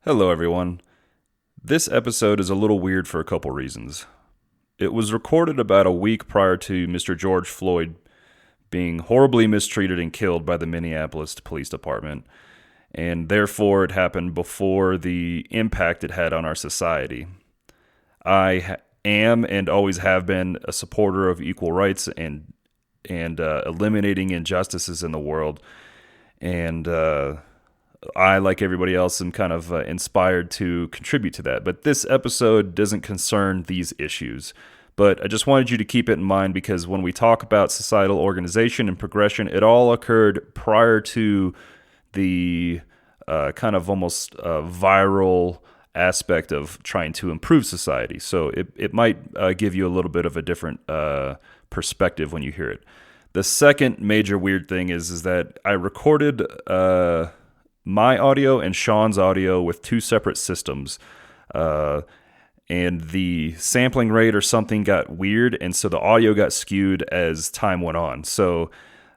Hello, everyone. This episode is a little weird for a couple reasons. It was recorded about a week prior to Mr. George Floyd being horribly mistreated and killed by the Minneapolis Police Department, and therefore it happened before the impact it had on our society. I am and always have been a supporter of equal rights and eliminating injustices in the world, and I, like everybody else, am kind of inspired to contribute to that. But this episode doesn't concern these issues. But I just wanted you to keep it in mind because when we talk about societal organization and progression, it all occurred prior to the kind of almost viral aspect of trying to improve society. So it might give you a little bit of a different perspective when you hear it. The second major weird thing is that I recorded my audio and Shawn's audio with two separate systems. And the sampling rate or something got weird, and so the audio got skewed as time went on. So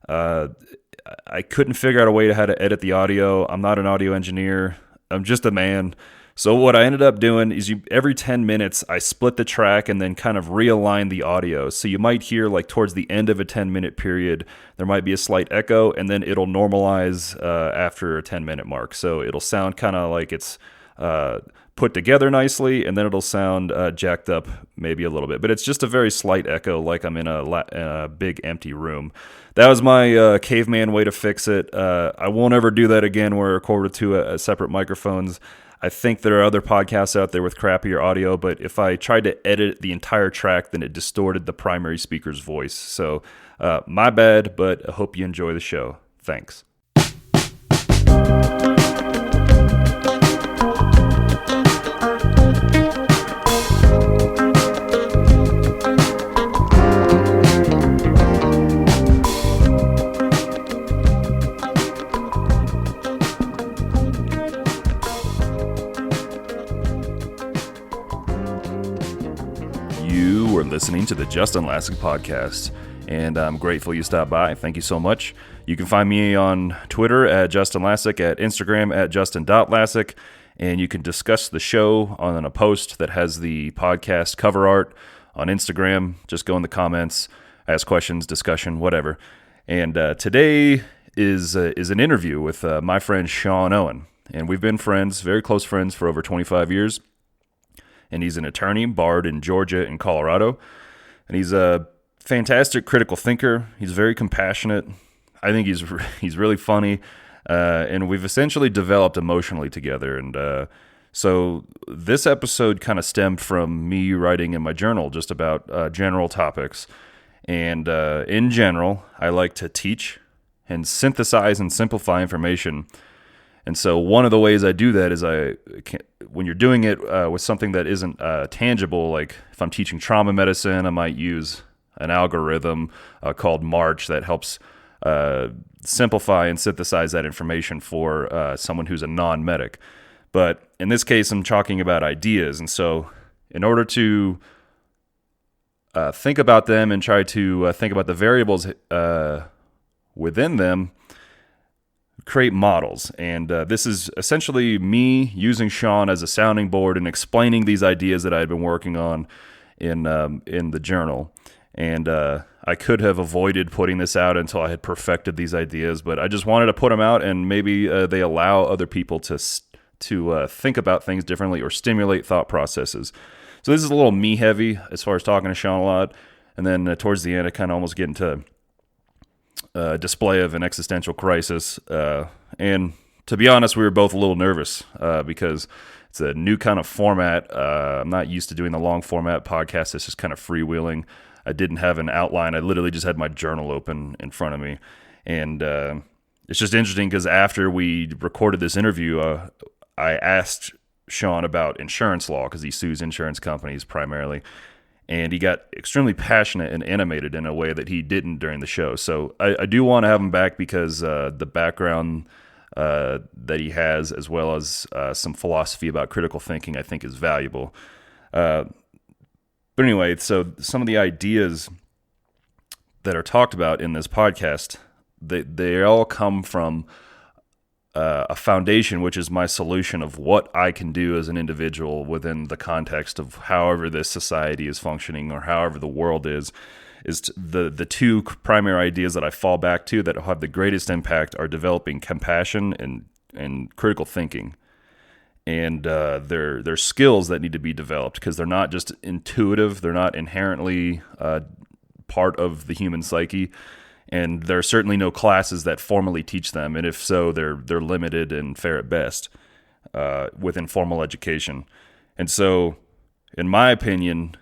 I couldn't figure out a way to how to edit the audio. I'm not an audio engineer. I'm just a man. So what I ended up doing is every 10 minutes, I split the track and then kind of realign the audio. So you might hear like towards the end of a 10-minute period, there might be a slight echo, and then it'll normalize after a 10-minute mark. So it'll sound kind of like it's put together nicely, and then it'll sound jacked up maybe a little bit. But it's just a very slight echo, like I'm in a big empty room. That was my caveman way to fix it. I won't ever do that again where I record with two separate microphones. I think there are other podcasts out there with crappier audio, but if I tried to edit the entire track, then it distorted the primary speaker's voice. So my bad, but I hope you enjoy the show. Thanks. Listening to the Justin Lassick podcast, and I'm grateful you stopped by. Thank you so much. You can find me on Twitter at Justin Lassick, at Instagram at Justin.Lassick, and you can discuss the show on a post that has the podcast cover art on Instagram. Just go in the comments, ask questions, discussion, whatever. And today is an interview with my friend Shawn Owen, and we've been friends, very close friends, for over 25 years. And he's an attorney, barred in Georgia and Colorado. And he's a fantastic critical thinker. He's very compassionate. I think he's really funny. And we've essentially developed emotionally together. And so this episode kind of stemmed from me writing in my journal just about general topics. And in general, I like to teach and synthesize and simplify information. And so one of the ways I do that is when you're doing it with something that isn't tangible, like if I'm teaching trauma medicine, I might use an algorithm called March that helps simplify and synthesize that information for someone who's a non-medic. But in this case, I'm talking about ideas. And so in order to think about them and try to think about the variables within them, create models. And this is essentially me using Shawn as a sounding board and explaining these ideas that I had been working on in the journal. And I could have avoided putting this out until I had perfected these ideas, but I just wanted to put them out, and maybe they allow other people to think about things differently or stimulate thought processes. So this is a little me heavy as far as talking to Shawn a lot. And then towards the end, I kind of almost get into display of an existential crisis, and to be honest, we were both a little nervous because it's a new kind of format. I'm not used to doing the long format podcast. It's just kind of freewheeling. I didn't have an outline. I literally just had my journal open in front of me, and it's just interesting because after we recorded this interview, I asked Shawn about insurance law because he sues insurance companies primarily. And he got extremely passionate and animated in a way that he didn't during the show. So I do want to have him back because the background that he has, as well as some philosophy about critical thinking, I think is valuable. But anyway, so some of the ideas that are talked about in this podcast, they all come from a foundation, which is my solution of what I can do as an individual within the context of however this society is functioning or however the world is the two primary ideas that I fall back to that have the greatest impact are developing compassion and critical thinking. And they're skills that need to be developed because they're not just intuitive. They're not inherently part of the human psyche. And there are certainly no classes that formally teach them. And if so, they're limited and fair at best within formal education. And so, in my opinion,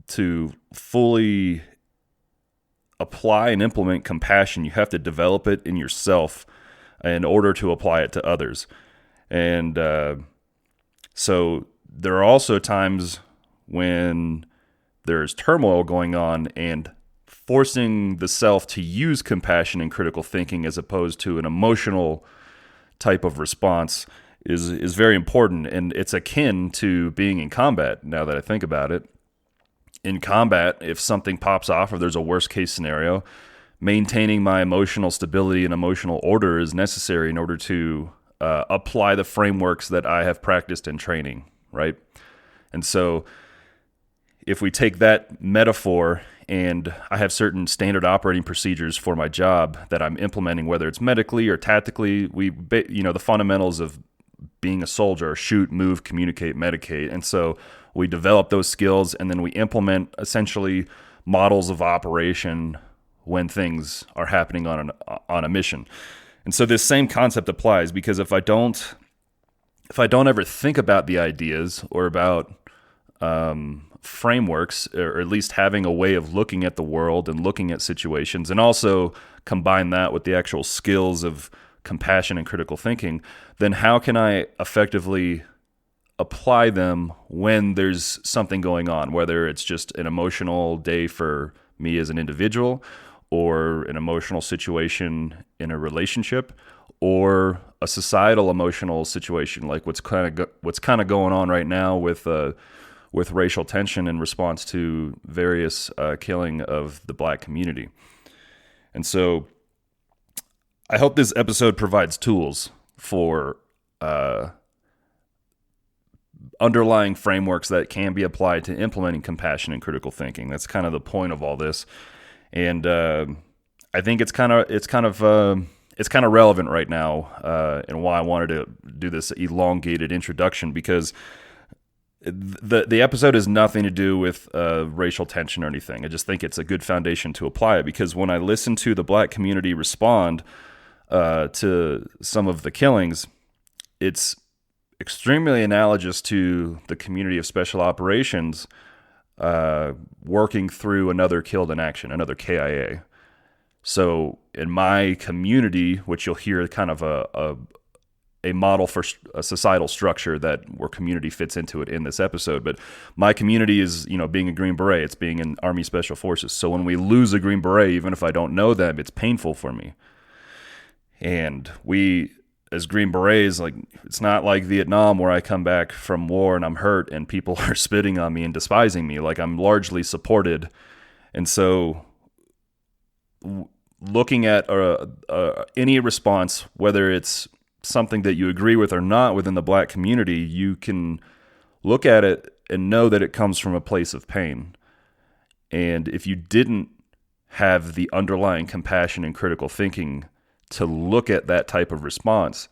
to fully apply and implement compassion, you have to develop it in yourself in order to apply it to others. And so there are also times when there's turmoil going on, and forcing the self to use compassion and critical thinking as opposed to an emotional type of response is very important. And it's akin to being in combat, now that I think about it. In combat, if something pops off or there's a worst case scenario, maintaining my emotional stability and emotional order is necessary in order to apply the frameworks that I have practiced in training, right? And so if we take that metaphor, and I have certain standard operating procedures for my job that I'm implementing, whether it's medically or tactically, the fundamentals of being a soldier are shoot, move, communicate, medicate. And so we develop those skills, and then we implement essentially models of operation when things are happening on a mission. And so this same concept applies, because if I don't ever think about the ideas or about frameworks, or at least having a way of looking at the world and looking at situations, and also combine that with the actual skills of compassion and critical thinking, then how can I effectively apply them when there's something going on, whether it's just an emotional day for me as an individual, or an emotional situation in a relationship, or a societal emotional situation like what's kind of going on right now with racial tension in response to various killing of the Black community. And so I hope this episode provides tools for underlying frameworks that can be applied to implementing compassion and critical thinking. That's kind of the point of all this. And I think it's kind of relevant right now, and why I wanted to do this elongated introduction, because the episode has nothing to do with racial tension or anything. I just think it's a good foundation to apply it, because when I listen to the Black community respond to some of the killings, it's extremely analogous to the community of special operations working through another killed in action, another KIA. So in my community, which you'll hear kind of a model for a societal structure where community fits into it in this episode. But my community is, being a Green Beret, it's being in Army Special Forces. So when we lose a Green Beret, even if I don't know them, it's painful for me. And we, as Green Berets, it's not like Vietnam where I come back from war and I'm hurt and people are spitting on me and despising me. I'm largely supported. And so looking at any response, whether it's something that you agree with or not within the Black community, you can look at it and know that it comes from a place of pain. And if you didn't have the underlying compassion and critical thinking to look at that type of response,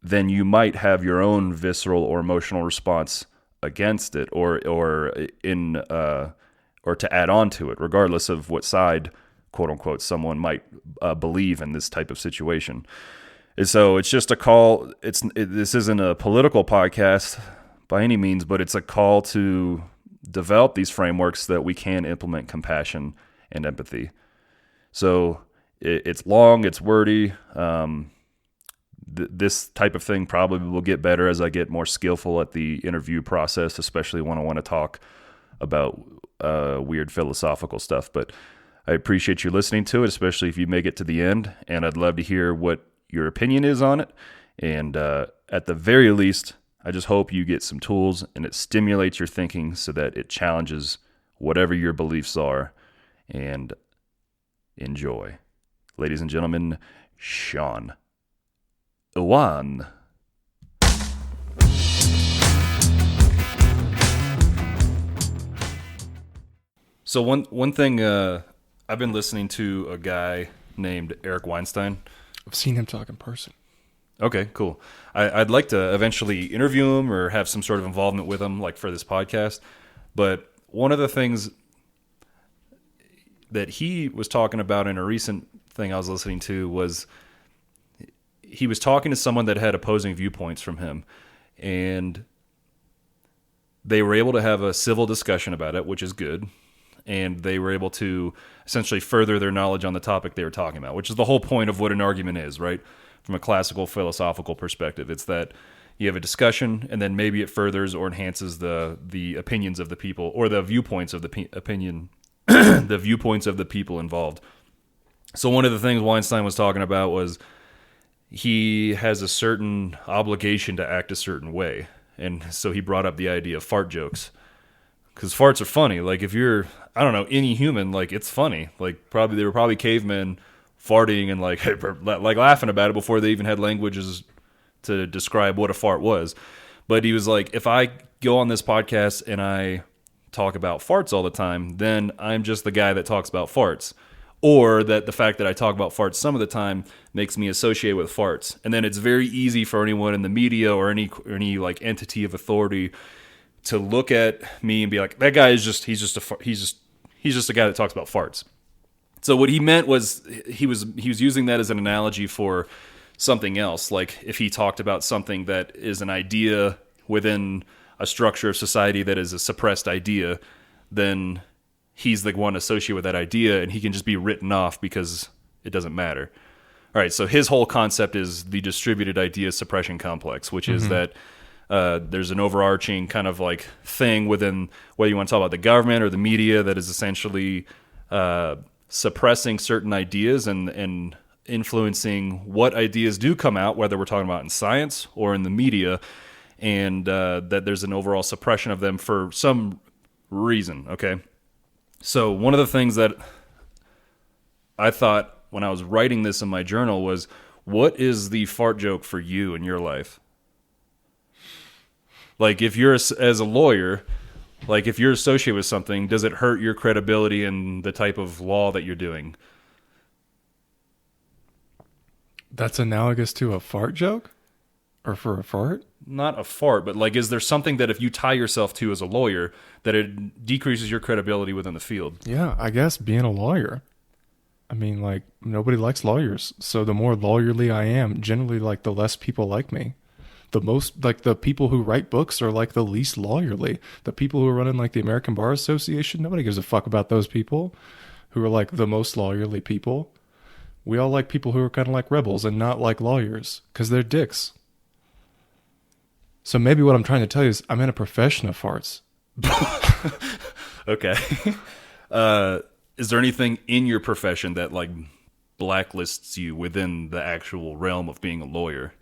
then you might have your own visceral or emotional response against it, or to add on to it, regardless of what side, quote unquote, someone might believe in this type of situation. And so it's just a call. This isn't a political podcast by any means, but it's a call to develop these frameworks that we can implement compassion and empathy. So it's long, it's wordy. This type of thing probably will get better as I get more skillful at the interview process, especially when I want to talk about weird philosophical stuff. But I appreciate you listening to it, especially if you make it to the end, and I'd love to hear what your opinion is on it. And at the very least, I just hope you get some tools and it stimulates your thinking so that it challenges whatever your beliefs are. And enjoy. Ladies and gentlemen, Shawn. Owen. So one thing I've been listening to a guy named Eric Weinstein. I've seen him talk in person. Okay, cool. I'd like to eventually interview him or have some sort of involvement with him, like for this podcast. But one of the things that he was talking about in a recent thing I was listening to was he was talking to someone that had opposing viewpoints from him, and they were able to have a civil discussion about it, which is good. And they were able to essentially further their knowledge on the topic they were talking about, which is the whole point of what an argument is, right? From a classical philosophical perspective, it's that you have a discussion, and then maybe it furthers or enhances the opinions of the people or the viewpoints of the opinion, the viewpoints of the people involved. So one of the things Weinstein was talking about was he has a certain obligation to act a certain way, and so he brought up the idea of fart jokes. Because farts are funny. Like, if you're, I don't know, any human, like, it's funny. Like, probably they were probably cavemen farting and, like laughing about it before they even had languages to describe what a fart was. But he was like, if I go on this podcast and I talk about farts all the time, then I'm just the guy that talks about farts. Or that the fact that I talk about farts some of the time makes me associate with farts. And then it's very easy for anyone in the media or any like entity of authority to look at me and be like, that guy is he's just a guy that talks about farts. So what he meant was he was using that as an analogy for something else. Like if he talked about something that is an idea within a structure of society that is a suppressed idea, then he's the one associated with that idea, and he can just be written off because it doesn't matter. All right, so his whole concept is the distributed idea suppression complex, which is that there's an overarching kind of like thing within, whether you want to talk about the government or the media, that is essentially suppressing certain ideas and influencing what ideas do come out, whether we're talking about in science or in the media, and that there's an overall suppression of them for some reason, okay? So one of the things that I thought when I was writing this in my journal was, what is the fart joke for you in your life? Like, if you're as a lawyer, like if you're associated with something, does it hurt your credibility in the type of law that you're doing? That's analogous to a fart joke? Or for a fart? Not a fart, but like, is there something that if you tie yourself to as a lawyer, that it decreases your credibility within the field? Yeah, I guess being a lawyer. I mean, like, nobody likes lawyers. So the more lawyerly I am, generally, like, the less people like me. The most, like, the people who write books are, like, the least lawyerly. The people who are running, like, the American Bar Association, nobody gives a fuck about those people who are, like, the most lawyerly people. We all like people who are kind of like rebels and not like lawyers because they're dicks. So maybe what I'm trying to tell you is I'm in a profession of farts. Okay. Is there anything in your profession that, like, blacklists you within the actual realm of being a lawyer?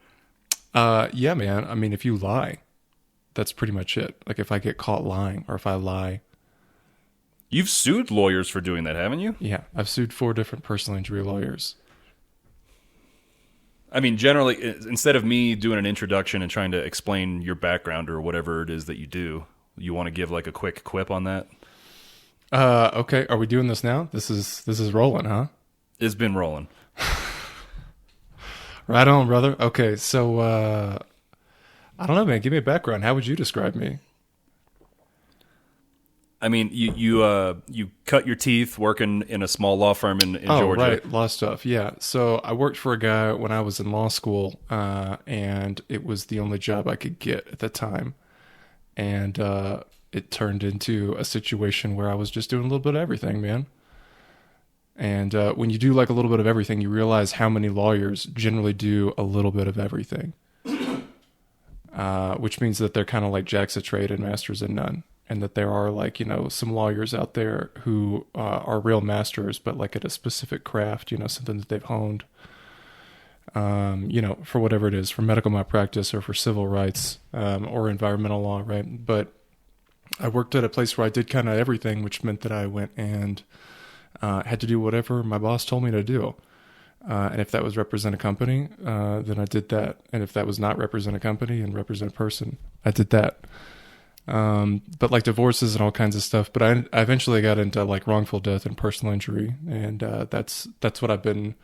Yeah, man. I mean, if you lie, that's pretty much it. Like if I get caught lying or if I lie. You've sued lawyers for doing that, haven't you? Yeah, I've sued 4 different personal injury lawyers. I mean, generally, instead of me doing an introduction and trying to explain your background or whatever it is that you do, you want to give like a quick quip on that? Okay. Are we doing this now? This is rolling, huh? It's been rolling. Right on, brother. Okay, so I don't know, man. Give me a background. How would you describe me? I mean, you cut your teeth working in a small law firm in Georgia. Oh, right. Law stuff. Yeah. So I worked for a guy when I was in law school, and it was the only job I could get at the time. And it turned into a situation where I was just doing a little bit of everything, man. And when you do like a little bit of everything, you realize how many lawyers generally do a little bit of everything. Which means that they're kind of like jacks of trade and masters in none. And that there are like, you know, some lawyers out there who are real masters, but like at a specific craft, you know, something that they've honed, you know, for whatever it is, for medical malpractice or for civil rights or environmental law, right? But I worked at a place where I did kind of everything, which meant that I went and had to do whatever my boss told me to do. And if that was represent a company, then I did that. And if that was not represent a company and represent a person, I did that. But like divorces and all kinds of stuff. But I eventually got into like wrongful death and personal injury, and that's what I've been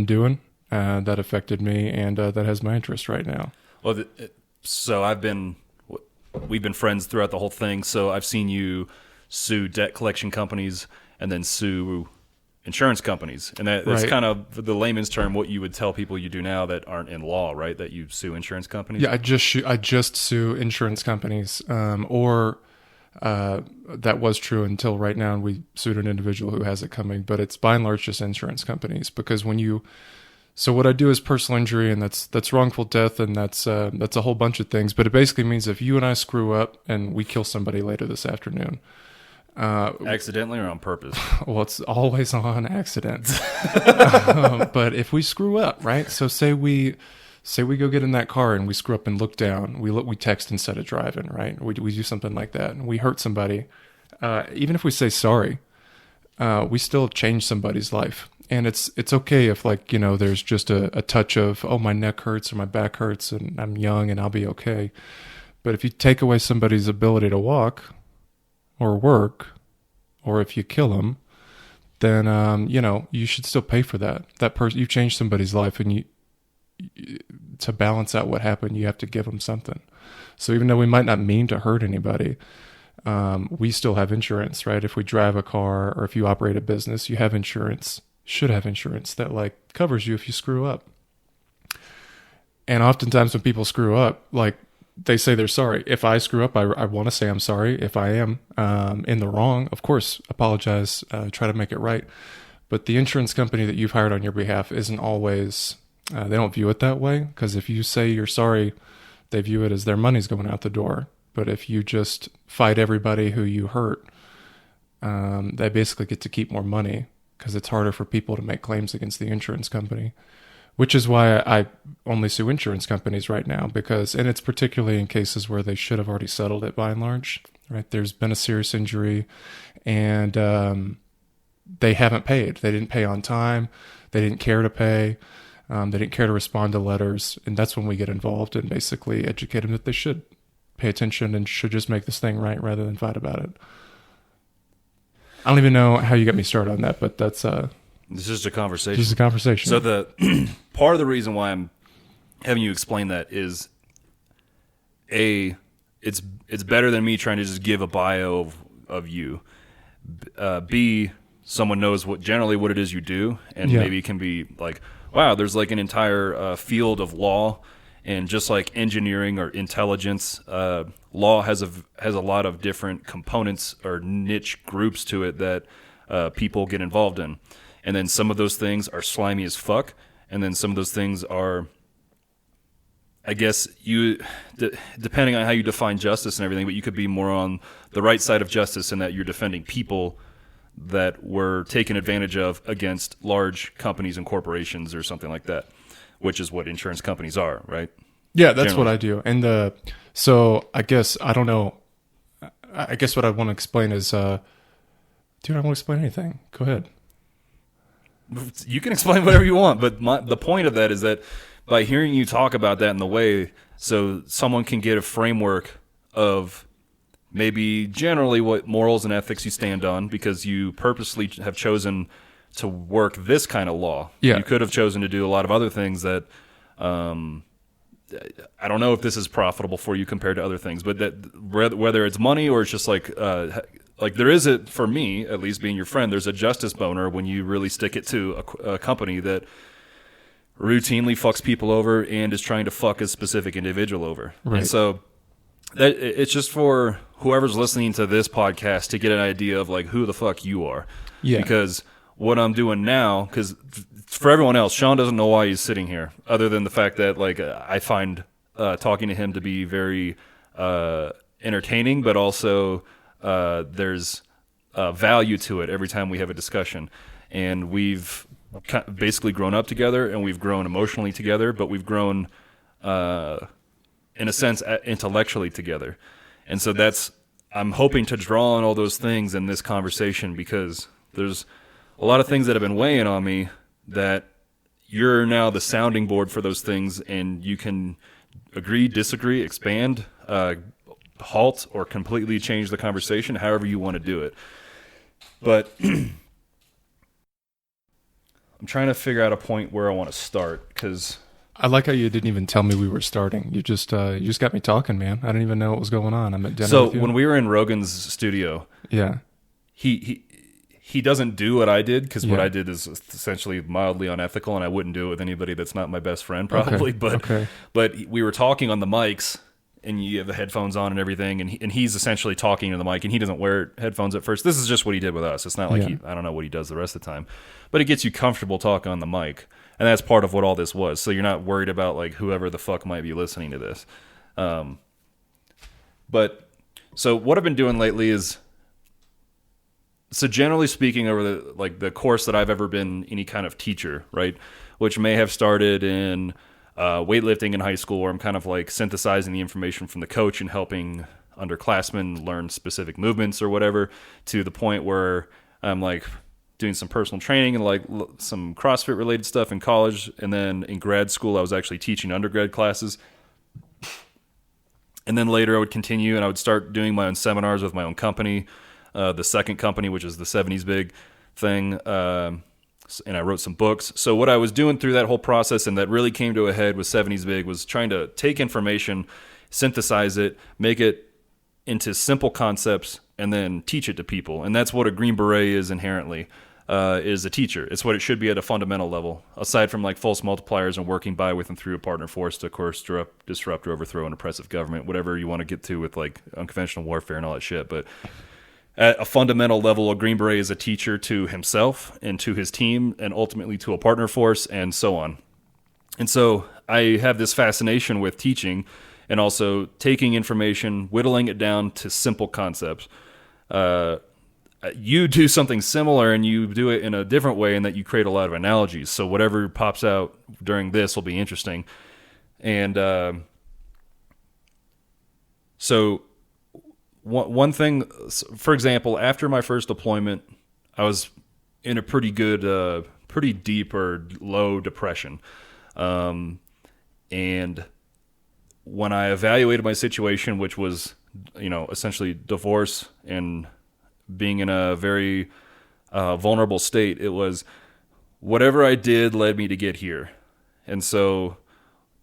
doing. That affected me, and that has my interest right now. Well, so we've been friends throughout the whole thing. So I've seen you sue debt collection companies and then sue insurance companies, and that's Right. kind of the layman's term what you would tell people you do now that aren't in law, right? That you sue insurance companies. Yeah, I just sue insurance companies, or that was true until right now, and we sued an individual who has it coming. But it's by and large just insurance companies, because so what I do is personal injury, and that's wrongful death, and that's a whole bunch of things. But it basically means if you and I screw up and we kill somebody later this afternoon, Accidentally or on purpose? well, it's always on accident. But if we screw up, right? So say we go get in that car and we screw up and look down. We text instead of driving, right? We do something like that, and we hurt somebody. Even if we say sorry, we still change somebody's life. And it's okay if, like, you know, there's just a touch of, oh, my neck hurts or my back hurts and I'm young and I'll be okay. But if you take away somebody's ability to walk or work, or if you kill them, then, you know, you should still pay for that. That person, you've changed somebody's life, and to balance out what happened, you have to give them something. So even though we might not mean to hurt anybody, we still have insurance, right? If we drive a car or if you operate a business, you have insurance, should have insurance that like covers you if you screw up. And oftentimes when people screw up, like they say they're sorry. If I screw up, I want to say I'm sorry. If I am in the wrong, of course, apologize, try to make it right. But the insurance company that you've hired on your behalf isn't always, they don't view it that way, because if you say you're sorry, they view it as their money's going out the door. But if you just fight everybody who you hurt, they basically get to keep more money, because it's harder for people to make claims against the insurance company, which is why I only sue insurance companies right now, because, and it's particularly in cases where they should have already settled it by and large, right? There's been a serious injury and they haven't paid. They didn't pay on time. They didn't care to pay. They didn't care to respond to letters. And that's when we get involved and basically educate them that they should pay attention and should just make this thing right rather than fight about it. I don't even know how you got me started on that, but that's This is just a conversation. just a conversation. So the part of the reason why I'm having you explain that is, it's better than me trying to just give a bio of you. B, someone knows generally what it is you do, and Yeah. maybe it can be like, wow, there's like an entire field of law, and just like engineering or intelligence, law has a lot of different components or niche groups to it that people get involved in. And then some of those things are slimy as fuck, and then some of those things are, I guess, depending on how you define justice and everything, but you could be more on the right side of justice in that you're defending people that were taken advantage of against large companies and corporations or something like that, which is what insurance companies are, right? Yeah, that's Generally. what I do. And so I guess, I don't know, I guess what I want to explain is, dude, I won't explain anything. Go ahead. You can explain whatever you want, but the point of that is that by hearing you talk about that in the way, so someone can get a framework of maybe generally what morals and ethics you stand on, because you purposely have chosen to work this kind of law. Yeah. You could have chosen to do a lot of other things that, I don't know if this is profitable for you compared to other things, but that whether it's money or it's just like there is it for me, at least being your friend, there's a justice boner when you really stick it to a company that routinely fucks people over and is trying to fuck a specific individual over. Right. And so that it's just for whoever's listening to this podcast to get an idea of like who the fuck you are. Yeah. Because what I'm doing now, because for everyone else, Shawn doesn't know why he's sitting here, other than the fact that like I find talking to him to be very entertaining, but also there's value to it every time we have a discussion. And we've basically grown up together, and we've grown emotionally together, but we've grown, in a sense, intellectually together. And so I'm hoping to draw on all those things in this conversation, because there's a lot of things that have been weighing on me that you're now the sounding board for those things, and you can agree, disagree, expand, halt, or completely change the conversation, however you want to do it. But I'm trying to figure out a point where I want to start, because I like how you didn't even tell me we were starting. You just got me talking, man. I didn't even know what was going on. I'm at dinner. So with you. when we were in Rogan's studio, Yeah. he doesn't do what I did, because what Yeah. I did is essentially mildly unethical, and I wouldn't do it with anybody that's not my best friend, probably. Okay. But we were talking on the mics, and you have the headphones on and everything, and he's essentially talking to the mic, and he doesn't wear headphones at first. This is just what he did with us. It's not like Yeah. I don't know what he does the rest of the time, but it gets you comfortable talking on the mic, and that's part of what all this was. So you're not worried about like whoever the fuck might be listening to this. But so what I've been doing lately is, so generally speaking, over the course that I've ever been any kind of teacher, right, which may have started in weightlifting in high school, where I'm kind of like synthesizing the information from the coach and helping underclassmen learn specific movements or whatever, to the point where I'm like doing some personal training and like some CrossFit related stuff in college. And then in grad school, I was actually teaching undergrad classes. And then later I would continue and I would start doing my own seminars with my own company, the second company, which is the 70s Big thing. And I wrote some books. So what I was doing through that whole process, and that really came to a head with 70s Big, was trying to take information, synthesize it, make it into simple concepts, and then teach it to people. And that's what a Green Beret is inherently, is a teacher. It's what it should be at a fundamental level, aside from like false multipliers and working by, with, and through a partner force to, of course, disrupt or overthrow an oppressive government, whatever you want to get to with like unconventional warfare and all that shit. But at a fundamental level, a Green Beret is a teacher to himself and to his team, and ultimately to a partner force, and so on. And so I have this fascination with teaching, and also taking information, whittling it down to simple concepts. You do something similar, and you do it in a different way, in that you create a lot of analogies. So whatever pops out during this will be interesting. And so one thing, for example, after my first deployment, I was in a pretty deep or low depression. And when I evaluated my situation, which was, essentially divorce and being in a very vulnerable state, it was whatever I did led me to get here. And so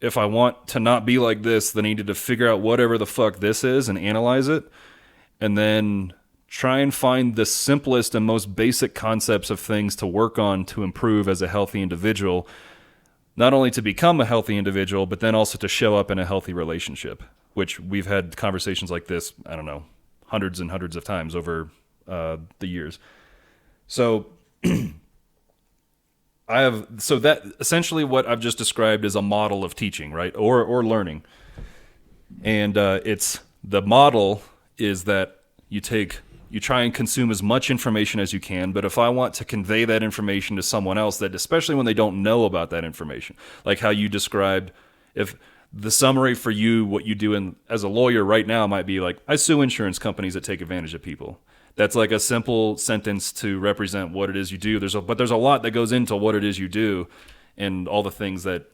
if I want to not be like this, then I needed to figure out whatever the fuck this is and analyze it, and then try and find the simplest and most basic concepts of things to work on to improve as a healthy individual, not only to become a healthy individual, but then also to show up in a healthy relationship, which we've had conversations like this, I don't know, hundreds and hundreds of times over the years. So that essentially what I've just described is a model of teaching, right? Or learning. And it's the model is that you try and consume as much information as you can, but if I want to convey that information to someone else, that especially when they don't know about that information, like how you described, if the summary for you, what you do as a lawyer right now might be like, I sue insurance companies that take advantage of people. That's like a simple sentence to represent what it is you do. But there's a lot that goes into what it is you do, and all the things that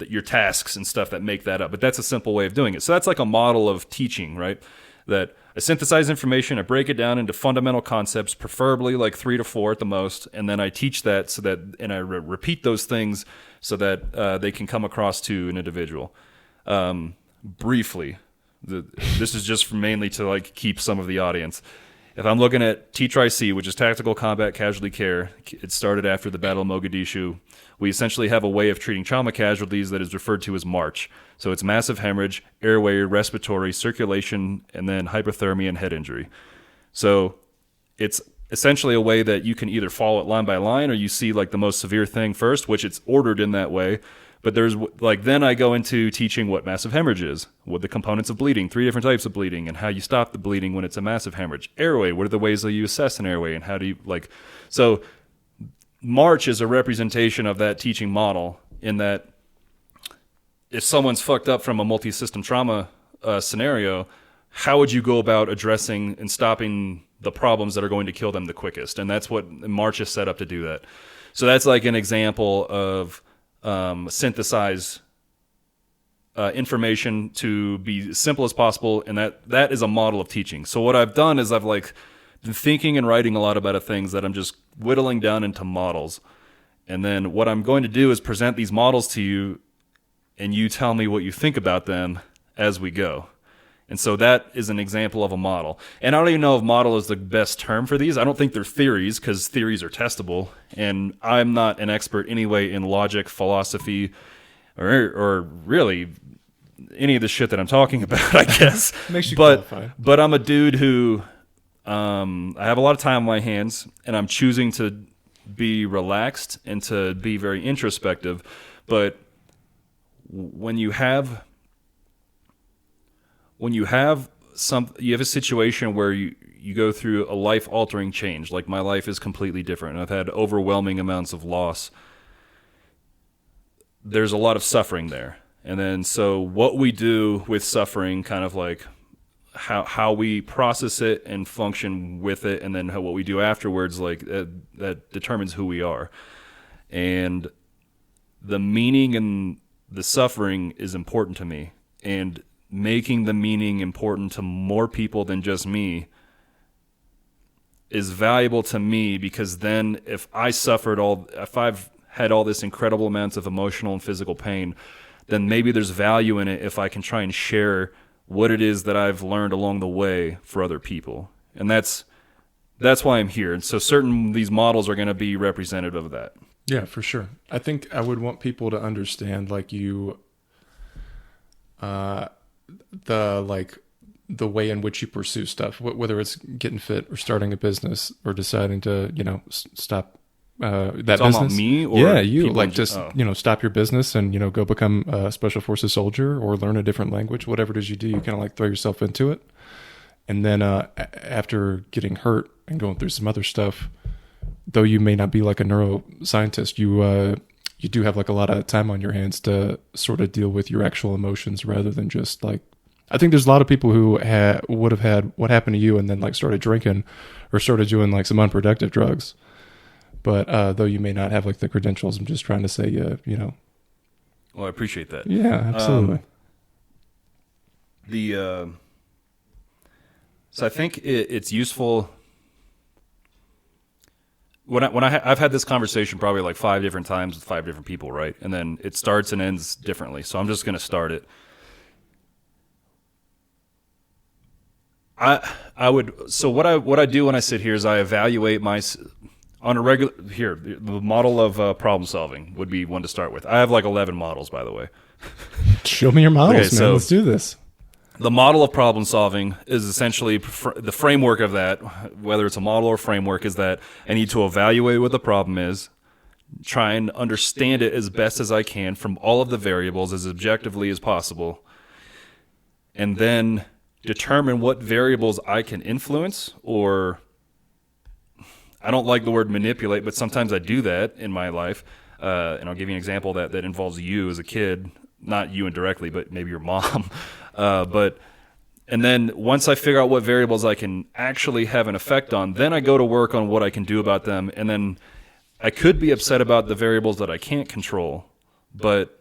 your tasks and stuff that make that up. But that's a simple way of doing it. So that's like a model of teaching, right? That I synthesize information, I break it down into fundamental concepts, preferably like 3 to 4 at the most, and then I teach that and I repeat those things so that they can come across to an individual. Briefly, this is just mainly to like keep some of the audience. If I'm looking at TTRIC, which is Tactical Combat Casualty Care, it started after the Battle of Mogadishu. We essentially have a way of treating trauma casualties that is referred to as MARCH. So it's massive hemorrhage, airway, respiratory, circulation, and then hypothermia and head injury. So it's essentially a way that you can either follow it line by line, or you see like the most severe thing first, which it's ordered in that way. But there's like, then I go into teaching what massive hemorrhage is, what the components of bleeding, 3 different types of bleeding, and how you stop the bleeding when it's a massive hemorrhage. Airway, what are the ways that you assess an airway, and how do you so March is a representation of that teaching model, in that if someone's fucked up from a multi-system trauma scenario, how would you go about addressing and stopping the problems that are going to kill them the quickest? And that's what March is set up to do that. So that's like an example of synthesize information to be as simple as possible, and that is a model of teaching. So what I've done is I've like been thinking and writing a lot about things that I'm just whittling down into models. And then what I'm going to do is present these models to you, and you tell me what you think about them as we go. And so that is an example of a model. And I don't even know if model is the best term for these. I don't think they're theories, because theories are testable. And I'm not an expert anyway in logic, philosophy, or really any of the shit that I'm talking about, I guess. Makes you qualified. But I'm a dude who I have a lot of time on my hands, and I'm choosing to be relaxed and to be very introspective. But when you have a situation where you go through a life-altering change, like my life is completely different, and I've had overwhelming amounts of loss, there's a lot of suffering there. And then so what we do with suffering, kind of like how we process it and function with it, and then what we do afterwards, like that determines who we are. And the meaning and the suffering is important to me, and making the meaning important to more people than just me is valuable to me, because then if I've had all this incredible amounts of emotional and physical pain, then maybe there's value in it if I can try and share what it is that I've learned along the way for other people. And that's why I'm here. And so these models are going to be representative of that. Yeah, for sure. I think I would want people to understand, like, the way in which you pursue stuff, whether it's getting fit or starting a business or deciding to, stop that business. About me? Or yeah, you like just, stop your business and, go become a special forces soldier or learn a different language, whatever it is you do, you kind of like throw yourself into it. And then after getting hurt and going through some other stuff, though you may not be like a neuroscientist, you do have like a lot of time on your hands to sort of deal with your actual emotions, rather than just like, I think there's a lot of people who would have had what happened to you and then like started drinking or started doing like some unproductive drugs. But though you may not have like the credentials, I'm just trying to say, Well, I appreciate that. Yeah, absolutely. So I think it's useful. I've had this conversation probably like 5 different times with 5 different people, right? And then it starts and ends differently. So I'm just going to start it. What I do when I sit here is I evaluate on a regular, the model of problem solving would be one to start with. I have like 11 models, by the way. Show me your models, Okay, man. so Let's do this. The model of problem solving is essentially the framework of that, whether it's a model or framework, is that I need to evaluate what the problem is, try and understand it as best as I can from all of the variables as objectively as possible, and then determine what variables I can influence, or I don't like the word manipulate, but sometimes I do that in my life. And I'll give you an example that involves you as a kid, not you indirectly, but maybe your mom. And then once I figure out what variables I can actually have an effect on, then I go to work on what I can do about them. And then I could be upset about the variables that I can't control, but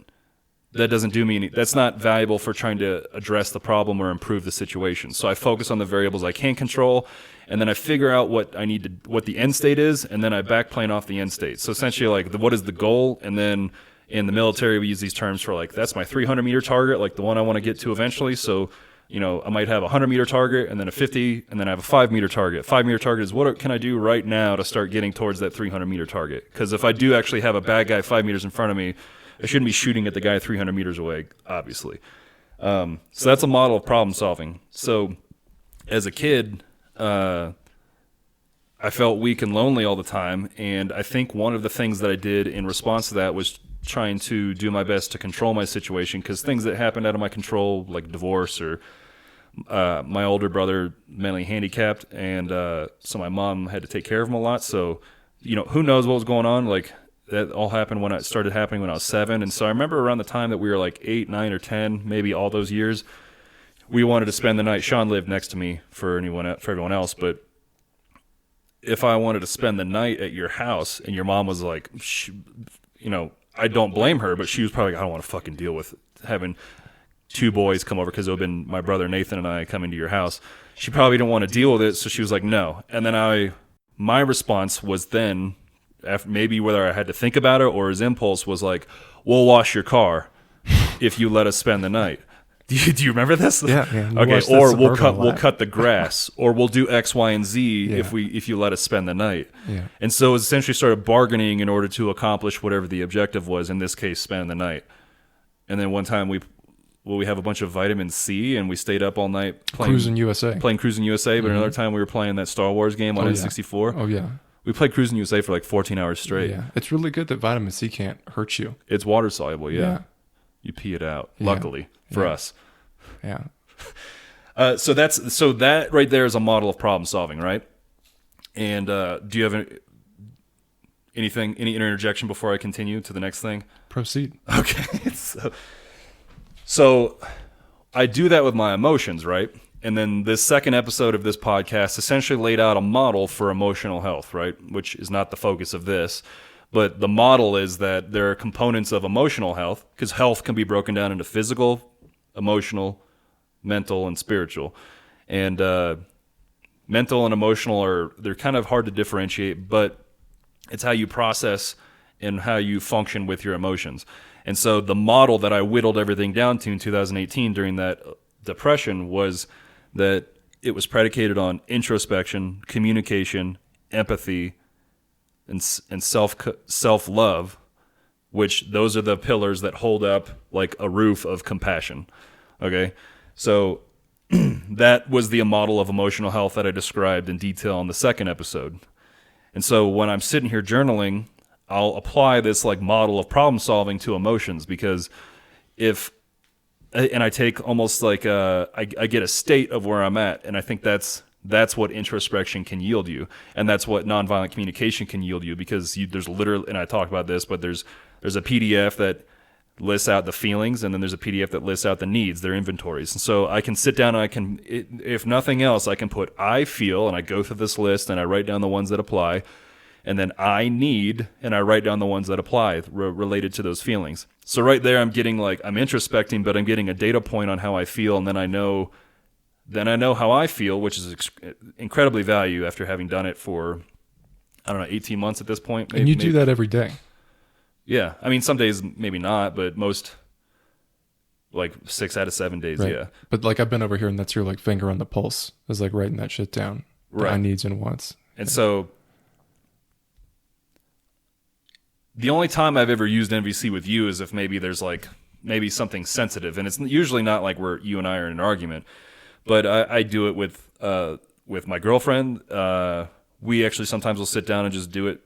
that doesn't do me that's not valuable for trying to address the problem or improve the situation. So I focus on the variables I can control, and then I figure out what the end state is, and then I backplane off the end state. So essentially, like, what is the goal? And then in the military, we use these terms for, like, that's my 300-meter target, like the one I want to get to eventually. So, I might have a 100-meter target, and then a 50, and then I have a 5-meter target. 5-meter target is what can I do right now to start getting towards that 300-meter target? Because if I do actually have a bad guy 5 meters in front of me, I shouldn't be shooting at the guy 300 meters away, obviously. So that's a model of problem solving. So as a kid, I felt weak and lonely all the time, and I think one of the things that I did in response to that was trying to do my best to control my situation, because things that happened out of my control, like divorce, or my older brother mentally handicapped, and so my mom had to take care of him a lot. So, who knows what was going on? Like, that all happened when it started happening when I was 7. And so I remember around the time that we were like 8, 9, or 10, maybe all those years, we wanted to spend the night. Shawn lived next to me for everyone else, but if I wanted to spend the night at your house and your mom was like, I don't blame her, but she was probably like, I don't want to fucking deal with having two boys come over, because it would have been my brother Nathan and I coming to your house. She probably didn't want to deal with it, so she was like, no. And then my response was then, after maybe whether I had to think about it or his impulse was like, we'll wash your car if you let us spend the night. Do you remember this? Yeah. Okay. Or we'll cut the grass, or we'll do X, Y, and Z if you let us spend the night. Yeah. And so it essentially started bargaining in order to accomplish whatever the objective was. In this case, spend the night. And then one time we have a bunch of vitamin C, and we stayed up all night playing Cruising USA. But another time we were playing that Star Wars game on N64. Oh yeah. We played Cruising USA for like 14 hours straight. Yeah. It's really good that vitamin C can't hurt you. It's water soluble. Yeah. You pee it out. Yeah. Luckily for us. Yeah. So that right there is a model of problem solving, right? And do you have any interjection before I continue to the next thing? Proceed. Okay. So I do that with my emotions, right? And then this second episode of this podcast essentially laid out a model for emotional health, right? Which is not the focus of this. But the model is that there are components of emotional health, because health can be broken down into physical, emotional, mental, and spiritual. And mental and emotional they're kind of hard to differentiate, but it's how you process and how you function with your emotions. And so the model that I whittled everything down to in 2018 during that depression was that it was predicated on introspection, communication, empathy, and self-love, which those are the pillars that hold up like a roof of compassion. Okay? So that was the model of emotional health that I described in detail in the second episode. And so when I'm sitting here journaling, I'll apply this like model of problem solving to emotions, because I take almost like I get a state of where I'm at, and I think that's what introspection can yield you, and that's what nonviolent communication can yield you, because there's literally, and I talk about this, but there's a PDF that lists out the feelings, and then there's a PDF that lists out the needs, their inventories. And so I can sit down and if nothing else, I can put I feel, and I go through this list and I write down the ones that apply, and then I need, and I write down the ones that apply related to those feelings. So right there, I'm introspecting, but I'm getting a data point on how I feel, and then I know how I feel, which is incredibly valuable after having done it for, 18 months at this point. And you do that every day. Yeah. I mean, some days maybe not, but most, like 6 out of 7 days, right. Yeah. But like I've been over here, and that's your like finger on the pulse, is like writing that shit down. Right. My needs and wants. And so the only time I've ever used NVC with you is if maybe there's maybe something sensitive, and it's usually not like where you and I are in an argument, but I do it with my girlfriend. We actually sometimes will sit down and just do it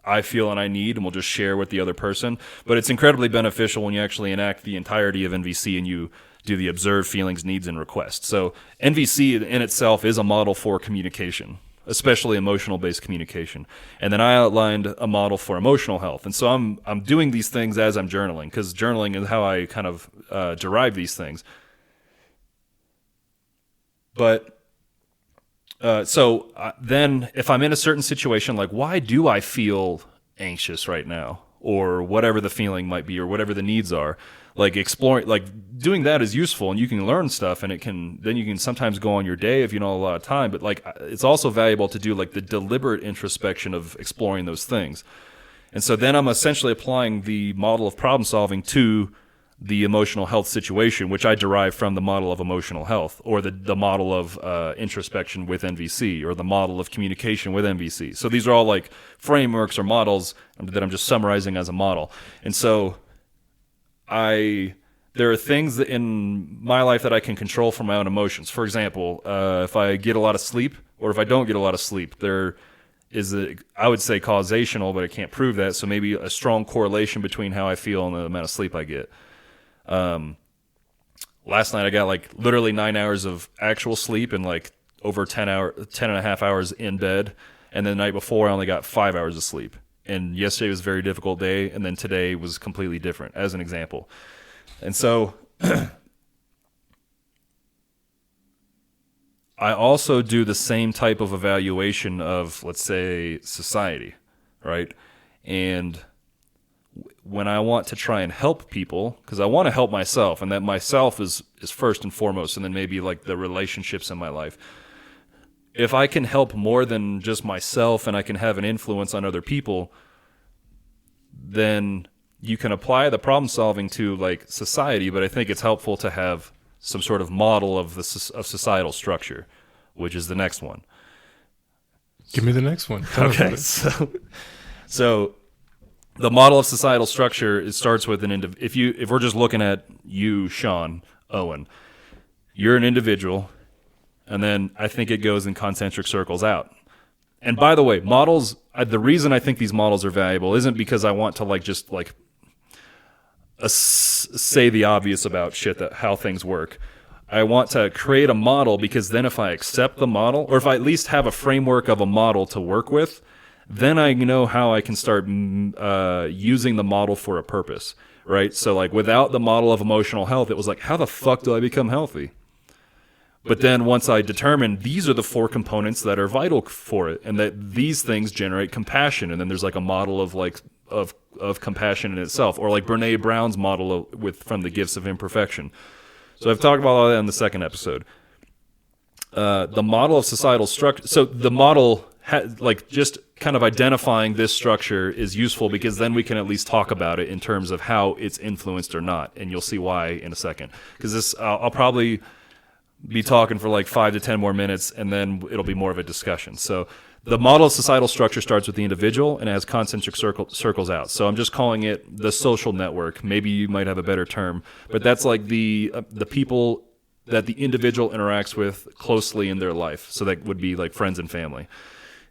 I feel and I need, and we'll just share with the other person. But it's incredibly beneficial when you actually enact the entirety of NVC and you do the observed feelings, needs, and requests. So NVC in itself is a model for communication, especially emotional-based communication. And then I outlined a model for emotional health. And so I'm doing these things as I'm journaling, because journaling is how I kind of derive these things. But then if I'm in a certain situation, like why do I feel anxious right now, or whatever the feeling might be, or whatever the needs are, like exploring, like doing that is useful, and you can learn stuff, and then you can sometimes go on your day if you don't have a lot of time. But like it's also valuable to do like the deliberate introspection of exploring those things. And so then I'm essentially applying the model of problem solving to the emotional health situation, which I derive from the model of emotional health, or the model of introspection with NVC, or the model of communication with NVC. So these are all like frameworks or models that I'm just summarizing as a model. And so there are things in my life that I can control from my own emotions. For example, if I get a lot of sleep, or if I don't get a lot of sleep, there is I would say causational, but I can't prove that. So maybe a strong correlation between how I feel and the amount of sleep I get. Last night I got like literally 9 hours of actual sleep and like over 10 and a half hours in bed. And then the night before I only got 5 hours of sleep. And yesterday was a very difficult day. And then today was completely different, as an example. And so I also do the same type of evaluation of, let's say, society, right? And when I want to try and help people, because I want to help myself, and that myself is first and foremost, and then maybe like the relationships in my life. If I can help more than just myself and I can have an influence on other people, then you can apply the problem solving to like society, but I think it's helpful to have some sort of model of societal structure, which is the next one. Give me the next one. Okay, so the model of societal structure, it starts with an if we're just looking at you, Shawn Owen, you're an individual, and then I think it goes in concentric circles out. And by the way, models, the reason I think these models are valuable isn't because I want to say the obvious about shit, that how things work. I want to create a model because then if I accept the model, or if I at least have a framework of a model to work with, then I know how I can start using the model for a purpose, right? So like without the model of emotional health, it was like, how the fuck do I become healthy? But then once I determined these are the 4 components that are vital for it, and that these things generate compassion, and then there's like a model of like of compassion in itself, or like Brene Brown's model from the gifts of imperfection. So I've talked about all that in the second episode. The model of societal structure. So the model, like just kind of identifying this structure is useful because then we can at least talk about it in terms of how it's influenced or not, and you'll see why in a second. Because this, I'll probably be talking for like 5 to 10 more minutes, and then it'll be more of a discussion. So the model of societal structure starts with the individual and has concentric circles out. So I'm just calling it the social network. Maybe you might have a better term, but that's like the people that the individual interacts with closely in their life. So that would be like friends and family.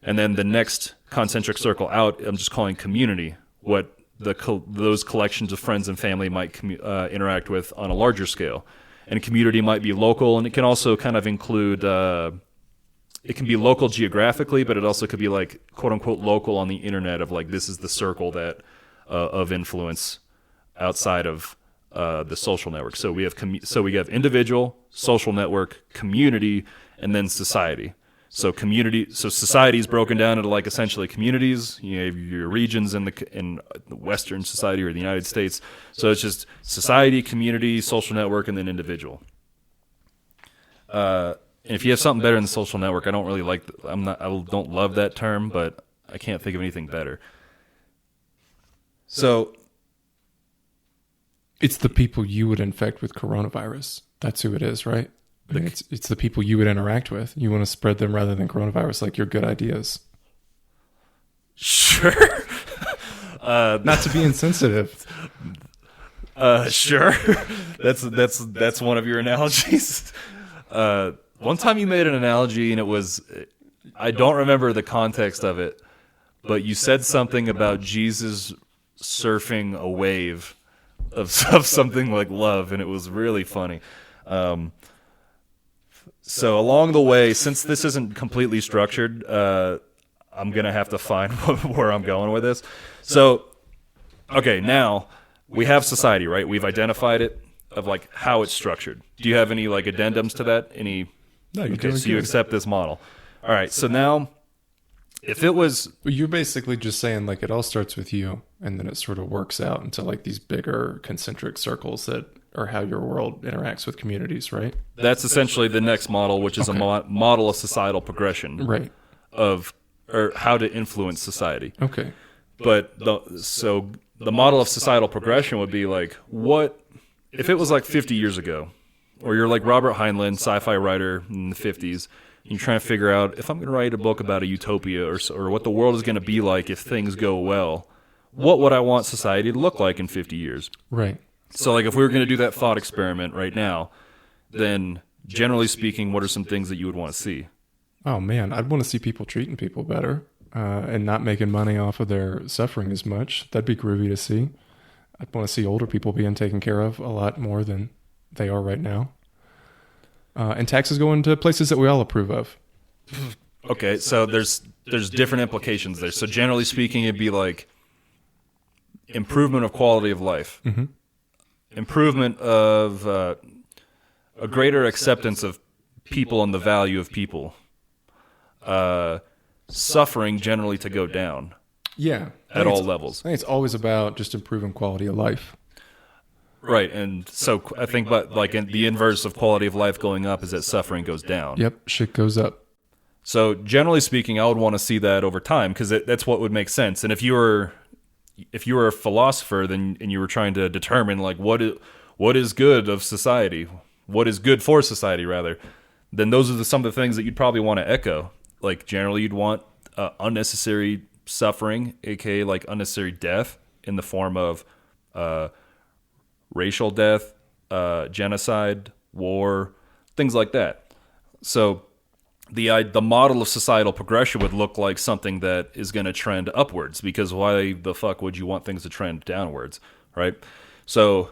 And then the next concentric circle out, I'm just calling community, what those collections of friends and family might interact with on a larger scale. And community might be local, and it can also kind of include, it can be local geographically, but it also could be like quote unquote local on the internet of like, this is the circle that of influence outside of the social network. So we have individual, social network, community, and then society. So society is broken down into like essentially communities. You have your regions in the Western society or the United States. So it's just society, community, social network, and then individual. And if you have something better than the social network, I don't really like. I don't love that term, but I can't think of anything better. So it's the people you would infect with coronavirus. That's who it is, right? I mean, it's the people you would interact with. You want to spread them rather than coronavirus, like your good ideas. Sure. Not to be insensitive. Sure. That's one of your analogies. One time you made an analogy, and it was, I don't remember the context of it, but you said something about Jesus surfing a wave of something like love, and it was really funny. So along the way, since this isn't completely structured, I'm going to have to find where I'm going with this. So, okay, now we have society, right? We've identified it of like how it's structured. Do you have any like addendums to that? No, you're okay, so you accept this model. All right, so now if it was... You're basically just saying like it all starts with you, and then it sort of works out into like these bigger concentric circles that are how your world interacts with communities, right? That's essentially the next model, which is a model of societal progression, right? Or how to influence society. Okay. But the model of societal progression would be like, what if it was like 50 years ago, or you're like Robert Heinlein, sci-fi writer in the 50s, and you're trying to figure out if I'm going to write a book about a utopia or what the world is going to be like if things go well, what would I want society to look like in 50 years? Right. So like if we were going to do that thought experiment right now, then generally speaking, what are some things that you would want to see? Oh man, I'd want to see people treating people better and not making money off of their suffering as much. That'd be groovy to see. I'd want to see older people being taken care of a lot more than they are right now. And taxes going to places that we all approve of. Okay, so there's different implications there. So generally speaking, it'd be like improvement of quality of life. Improvement of a greater acceptance of people and the value of people, suffering generally to go down. Yeah. At all levels. I think it's always about just improving quality of life. Right, and so I think, but like the inverse of quality of life going up is that suffering goes down. Yep, shit goes up. So generally speaking, I would want to see that over time because that's what would make sense. And if you were a philosopher, then and you were trying to determine like what is good of society, what is good for society rather, then those are some of the things that you'd probably want to echo. Like generally, you'd want unnecessary suffering, aka like unnecessary death in the form of racial death, genocide, war, things like that. So the model of societal progression would look like something that is going to trend upwards, because why the fuck would you want things to trend downwards, right? So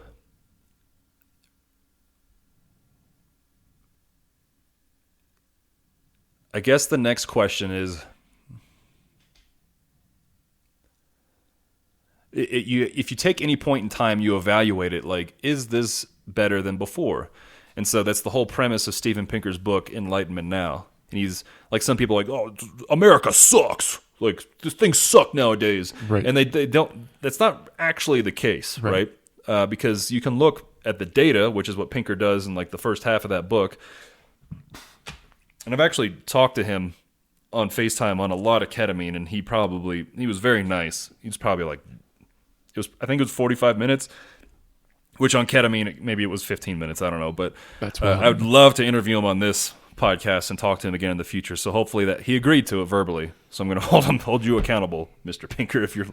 I guess the next question is, if you take any point in time, you evaluate it like, is this better than before? And so that's the whole premise of Steven Pinker's book, Enlightenment Now. And he's like, some people are like, oh, America sucks. Like, things suck nowadays. Right. And they don't, that's not actually the case, right? Because you can look at the data, which is what Pinker does in like the first half of that book. And I've actually talked to him on FaceTime on a lot of ketamine, and he was very nice. He was probably like, I think it was 45 minutes, which on ketamine, maybe it was 15 minutes. I don't know. But I would love to interview him on this podcast and talk to him again in the future. So hopefully that he agreed to it verbally. So I'm going to hold you accountable, Mr. Pinker, if you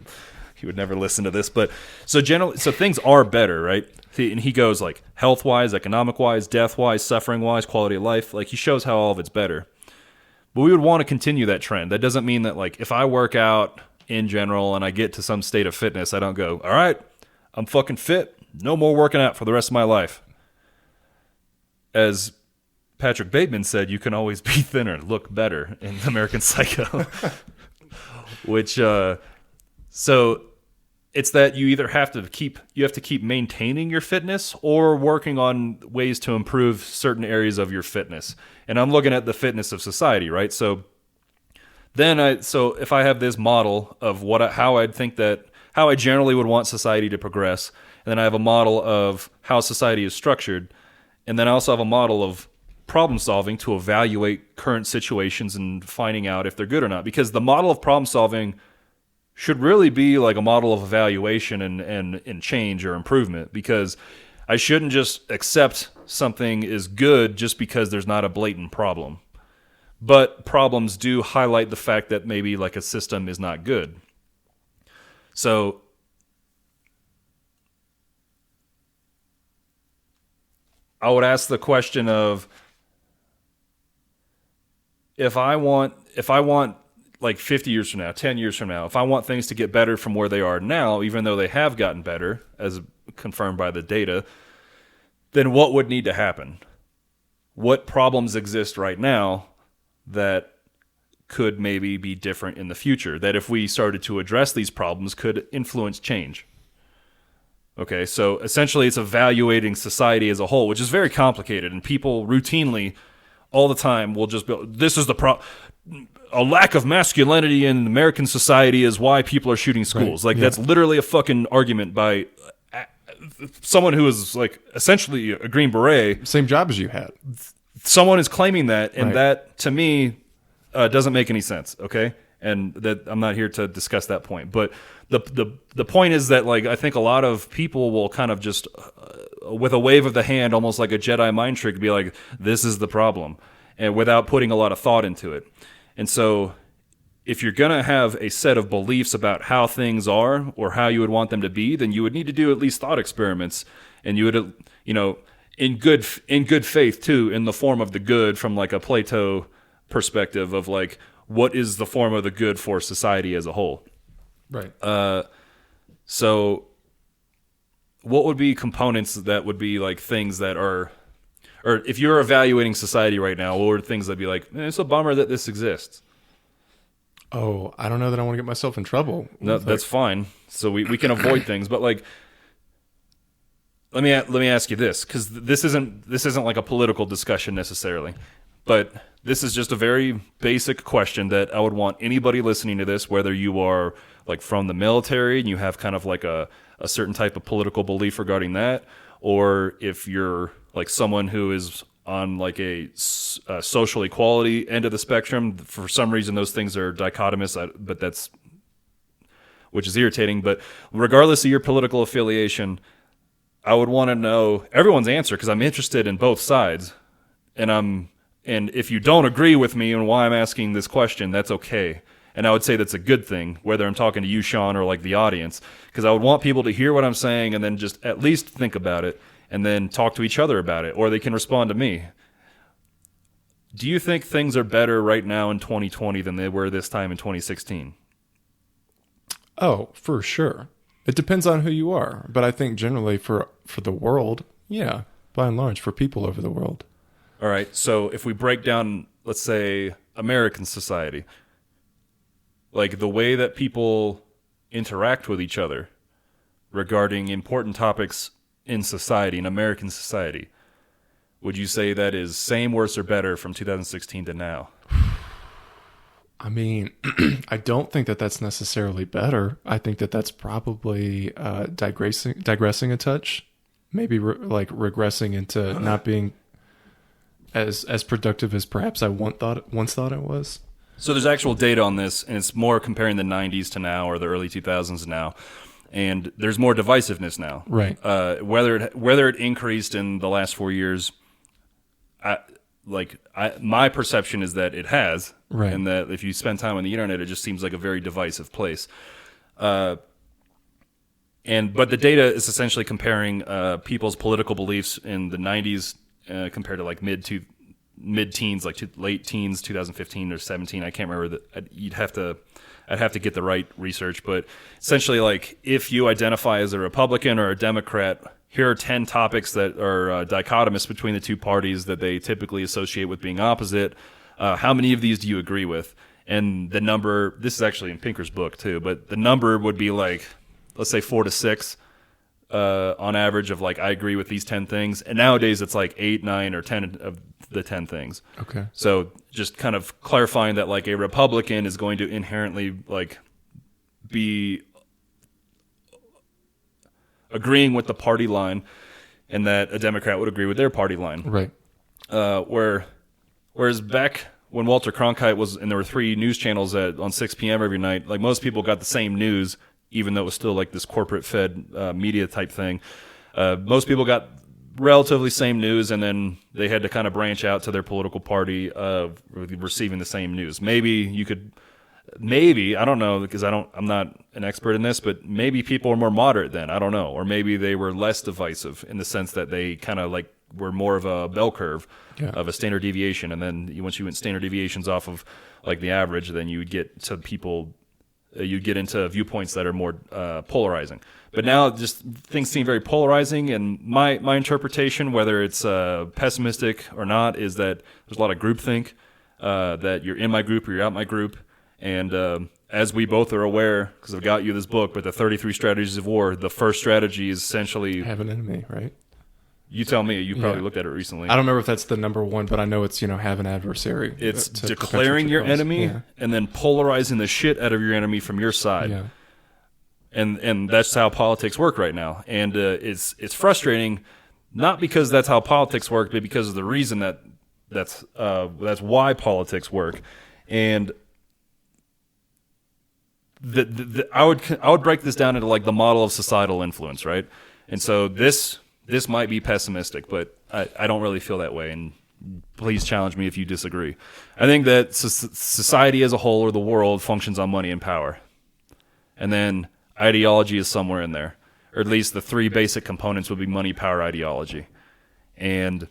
would never listen to this. But so things are better, right? And he goes like health-wise, economic-wise, death-wise, suffering-wise, quality of life. Like he shows how all of it's better. But we would want to continue that trend. That doesn't mean that like if I work out in general and I get to some state of fitness, I don't go, all right, I'm fucking fit. No more working out for the rest of my life. As Patrick Bateman said, you can always be thinner, look better in American Psycho. Which, so it's that you either have to keep maintaining your fitness or working on ways to improve certain areas of your fitness. And I'm looking at the fitness of society, right? So if I have this model of how I generally would want society to progress, and then I have a model of how society is structured, and then I also have a model of problem solving to evaluate current situations and finding out if they're good or not. Because the model of problem solving should really be like a model of evaluation and change or improvement, because I shouldn't just accept something is good just because there's not a blatant problem. But problems do highlight the fact that maybe like a system is not good. So I would ask the question of, if I want like 50 years from now, 10 years from now, if I want things to get better from where they are now, even though they have gotten better, as confirmed by the data, then what would need to happen? What problems exist right now that could maybe be different in the future, that if we started to address these problems could influence change? Okay, so essentially it's evaluating society as a whole, which is very complicated, and people routinely all the time will just be, this is a lack of masculinity in American society is why people are shooting schools. Right. Like, that's literally a fucking argument by someone who is like essentially a Green Beret. Same job as you had. Someone is claiming that, and that to me doesn't make any sense. Okay, and that I'm not here to discuss that point, but the point is that like I think a lot of people will kind of just with a wave of the hand, almost like a Jedi mind trick, be like, this is the problem, and without putting a lot of thought into it. And so if you're going to have a set of beliefs about how things are or how you would want them to be, then you would need to do at least thought experiments, and you would, in good faith too, in the form of the good, from like a Plato perspective of like, what is the form of the good for society as a whole? Right. So what would be components that would be like things that are, or if you're evaluating society right now, what would things that be like, it's a bummer that this exists? Oh, I don't know that I want to get myself in trouble. No, that's fine. So we can avoid things, but like, let me ask you this, because this isn't like a political discussion necessarily, But this is just a very basic question that I would want anybody listening to this, whether you are like from the military and you have kind of like a certain type of political belief regarding that, or if you're like someone who is on like a social equality end of the spectrum. For some reason, those things are dichotomous, but which is irritating. But regardless of your political affiliation, I would want to know everyone's answer because I'm interested in both sides. And if you don't agree with me and why I'm asking this question, that's okay. And I would say that's a good thing, whether I'm talking to you, Shawn, or like the audience, because I would want people to hear what I'm saying and then just at least think about it and then talk to each other about it, or they can respond to me. Do you think things are better right now in 2020 than they were this time in 2016? Oh, for sure. It depends on who you are, but I think generally for the world, yeah, by and large, for people over the world. All right, so if we break down, let's say, American society, like the way that people interact with each other regarding important topics in society, in American society, would you say that is same, worse, or better from 2016 to now? I mean, I don't think that that's necessarily better. I think that that's probably digressing a touch, maybe regressing into not being as productive as perhaps I once thought it was. So there's actual data on this, and it's more comparing the 90s to now or the early 2000s now. And there's more divisiveness now. Right. Whether it increased in the last 4 years, my perception is that it has. Right. And that if you spend time on the internet, it just seems like a very divisive place. But the data is essentially comparing people's political beliefs in the 90s compared to like mid-teens, like late teens, 2015 or 17. I can't remember that. I'd have to get the right research, but essentially, like, if you identify as a Republican or a Democrat, here are 10 topics that are dichotomous between the two parties that they typically associate with being opposite. How many of these do you agree with? And the number, this is actually in Pinker's book too, but the number would be like, let's say 4 to 6 on average of like, I agree with these 10 things. And nowadays it's like 8, 9, or 10 of the 10 things. Okay. So just kind of clarifying that like a Republican is going to inherently like be agreeing with the party line, and that a Democrat would agree with their party line. Right. Whereas back when Walter Cronkite was, and there were 3 news channels on 6 p.m. every night, like most people got the same news, even though it was still like this corporate fed media type thing. Most people got relatively same news, and then they had to kind of branch out to their political party receiving the same news. Maybe I don't know, because I'm not an expert in this, but maybe people were more moderate then. I don't know. Or maybe they were less divisive in the sense that they kind of like were more of a bell curve of a standard deviation. And then once you went standard deviations off of like the average, then you would get to people, you'd get into viewpoints that are more polarizing. But now just things seem very polarizing, and my interpretation, whether it's pessimistic or not, is that there's a lot of groupthink, that you're in my group or you're out my group. And as we both are aware, because I've got you this book, but the 33 Strategies of War, the first strategy is essentially... have an enemy, right? You tell me. You probably looked at it recently. I don't remember if that's the number one, but I know it's, have an adversary. It's declaring your enemy and then polarizing the shit out of your enemy from your side. Yeah. And that's how politics work right now. And it's frustrating, not because that's how politics work, but because of the reason that's why politics work. And I would break this down into like the model of societal influence, right? And so this might be pessimistic, but I don't really feel that way. And please challenge me if you disagree. I think that society as a whole, or the world, functions on money and power. And then ideology is somewhere in there. Or at least the 3 basic components would be money, power, ideology. And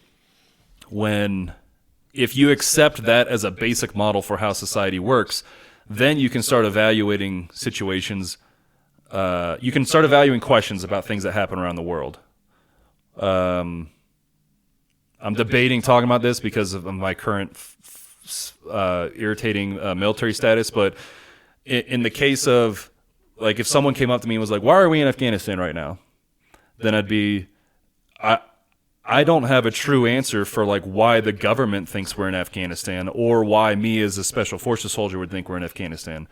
if you accept that as a basic model for how society works, then you can start evaluating situations. You can start evaluating questions about things that happen around the world. I'm debating talking about this because of my current irritating military status, but in the case of, like, if someone came up to me and was like, why are we in Afghanistan right now? Then I'd be, I don't have a true answer for like why the government thinks we're in Afghanistan or why me as a special forces soldier would think we're in Afghanistan.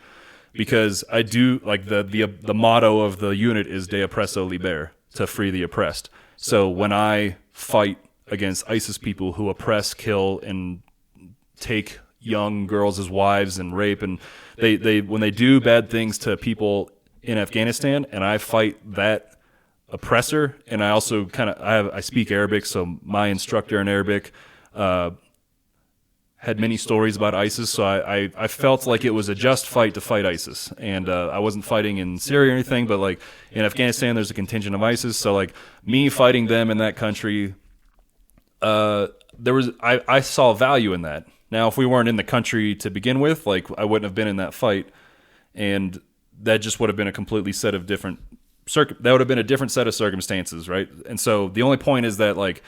Because I do like the motto of the unit is De Oppresso Liber, to free the oppressed. So when I fight against ISIS people who oppress, kill, and take young girls as wives and rape, and they when they do bad things to people in Afghanistan, and I fight that oppressor, and I also I speak Arabic, so my instructor in Arabic had many stories about ISIS, so I felt like it was a just fight to fight ISIS, and I wasn't fighting in Syria or anything, but like in Afghanistan, there's a contingent of ISIS, so like me fighting them in that country, I saw value in that. Now, if we weren't in the country to begin with, like I wouldn't have been in that fight, and that just would have been a completely set of different that would have been a different set of circumstances, right? And so the only point is that like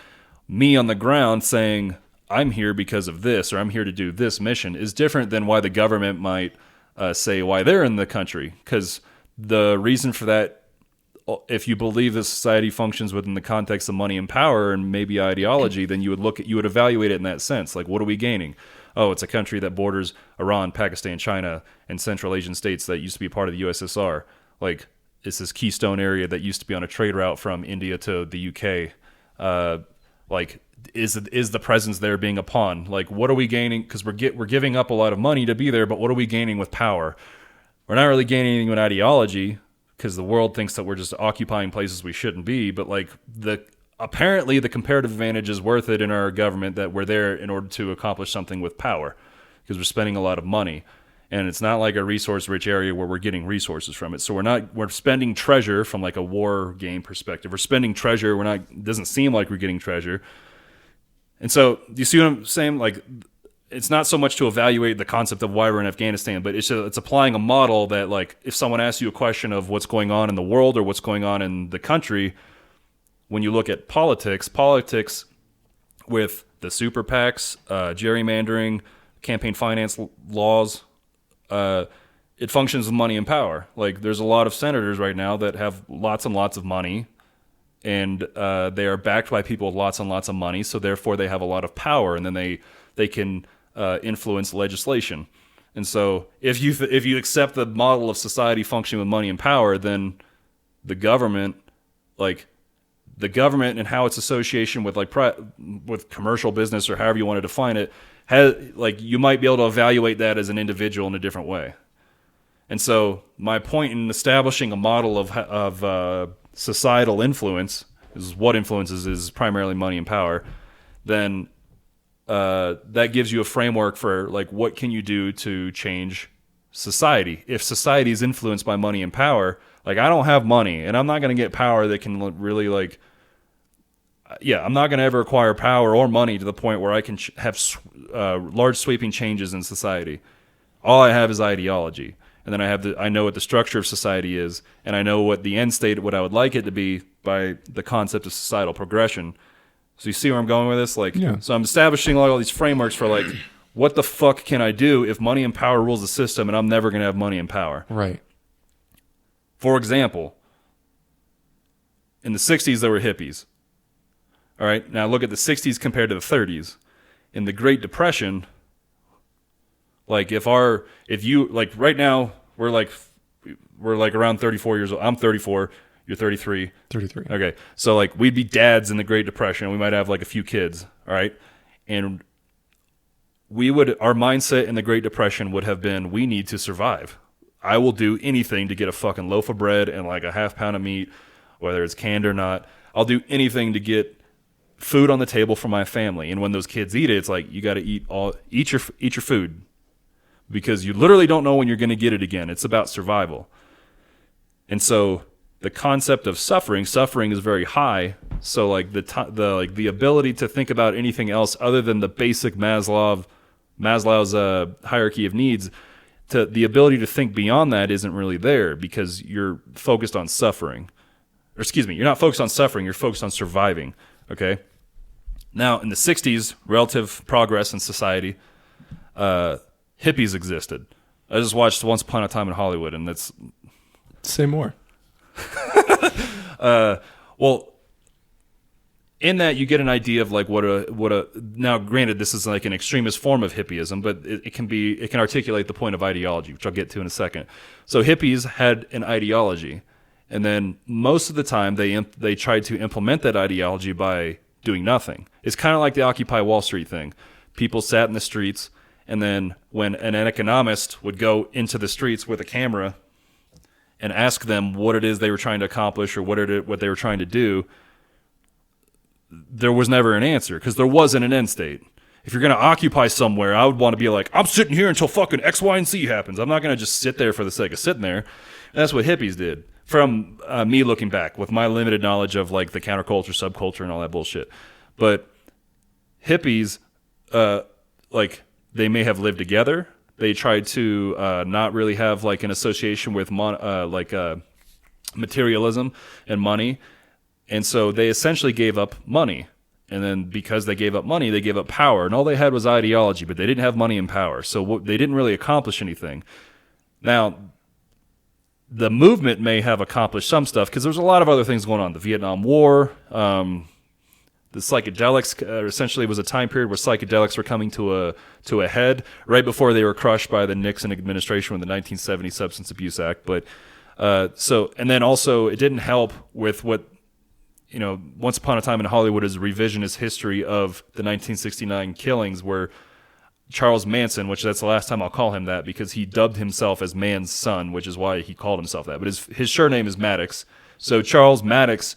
me on the ground saying I'm here because of this, or I'm here to do this mission, is different than why the government might say why they're in the country. Because the reason for that, if you believe that society functions within the context of money and power and maybe ideology, then you would evaluate it in that sense. Like, what are we gaining? Oh, it's a country that borders Iran, Pakistan, China, and Central Asian states that used to be part of the USSR. Like, it's this keystone area that used to be on a trade route from India to the UK. Is the presence there being a pawn? Like, what are we gaining? Because we're giving up a lot of money to be there, but what are we gaining with power? We're not really gaining anything with ideology, because the world thinks that we're just occupying places we shouldn't be. But like apparently the comparative advantage is worth it in our government, that we're there in order to accomplish something with power, because we're spending a lot of money. And it's not like a resource-rich area where we're getting resources from it. So we're spending treasure from like a war game perspective. We're spending treasure. It doesn't seem like we're getting treasure. And so, do you see what I'm saying? Like, it's not so much to evaluate the concept of why we're in Afghanistan, but it's applying a model that, like, if someone asks you a question of what's going on in the world or what's going on in the country, when you look at politics with the super PACs, gerrymandering, campaign finance laws, it functions with money and power. Like, there's a lot of senators right now that have lots and lots of money, and they are backed by people with lots and lots of money, so therefore they have a lot of power, and then they can influence legislation. And so if you accept the model of society functioning with money and power, then the government and how its association with with commercial business, or however you want to define it, you might be able to evaluate that as an individual in a different way. And so my point in establishing a model of societal influence is what influences is primarily money and power. Then that gives you a framework for like what can you do to change society. If society is influenced by money and power, like I don't have money and I'm not going to get power that can really I'm not going to ever acquire power or money to the point where I can have large sweeping changes in society. All I have is ideology. And then I know what the structure of society is, and I know what the end state, what I would like it to be by the concept of societal progression. So you see where I'm going with this? So I'm establishing all these frameworks for like, what the fuck can I do if money and power rules the system and I'm never going to have money and power? Right. For example, in the 60s, there were hippies. All right. Now look at the 60s compared to the 30s. In the Great Depression, right now we're around 34 years old. I'm 34. You're 33. 33. Okay. So like we'd be dads in the Great Depression. We might have like a few kids. All right. And our mindset in the Great Depression would have been, we need to survive. I will do anything to get a fucking loaf of bread and like a half pound of meat, whether it's canned or not. I'll do anything to get food on the table for my family. And when those kids eat it, it's like, you got to eat your food, because you literally don't know when you're going to get it again. It's about survival. And so the concept of suffering is very high. So like the ability to think about anything else other than the basic Maslow's hierarchy of needs, to the ability to think beyond that isn't really there, because you're focused on suffering. Or excuse me, you're not focused on suffering, you're focused on surviving. Okay? Now, in the 60s, relative progress in society, hippies existed. I just watched Once Upon a Time in Hollywood, and that's... Say more. Well, in that you get an idea of like what a now granted this is like an extremist form of hippieism, but it can articulate the point of ideology, which I'll get to in a second. So hippies had an ideology, and then most of the time they tried to implement that ideology by doing nothing. It's kind of like the Occupy Wall Street thing. People sat in the streets, and then when an economist would go into the streets with a camera and ask them what it is they were trying to accomplish or what they were trying to do, there was never an answer because there wasn't an end state. If you're going to occupy somewhere, I would want to be like, I'm sitting here until fucking X, Y, and Z happens. I'm not going to just sit there for the sake of sitting there. And that's what hippies did. From me looking back with my limited knowledge of like the counterculture, subculture, and all that bullshit. But hippies, like they may have lived together. They tried to not really have like an association with materialism and money. And so they essentially gave up money. And then because they gave up money, they gave up power. And all they had was ideology, but they didn't have money and power. So they didn't really accomplish anything. Now, the movement may have accomplished some stuff because there's a lot of other things going on. The Vietnam War, the psychedelics essentially was a time period where psychedelics were coming to a head right before they were crushed by the Nixon administration with the 1970 Substance Abuse Act. But and then also it didn't help with what, you know, Once Upon a Time in Hollywood is a revisionist history of the 1969 killings where Charles Manson, which that's the last time I'll call him that because he dubbed himself as Man's son, which is why he called himself that. But his surname is Maddox. So Charles Maddox,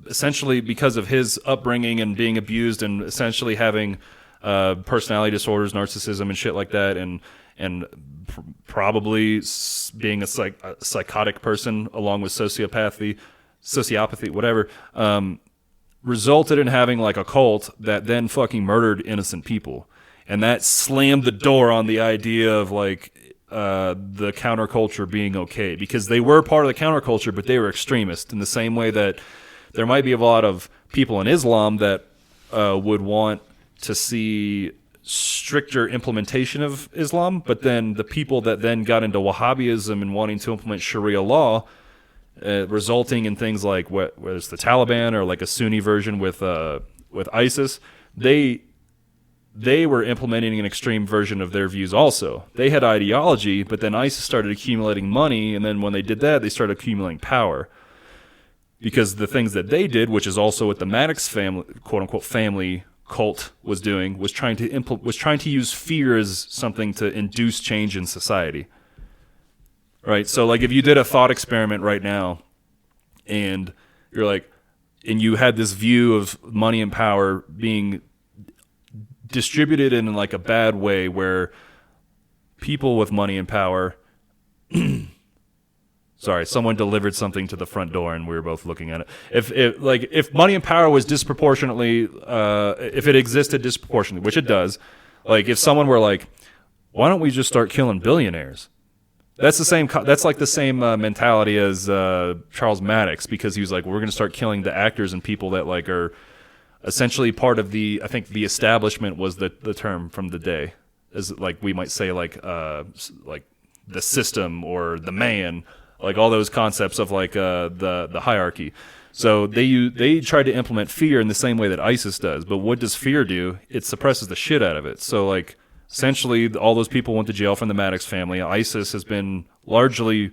essentially because of his upbringing and being abused and essentially having personality disorders, narcissism, and shit like that, and probably being a psychotic person along with sociopathy, whatever, resulted in having like a cult that then fucking murdered innocent people. And that slammed the door on the idea of like the counterculture being okay, because they were part of the counterculture, but they were extremist in the same way that there might be a lot of people in Islam that would want to see stricter implementation of Islam, but then the people that then got into Wahhabism and wanting to implement Sharia law, resulting in things like whether it's the Taliban or like a Sunni version with ISIS, they were implementing an extreme version of their views also. They had ideology, but then ISIS started accumulating money, and then when they did that, they started accumulating power. Because the things that they did, which is also what the Maddox family, quote unquote, family cult was doing, was trying to use fear as something to induce change in society. Right? So like if you did a thought experiment right now and you're like, and you had this view of money and power being distributed in like a bad way where people with money and power sorry, someone delivered something to the front door and we were both looking at it. If money and power was disproportionately, if it existed disproportionately, which it does, like if someone were like, why don't we just start killing billionaires? That's like the same mentality as Charles Maddox, because he was like, we're going to start killing the actors and people that like are essentially part of I think the establishment was the term from the day, as like we might say like the system or the man, like all those concepts of like the hierarchy. So they try to implement fear in the same way that ISIS does. But what does fear do? It suppresses the shit out of it. So like essentially all those people went to jail from the Maddox family. ISIS has been largely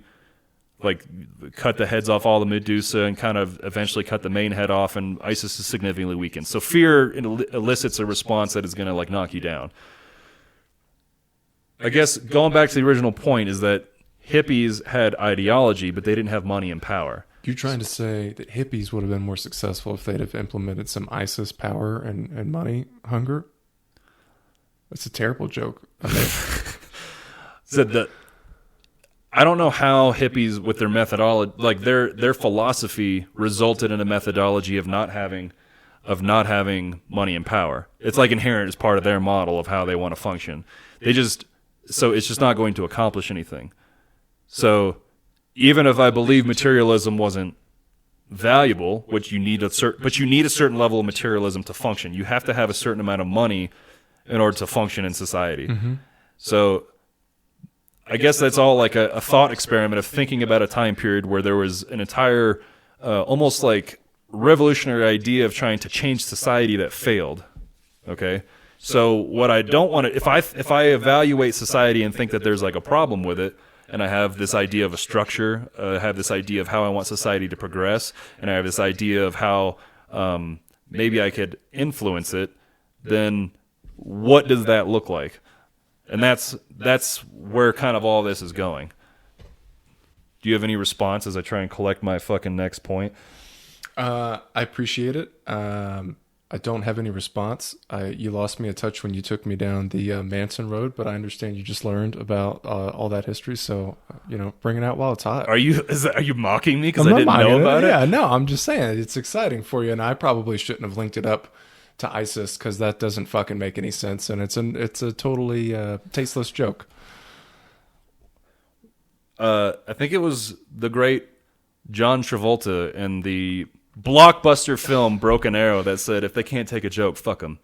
like cut the heads off all the Medusa and kind of eventually cut the main head off, and ISIS is significantly weakened. So fear elicits a response that is going to like knock you down. I guess going back to the original point is that hippies had ideology, but they didn't have money and power. You're trying to say that hippies would have been more successful if they'd have implemented some ISIS power and money hunger? That's a terrible joke. I don't know how hippies with their methodology, like their philosophy, resulted in a methodology of not having money and power. It's like inherent as part of their model of how they want to function. So it's just not going to accomplish anything. So even if I believe materialism wasn't valuable, which you need a certain level of materialism to function. You have to have a certain amount of money in order to function in society. Mm-hmm. So I guess that's all like a thought experiment of thinking about a time period where there was an entire, almost like revolutionary idea of trying to change society that failed. Okay, so what I don't want to, if I evaluate society and think that there's like a problem with it, and I have this idea of a structure, I have this idea of how I want society to progress, and I have this idea of how maybe I could influence it, then what does that look like? And that's where kind of all this is going. Do you have any response as I try and collect my fucking next point? I appreciate it. I don't have any response. You lost me a touch when you took me down the Manson road, but I understand you just learned about all that history. So, bring it out while it's hot. Are you mocking me because I didn't know about it? Yeah, no, I'm just saying it's exciting for you, and I probably shouldn't have linked it up to ISIS because that doesn't fucking make any sense, and it's a totally tasteless joke. I think it was the great John Travolta in the blockbuster film Broken Arrow that said, if they can't take a joke, fuck them.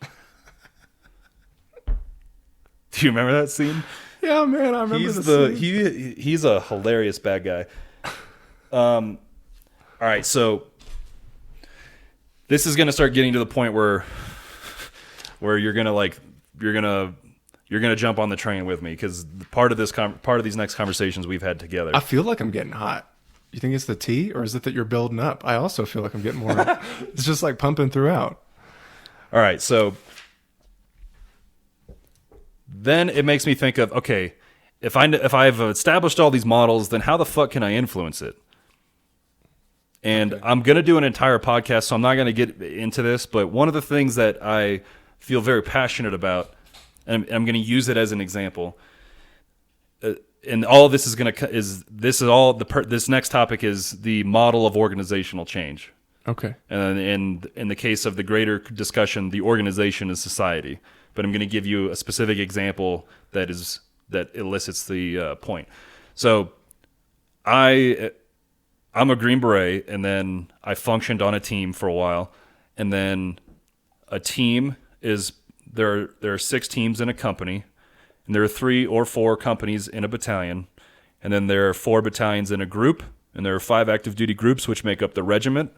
Do you remember that scene? Yeah, man, I remember the scene. He's a hilarious bad guy. All right, so this is going to start getting to the point where you're going to jump on the train with me because part of these next conversations we've had together. I feel like I'm getting hot. You think it's the tea, or is it that you're building up? I also feel like I'm getting more. It's just like pumping throughout. All right, so then it makes me think of, okay, if I've established all these models, then how the fuck can I influence it? And okay. I'm going to do an entire podcast, so I'm not going to get into this, but one of the things that I feel very passionate about, and I'm going to use it as an example, and all of this is this next topic is the model of organizational change. Okay. And in the case of the greater discussion, the organization is society. But I'm going to give you a specific example that elicits the point. So I'm a Green Beret, and then I functioned on a team for a while, and then a team is there are 6 teams in a company. And there are 3 or 4 companies in a battalion, and then there are 4 battalions in a group, and there are 5 active duty groups which make up the regiment,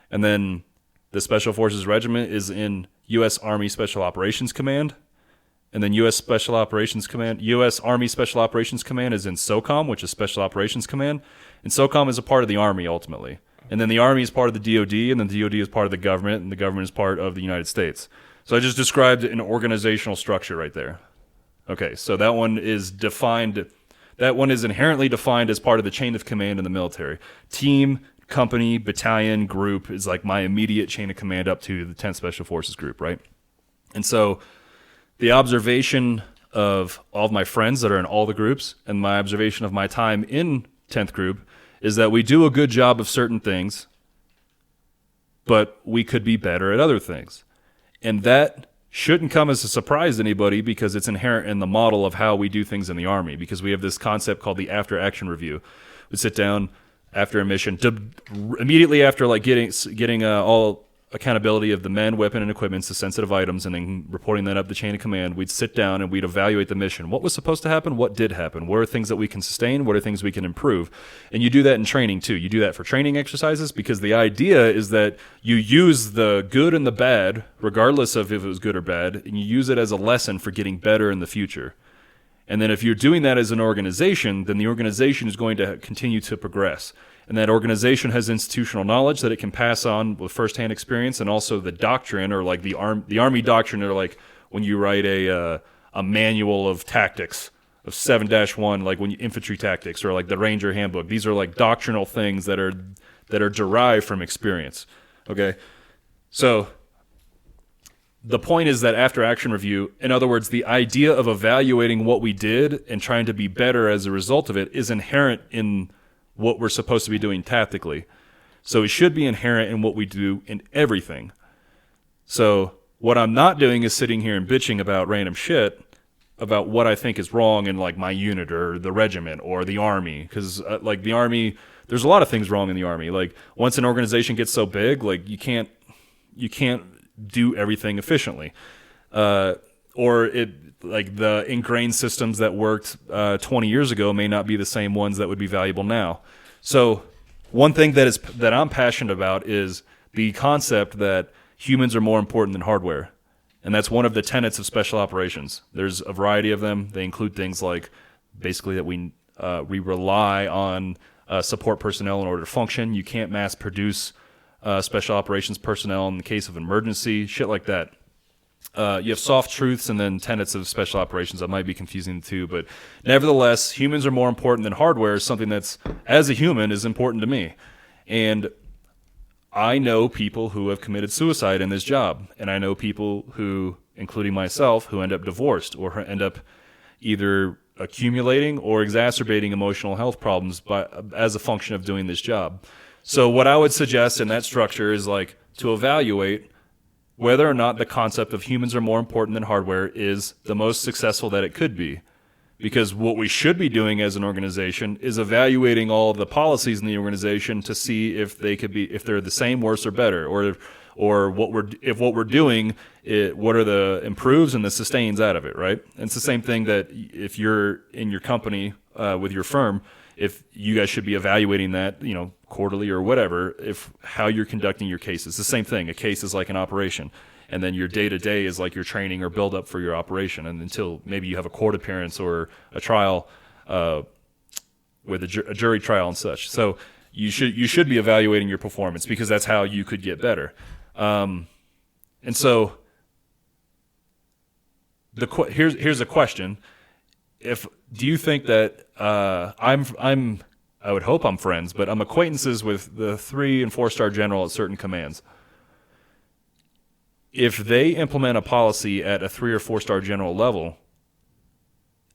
and then the Special Forces Regiment is in U.S. Army Special Operations Command, and then U.S. Army Special Operations Command is in SOCOM, which is Special Operations Command, and SOCOM is a part of the Army ultimately, and then the Army is part of the DoD, and then the DoD is part of the government, and the government is part of the United States. So I just described an organizational structure right there. Okay, so that one is defined. That one is inherently defined as part of the chain of command in the military. Team, company, battalion, group is like my immediate chain of command up to the 10th Special Forces Group, right? And so the observation of all of my friends that are in all the groups and my observation of my time in 10th Group is that we do a good job of certain things, but we could be better at other things. And that shouldn't come as a surprise to anybody because it's inherent in the model of how we do things in the Army, because we have this concept called the after-action review. We sit down after a mission, immediately after like getting all accountability of the men, weapon, and equipment to sensitive items, and then reporting that up the chain of command, we'd sit down and we'd evaluate the mission. What was supposed to happen? What did happen? What are things that we can sustain? What are things we can improve? And you do that in training too. You do that for training exercises because the idea is that you use the good and the bad, regardless of if it was good or bad, and you use it as a lesson for getting better in the future. And then if you're doing that as an organization, then the organization is going to continue to progress. And that organization has institutional knowledge that it can pass on with firsthand experience, and also the doctrine, or like the Army doctrine, or like when you write a manual of tactics of 7-1, like when you infantry tactics, or like the Ranger Handbook. These are like doctrinal things that are derived from experience. Okay, so the point is that after action review, in other words, the idea of evaluating what we did and trying to be better as a result of it is inherent in what we're supposed to be doing tactically. So it should be inherent in what we do in everything. So what I'm not doing is sitting here and bitching about random shit about what I think is wrong in like my unit or the regiment or the Army. Because like the Army, there's a lot of things wrong in the Army. Like once an organization gets so big, like you can't do everything efficiently. Or like the ingrained systems that worked 20 years ago may not be the same ones that would be valuable now. So one thing that I'm passionate about is the concept that humans are more important than hardware. And that's one of the tenets of special operations. There's a variety of them. They include things like basically that we rely on support personnel in order to function. You can't mass produce special operations personnel in the case of emergency, shit like that. You have soft truths and then tenets of special operations. That might be confusing too, but nevertheless, humans are more important than hardware is something that's, as a human, is important to me. And I know people who have committed suicide in this job, and I know people who, including myself, who end up divorced or end up either accumulating or exacerbating emotional health problems as a function of doing this job. So what I would suggest in that structure is like to evaluate whether or not the concept of humans are more important than hardware is the most successful that it could be. Because what we should be doing as an organization is evaluating all of the policies in the organization to see if they're the same, worse, or better, or what we're doing, what are the improves and the sustains out of it, right? And it's the same thing that if you're in your company with your firm, if you guys should be evaluating that, quarterly or whatever, if how you're conducting your cases. It's the same thing. A case is like an operation. And then your day-to-day is like your training or build-up for your operation. And until maybe you have a court appearance or a trial with a jury trial and such. So you should be evaluating your performance because that's how you could get better. And so here's a question. Do you think that I would hope I'm friends, but I'm acquaintances with the 3- and 4-star general at certain commands. If they implement a policy at a 3- or 4-star general level,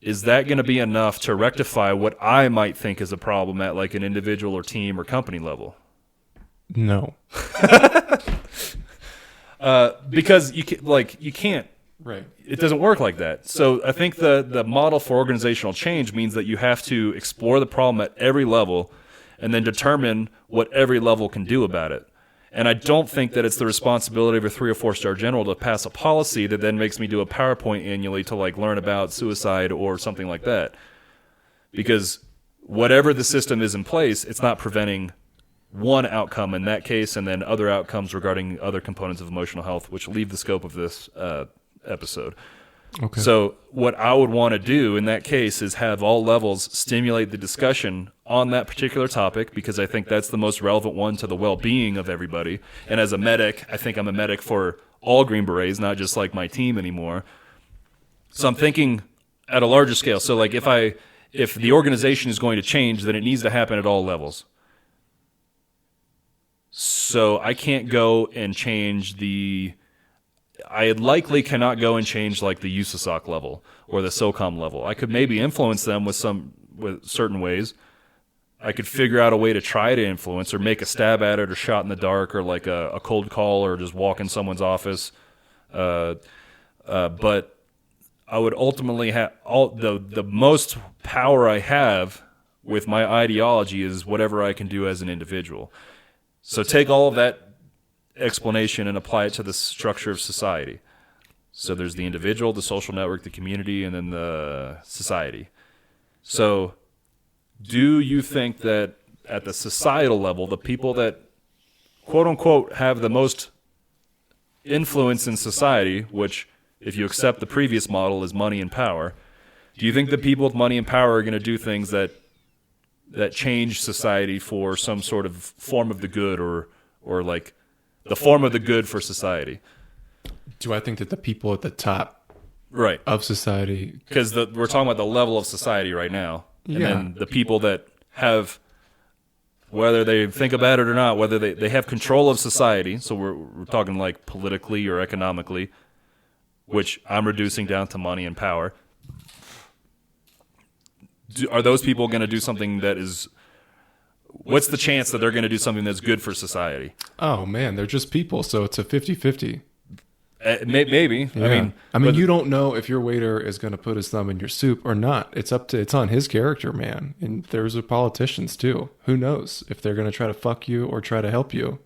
is that going to be enough to rectify what I might think is a problem at like an individual or team or company level? No. Because you can't. Right. It doesn't work like that. So I think the model for organizational change means that you have to explore the problem at every level and then determine what every level can do about it. And I don't think that it's the responsibility of a 3- or 4-star general to pass a policy that then makes me do a PowerPoint annually to like learn about suicide or something like that. Because whatever the system is in place, it's not preventing one outcome in that case and then other outcomes regarding other components of emotional health, which leave the scope of this episode. Okay. So what I would want to do in that case is have all levels stimulate the discussion on that particular topic because I think that's the most relevant one to the well-being of everybody. And as a medic, I think I'm a medic for all Green Berets, not just like my team anymore. So I'm thinking at a larger scale. So like if the organization is going to change, then it needs to happen at all levels. So I can't go and change I likely cannot go and change like the USASOC level or the SOCOM level. I could maybe influence them with certain ways. I could figure out a way to try to influence or make a stab at it or shot in the dark or like a cold call or just walk in someone's office. But I would ultimately have the most power I have with my ideology is whatever I can do as an individual. So take all of that explanation and apply it to the structure of society. So there's the individual, the social network, the community, and then the society. So do you think that at the societal level, the people that quote-unquote have the most influence in society, which if you accept the previous model is money and power, do you think the people with money and power are going to do things that change society for some sort of form of the good or like the form of the good for society? Do I think that the people at the top right of society... Because we're talking about the level of society right now. And Yeah. then the people that have, whether they think about it or not, whether they have control of society, so we're talking like politically or economically, which I'm reducing down to money and power. Are those people going to do something that is... What's the chance that they're going to do something that's good for society? Oh, man, they're just people, so it's a 50-50. Maybe. Yeah. I mean, you don't know if your waiter is going to put his thumb in your soup or not. It's on his character, man. And there's politicians too. Who knows if they're going to try to fuck you or try to help you?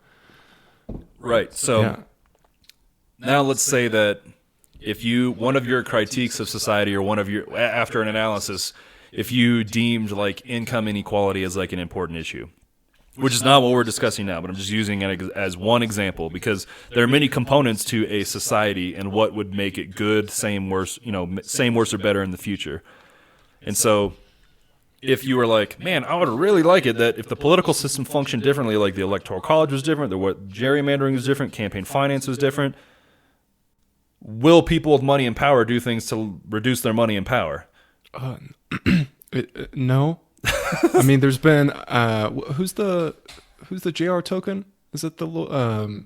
Right. So Yeah. now let's say that if one of your critiques of society or after an analysis, if you deemed like income inequality as like an important issue, which is not what we're discussing now, but I'm just using it as one example because there are many components to a society and what would make it good, same, worse, same, worse, or better in the future. And so if you were like, man, I would really like it that if the political system functioned differently, like the Electoral College was different, the gerrymandering was different, campaign finance was different, will people with money and power do things to reduce their money and power? No. I mean, there's been who's the JR token? Is it the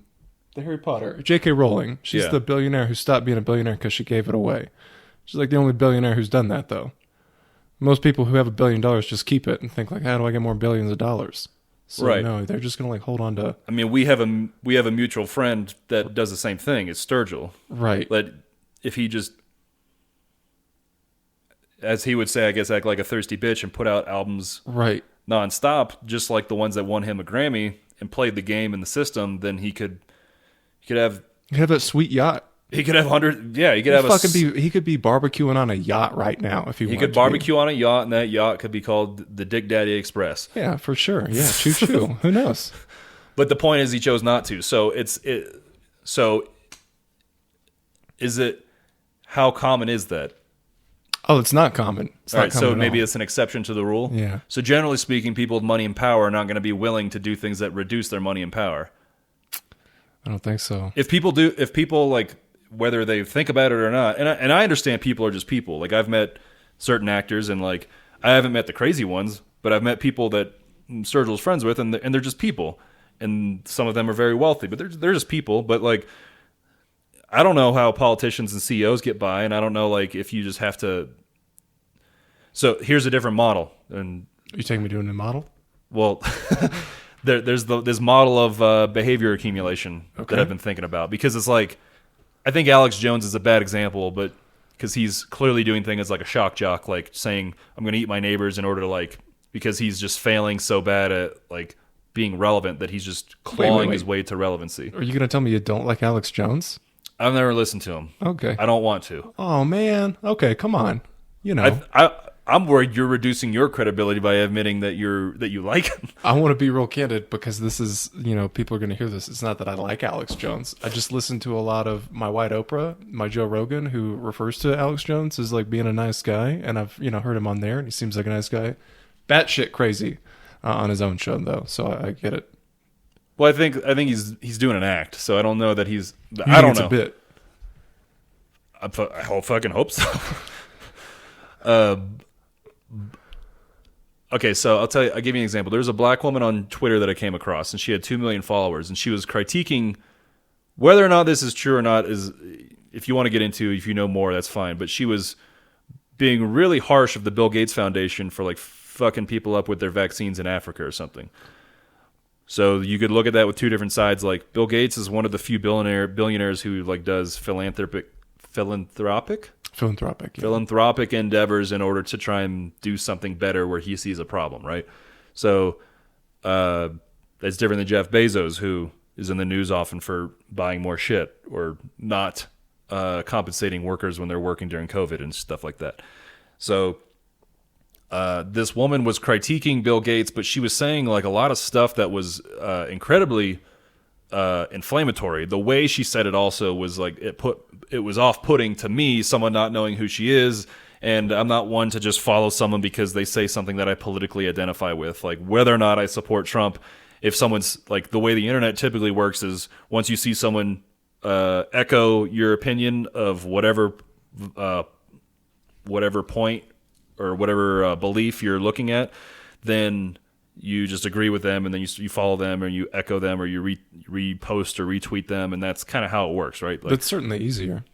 Harry Potter? J.K. Rowling. She's the billionaire who stopped being a billionaire because she gave it away. She's like the only billionaire who's done that, though. Most people who have $1 billion just keep it and think like, how do I get more billions of dollars? So right. No, they're just gonna like hold on to. I mean, we have a mutual friend that does the same thing. It's Sturgill. Right. But if he just, as he would say, I guess, act like a thirsty bitch and put out albums right nonstop, just like the ones that won him a Grammy and played the game in the system, then he could have that sweet yacht. He could have hundred. Yeah, he could have he could be barbecuing on a yacht right now if he wanted. He could barbecue on a yacht, and that yacht could be called the Dick Daddy Express. Yeah, for sure. Yeah, choo choo. Who knows? But the point is, he chose not to. So is it? How common is that? Oh, it's not common. It's not common. So maybe it's an exception to the rule. Yeah. So generally speaking, people with money and power are not going to be willing to do things that reduce their money and power. I don't think so. If people like, whether they think about it or not, and I understand people are just people. Like, I've met certain actors, and like, I haven't met the crazy ones, but I've met people that Sturgill's friends with, and they're just people. And some of them are very wealthy, but they're just people. But like, I don't know how politicians and CEOs get by, and I don't know like if you just have to. So here's a different model. And are you taking me to a new model? Well, there's this model of behavior accumulation that I've been thinking about, because it's like, I think Alex Jones is a bad example, but because he's clearly doing things like a shock jock, like saying I'm going to eat my neighbors in order to like, because he's just failing so bad at like being relevant that he's just clawing his way to relevancy. Are you going to tell me you don't like Alex Jones? I've never listened to him. Okay. I don't want to. Oh man. Okay, come on. You know. I'm worried you're reducing your credibility by admitting that you like him. I want to be real candid because this is, people are going to hear this. It's not that I like Alex Jones. I just listen to a lot of my White Oprah, my Joe Rogan, who refers to Alex Jones as like being a nice guy, and I've heard him on there, and he seems like a nice guy. Batshit crazy on his own show though, so I get it. Well, I think he's doing an act, so I don't know that he's. I don't know. It's a bit. I fucking hope so. Okay, so I'll give you an example. There was a black woman on Twitter that I came across, and she had 2 million followers, and she was critiquing whether or not this is true or not. Is, if you want to get into, if you know more, that's fine. But she was being really harsh of the Bill Gates Foundation for like fucking people up with their vaccines in Africa or something. So you could look at that with two different sides. Like, Bill Gates is one of the few billionaires who like does philanthropic endeavors in order to try and do something better where he sees a problem, right? So that's different than Jeff Bezos, who is in the news often for buying more shit or not compensating workers when they're working during COVID and stuff like that. So this woman was critiquing Bill Gates, but she was saying like a lot of stuff that was incredibly inflammatory. The way she said it also was like it was off-putting to me, someone not knowing who she is, and I'm not one to just follow someone because they say something that I politically identify with. Like, whether or not I support Trump, if someone's like, the way the internet typically works is once you see someone echo your opinion of whatever point or whatever belief you're looking at, then you just agree with them, and then you follow them, or you echo them, or you repost or retweet them, and that's kind of how it works, right? Like, that's certainly easier.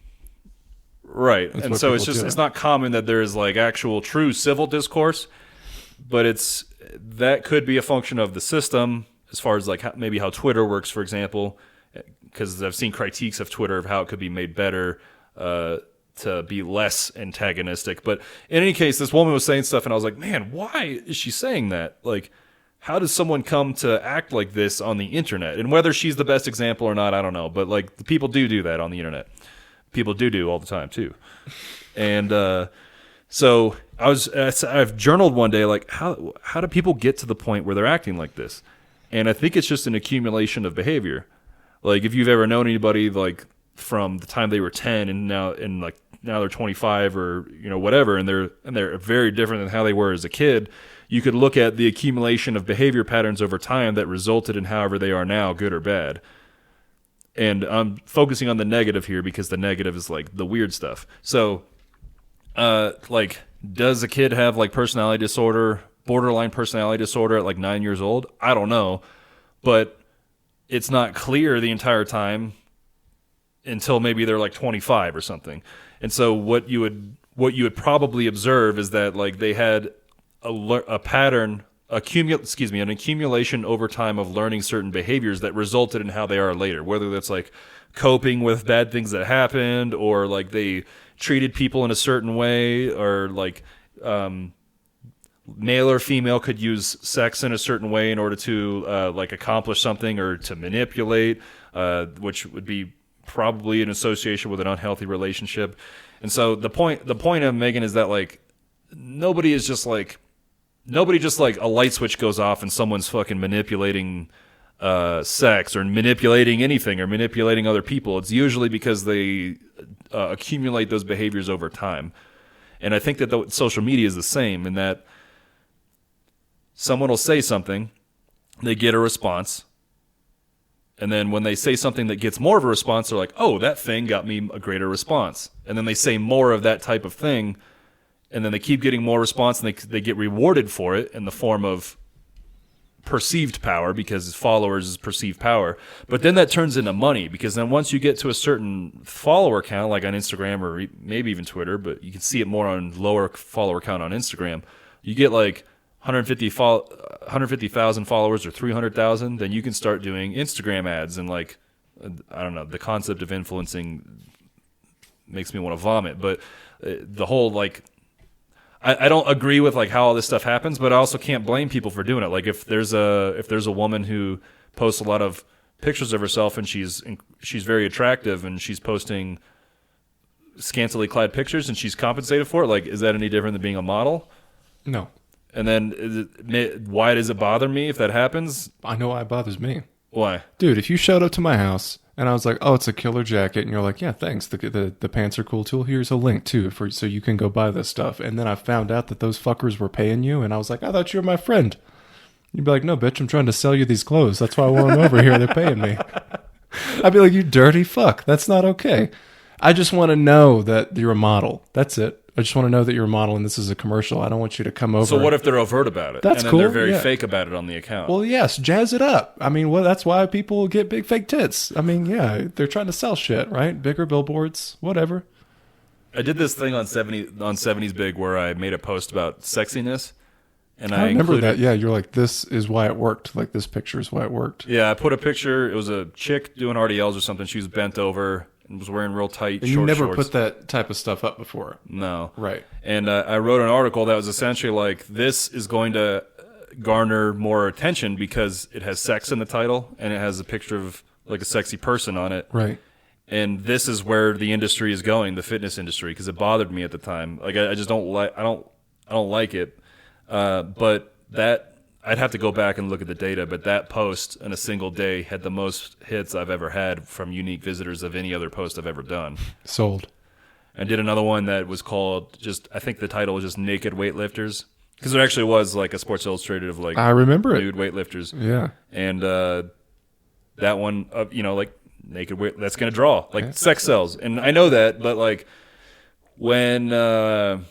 Right. And so it's not common that there's like actual true civil discourse, but that could be a function of the system as far as like maybe how Twitter works, for example, because I've seen critiques of Twitter of how it could be made better to be less antagonistic. But in any case, this woman was saying stuff, and I was like, man, why is she saying that? Like, how does someone come to act like this on the internet? And whether she's the best example or not, I don't know. But like, the people do that on the internet. People do all the time too. And so I've journaled one day, like, how do people get to the point where they're acting like this? And I think it's just an accumulation of behavior. Like if you've ever known anybody like from the time they were 10 and now they're 25 or whatever, and they're very different than how they were as a kid, you could look at the accumulation of behavior patterns over time that resulted in however they are now, good or bad. And I'm focusing on the negative here because the negative is like the weird stuff. So, like, does a kid have like personality disorder, borderline personality disorder at like 9 years old? I don't know, but it's not clear the entire time until maybe they're like 25 or something. And so what you would probably observe is that like they had a pattern, an accumulation over time of learning certain behaviors that resulted in how they are later, whether that's like coping with bad things that happened, or like they treated people in a certain way, or like male or female could use sex in a certain way in order to like accomplish something or to manipulate, which would be probably in association with an unhealthy relationship. And so the point I'm making is that like nobody just like a light switch goes off and someone's fucking manipulating sex or manipulating anything or manipulating other people. It's usually because they accumulate those behaviors over time. And I think that social media is the same in that someone will say something, they get a response, and then when they say something that gets more of a response, they're like, oh, that thing got me a greater response. And then they say more of that type of thing, and then they keep getting more response, and they get rewarded for it in the form of perceived power, because followers is perceived power. But then that turns into money, because then once you get to a certain follower count, like on Instagram or maybe even Twitter, but you can see it more on lower follower count on Instagram, you get like 150,000 followers or 300,000, then you can start doing Instagram ads. And like, I don't know, the concept of influencing makes me want to vomit, but the whole like, I don't agree with like how all this stuff happens, but I also can't blame people for doing it. Like if there's a woman who posts a lot of pictures of herself and she's very attractive and she's posting scantily clad pictures and she's compensated for it, like is that any different than being a model? No. And then why does it bother me if that happens? I know why it bothers me. Why? Dude, if you showed up to my house and I was like, oh, it's a killer jacket, and you're like, yeah, thanks, the pants are cool too, here's a link too so you can go buy this stuff, and then I found out that those fuckers were paying you, and I was like, I thought you were my friend. You'd be like, no, bitch, I'm trying to sell you these clothes. That's why I want them over here. They're paying me. I'd be like, you dirty fuck. That's not okay. I just want to know that you're a model. That's it. I just want to know that you're a model and this is a commercial. I don't want you to come over. So what if they're overt about it? That's and then cool. They're very fake about it on the account. Well, yes, jazz it up. I mean, well, that's why people get big fake tits. I mean, yeah, they're trying to sell shit, right? Bigger billboards, whatever. I did this thing on 70s Big where I made a post about sexiness. And I remember that. Yeah, you're like, this is why it worked. Like, this picture is why it worked. Yeah, I put a picture. It was a chick doing RDLs or something. She was bent over and was wearing real tight and short you never shorts. Put that type of stuff up before. No. Right. And I wrote an article that was essentially like, this is going to garner more attention because it has sex in the title and it has a picture of like a sexy person on it. Right. And this is where the industry is going, the fitness industry, because it bothered me at the time. Like I just don't like I don't like it. But that I'd have to go back and look at the data, but that post in a single day had the most hits I've ever had from unique visitors of any other post I've ever done. Sold. I did another one that was called I think the title was just Naked Weightlifters, because there actually was like a Sports Illustrated of like I remember nude weightlifters. Yeah. And that one, like naked weight, that's going to draw. Like sex sells. And I know that, but like when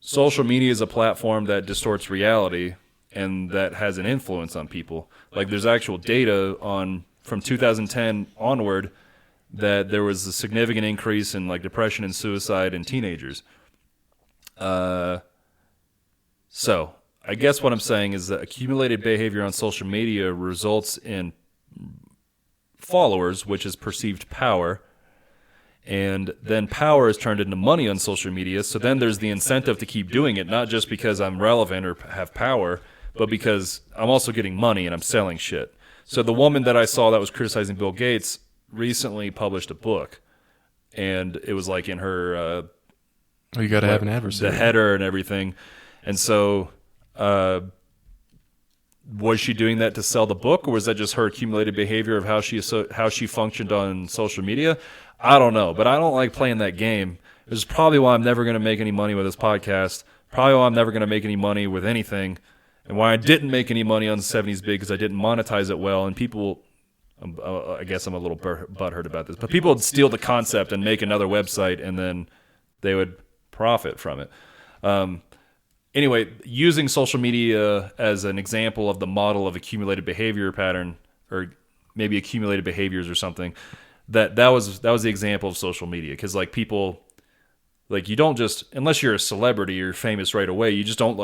social media is a platform that distorts reality and that has an influence on people. Like there's actual data from 2010 onward that there was a significant increase in like depression and suicide in teenagers. So I guess what I'm saying is that accumulated behavior on social media results in followers, which is perceived power. And then power is turned into money on social media. So then there's the incentive to keep doing it, not just because I'm relevant or have power, but because I'm also getting money and I'm selling shit. So the woman that I saw that was criticizing Bill Gates recently published a book. And it was like in her... you got to have an adversary. The header and everything. And so was she doing that to sell the book, or was that just her accumulated behavior of how she functioned on social media? I don't know, but I don't like playing that game. This is probably why I'm never going to make any money with this podcast. Probably why I'm never going to make any money with anything, and why I didn't make any money on the 70s Big, because I didn't monetize it well, and people, I guess I'm a little butthurt about this, but people would steal the concept and make another website, and then they would profit from it. Anyway, using social media as an example of the model of accumulated behavior pattern, or maybe accumulated behaviors or something, that was the example of social media. Because like people, like you don't just, unless you're a celebrity or famous right away, you just don't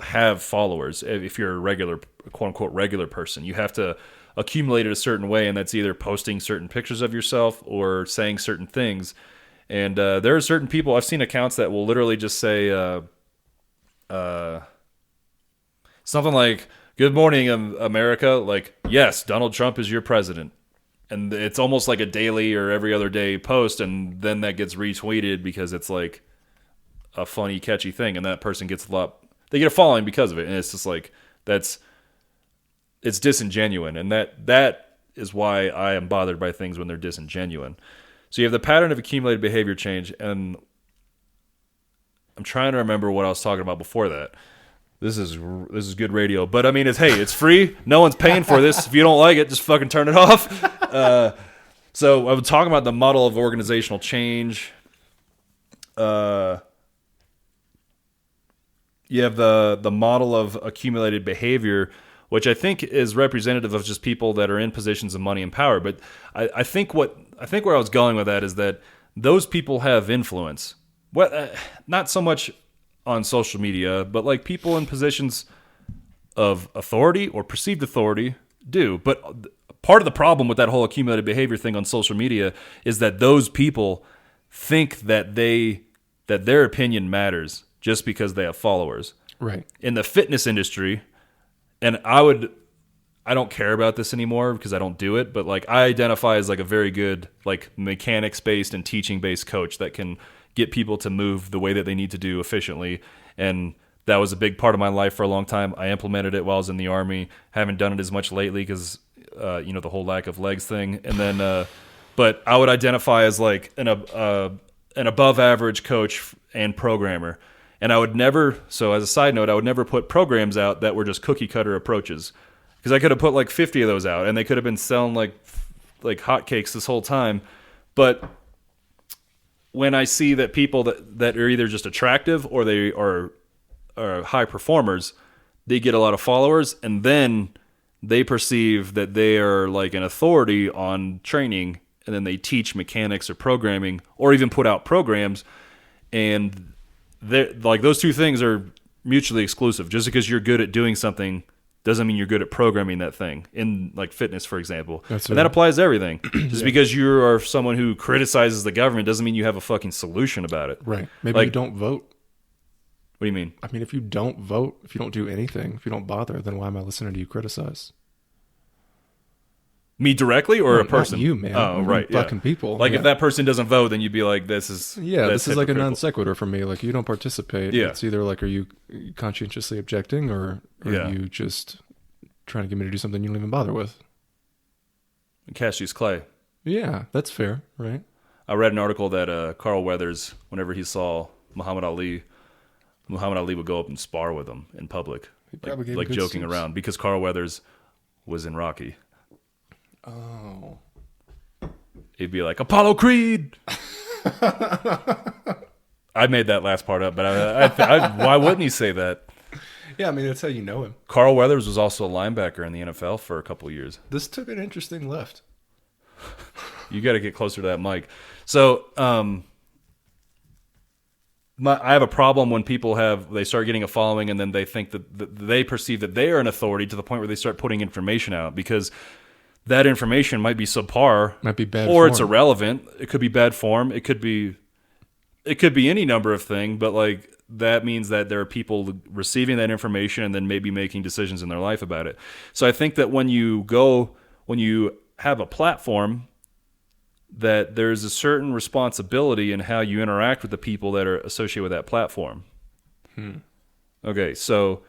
have followers. If you're a regular, quote unquote, regular person, you have to accumulate it a certain way, and that's either posting certain pictures of yourself or saying certain things. And there are certain people, I've seen accounts that will literally just say something like, "Good morning, America." Like, yes, Donald Trump is your president. And it's almost like a daily or every other day post, and then that gets retweeted because it's like a funny, catchy thing, and that person gets they get a following because of it. And it's just like, it's disingenuine. And that is why I am bothered by things when they're disingenuine. So you have the pattern of accumulated behavior change, and I'm trying to remember what I was talking about before that. This is good radio, but I mean, it's free. No one's paying for this. If you don't like it, just fucking turn it off. So I was talking about the model of organizational change. You have the model of accumulated behavior, which I think is representative of just people that are in positions of money and power. But I think where I was going with that is that those people have influence. Not so much on social media, but like people in positions of authority or perceived authority do. But part of the problem with that whole accumulated behavior thing on social media is that those people think that their opinion matters just because they have followers. Right. In the fitness industry, and I don't care about this anymore because I don't do it, but like I identify as like a very good like mechanics-based and teaching-based coach that can get people to move the way that they need to do efficiently. And that was a big part of my life for a long time. I implemented it while I was in the Army. Haven't done it as much lately because, the whole lack of legs thing. And then, but I would identify as like an above average coach and programmer. And I would never, so as a side note, I would never put programs out that were just cookie cutter approaches. Because I could have put like 50 of those out and they could have been selling like hotcakes this whole time. But when I see that people that are either just attractive or they are high performers, they get a lot of followers, and then they perceive that they are like an authority on training, and then they teach mechanics or programming or even put out programs, and like those two things are mutually exclusive. Just because you're good at doing something doesn't mean you're good at programming that thing in like fitness, for example. That applies to everything. Just because you are someone who criticizes the government doesn't mean you have a fucking solution about it. Right. Maybe you don't vote. What do you mean? I mean, if you don't vote, if you don't do anything, if you don't bother, then why am I listening to you criticize? Me directly or a person? Not you, man. Oh, right. Fucking people. Like if that person doesn't vote, then you'd be like, this is like a non sequitur for me. Like you don't participate. Yeah. It's either like, are you conscientiously objecting or are you just trying to get me to do something you don't even bother with? Cassius Clay. Yeah, that's fair, right? I read an article that Carl Weathers, whenever he saw Muhammad Ali would go up and spar with him in public, like joking around, because Carl Weathers was in Rocky. Oh. He'd be like, Apollo Creed! I made that last part up, but why wouldn't he say that? Yeah, I mean, that's how you know him. Carl Weathers was also a linebacker in the NFL for a couple of years. This took an interesting left. You got to get closer to that mic. So, I have a problem when people they start getting a following and then they think that they perceive that they are an authority to the point where they start putting information out, because that information might be subpar, might be bad, or form. It's irrelevant. It could be bad form. It could be any number of things. But like that means that there are people receiving that information and then maybe making decisions in their life about it. So I think that when you have a platform, that there's a certain responsibility in how you interact with the people that are associated with that platform. Okay, so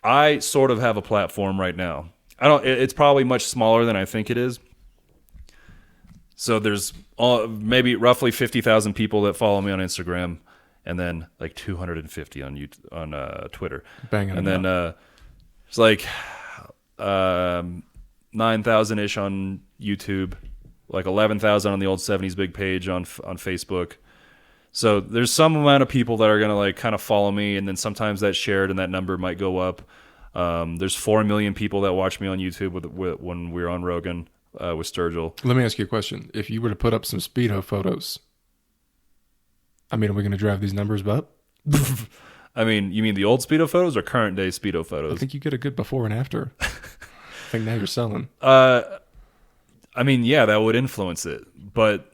I sort of have a platform right now. It's probably much smaller than I think it is. So there's maybe roughly 50,000 people that follow me on Instagram, and then like 250 on Twitter. Banging and it then out. it's like 9,000 ish on YouTube, like 11,000 on the old 70s Big page on Facebook. So there's some amount of people that are gonna like kind of follow me, and then sometimes that's shared, and that number might go up. There's 4 million people that watch me on YouTube when we were on Rogan with Sturgill. Let me ask you a question. If you were to put up some Speedo photos, I mean, are we going to drive these numbers up? I mean, you mean the old Speedo photos or current day Speedo photos? I think you get a good before and after. I think now you're selling. I mean, yeah, that would influence it, but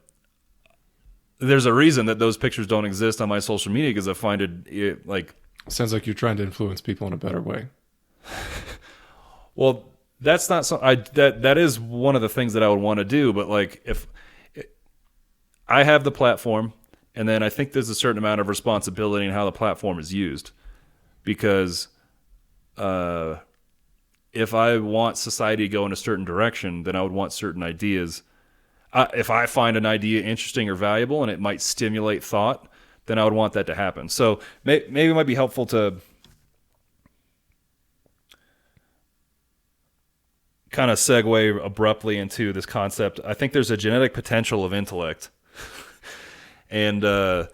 there's a reason that those pictures don't exist on my social media, because I find it like... Sounds like you're trying to influence people in a better way. Well, that's not so. That is one of the things that I would want to do. But like, if I have the platform, and then I think there's a certain amount of responsibility in how the platform is used, because if I want society to go in a certain direction, then I would want certain ideas. If I find an idea interesting or valuable and it might stimulate thought, then I would want that to happen. So maybe it might be helpful to kind of segue abruptly into this concept. I think there's a genetic potential of intellect. And I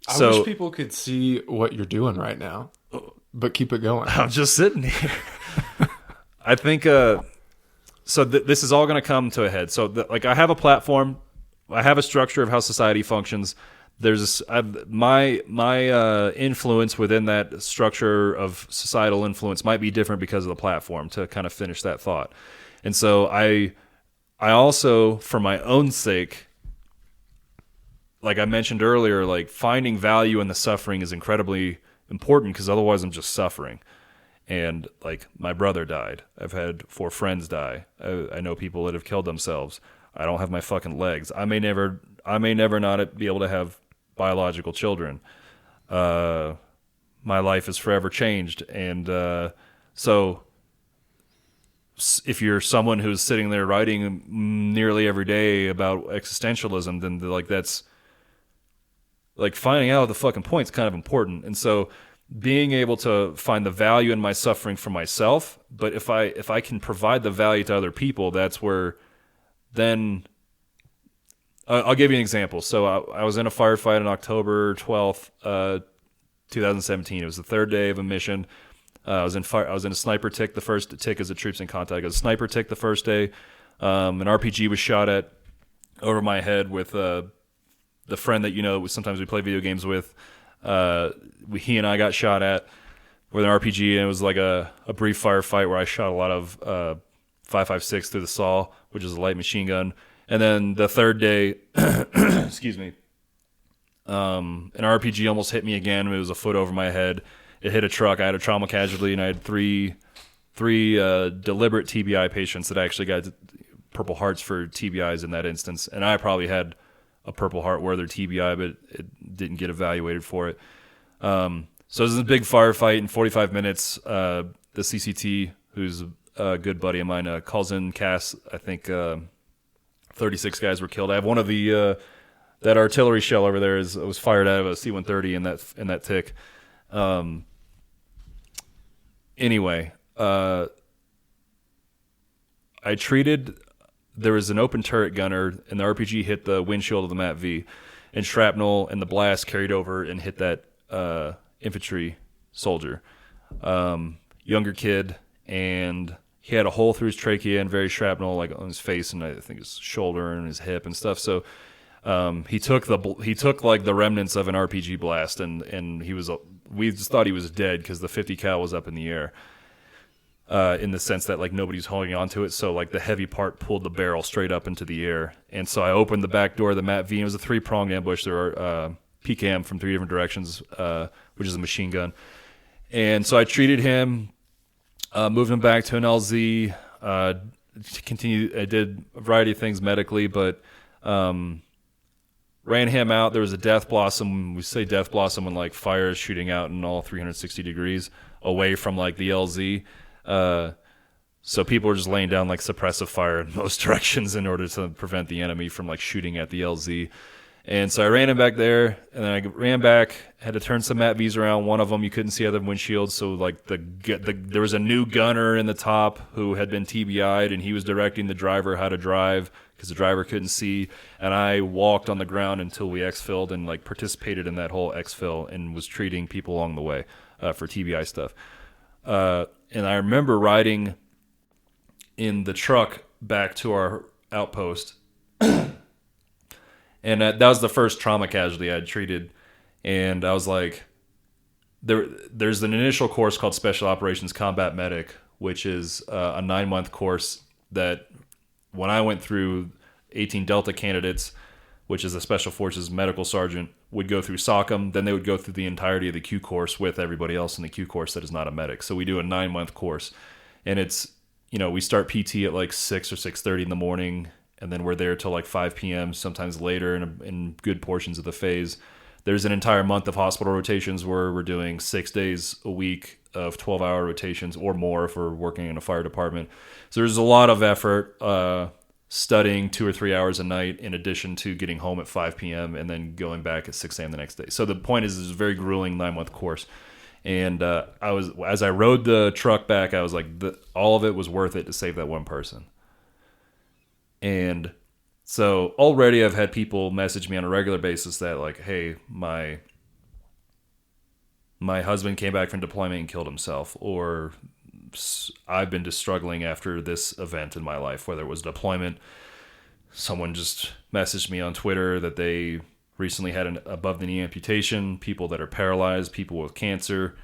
wish people could see what you're doing right now, but keep it going. I'm just sitting here. I think this is all going to come to a head. So like, I have a platform, I have a structure of how society functions. There's my influence within that structure of societal influence might be different because of the platform, to kind of finish that thought. And so I also, for my own sake, like I mentioned earlier, like finding value in the suffering is incredibly important, because otherwise I'm just suffering. And like, my brother died. I've had 4 friends die. I know people that have killed themselves. I don't have my fucking legs. I may never not be able to have biological children. My life is forever changed. And so if you're someone who's sitting there writing nearly every day about existentialism, then like, that's like, finding out the fucking point's kind of important. And so being able to find the value in my suffering for myself, but if I can provide the value to other people, that's where then I'll give you an example. So I was in a firefight on October 12th, 2017. It was the 3rd day of a mission. I was in a sniper tick. The first tick is a troops in contact. I was a sniper tick the first day. An RPG was shot at over my head with the friend that sometimes we play video games with. He and I got shot at with an RPG, and it was like a brief firefight where I shot a lot of 5.56 through the saw, which is a light machine gun. And then the 3rd day, excuse me, an RPG almost hit me again. It was a foot over my head. It hit a truck. I had a trauma casualty, and I had three deliberate TBI patients that actually got Purple Hearts for TBIs in that instance. And I probably had a Purple Heart where their TBI, but it didn't get evaluated for it. So this is a big firefight. In 45 minutes, the CCT, who's a good buddy of mine, calls in CAS. I think 36 guys were killed. I have one of the that artillery shell over there was fired out of a C-130 in that tick. Anyway, I treated. There was an open turret gunner, and the RPG hit the windshield of the MAT-V, and shrapnel and the blast carried over and hit that infantry soldier. Younger kid, and he had a hole through his trachea and very shrapnel like on his face and I think his shoulder and his hip and stuff. So he took like the remnants of an RPG blast, and we just thought he was dead because the 50 cal was up in the air. In the sense that like nobody's holding onto it, so like the heavy part pulled the barrel straight up into the air, and so I opened the back door of the MAT-V. And it was a 3-pronged ambush. There are PKM from 3 different directions, which is a machine gun, and so I treated him, moved him back to an LZ. Continued. I did a variety of things medically, but ran him out. There was a death blossom. We say death blossom when like fire is shooting out in all 360 degrees. away from like the LZ. So people were just laying down like suppressive fire in most directions in order to prevent the enemy from like shooting at the LZ. And so I ran him back there, and then I ran back, had to turn some MATVs around. One of them you couldn't see out of the windshield, so like there was a new gunner in the top who had been TBI'd, and he was directing the driver how to drive because the driver couldn't see. And I walked on the ground until we exfilled and like participated in that whole exfill and was treating people along the way for TBI stuff. And I remember riding in the truck back to our outpost. And that was the first trauma casualty I'd treated. And I was like, there's an initial course called Special Operations Combat Medic, which is a 9-month course that when I went through, 18 Delta candidates, which is a Special Forces medical sergeant, would go through SOCM. Then they would go through the entirety of the Q course with everybody else in the Q course that is not a medic. So we do a 9-month course. And it's, we start PT at like 6 or 6:30 in the morning. And then we're there till like 5 p.m., sometimes later in good portions of the phase. There's an entire month of hospital rotations where we're doing 6 days a week of 12-hour rotations or more if we're working in a fire department. So there's a lot of effort studying 2 or 3 hours a night in addition to getting home at 5 p.m. and then going back at 6 a.m. the next day. So the point is, it's a very grueling 9-month course. And as I rode the truck back, I was like, all of it was worth it to save that one person. And so already I've had people message me on a regular basis that like, hey, my husband came back from deployment and killed himself, or I've been just struggling after this event in my life, whether it was deployment. Someone just messaged me on Twitter that they recently had an above-the-knee amputation, people that are paralyzed, people with cancer,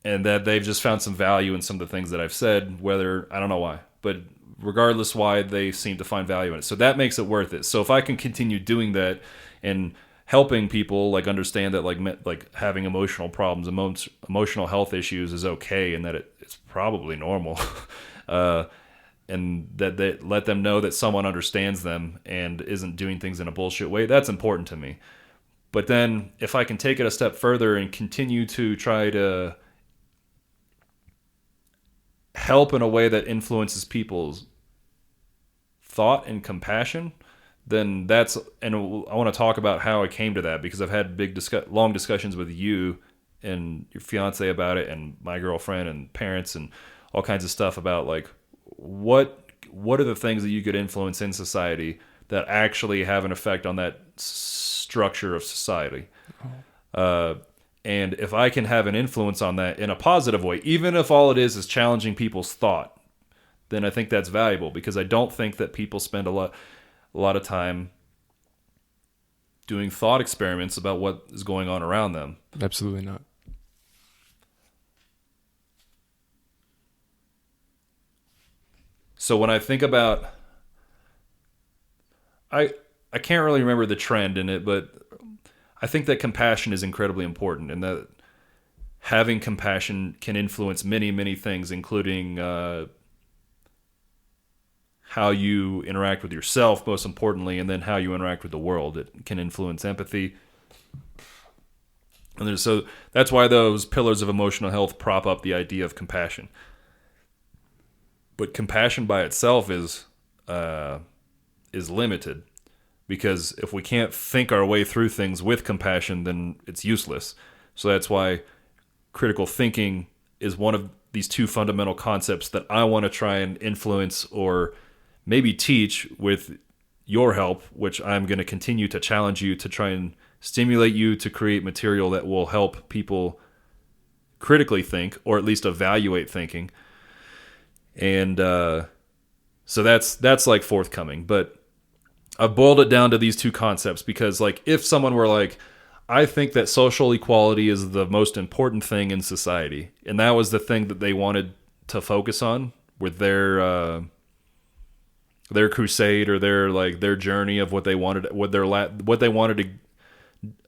and that they've just found some value in some of the things that I've said, whether, I don't know why, but regardless why, they seem to find value in it. So that makes it worth it. So if I can continue doing that and helping people like understand that like having emotional problems, emotional health issues is okay, and that it's probably normal, and that they let them know that someone understands them and isn't doing things in a bullshit way, that's important to me. But then if I can take it a step further and continue to try to help in a way that influences people's thought and compassion, then that's, and I want to talk about how I came to that, because I've had long discussions with you and your fiance about it, and my girlfriend and parents and all kinds of stuff about like what are the things that you could influence in society that actually have an effect on that structure of society. And if I can have an influence on that in a positive way, even if all it is challenging people's thought, then I think that's valuable, because I don't think that people spend a lot of time doing thought experiments about what is going on around them. Absolutely not. So when I think about, I can't really remember the trend in it, but I think that compassion is incredibly important, and that having compassion can influence many, many things, including how you interact with yourself, most importantly, and then how you interact with the world. It can influence empathy. And so that's why those pillars of emotional health prop up the idea of compassion. But compassion by itself is limited. Because if we can't think our way through things with compassion, then it's useless. So that's why critical thinking is one of these two fundamental concepts that I want to try and influence, or maybe teach with your help, which I'm going to continue to challenge you to try and stimulate you to create material that will help people critically think, or at least evaluate thinking. And so that's like forthcoming. But I've boiled it down to these two concepts, because like if someone were like, I think that social equality is the most important thing in society, and that was the thing that they wanted to focus on with their crusade, or their journey of what they wanted, what they wanted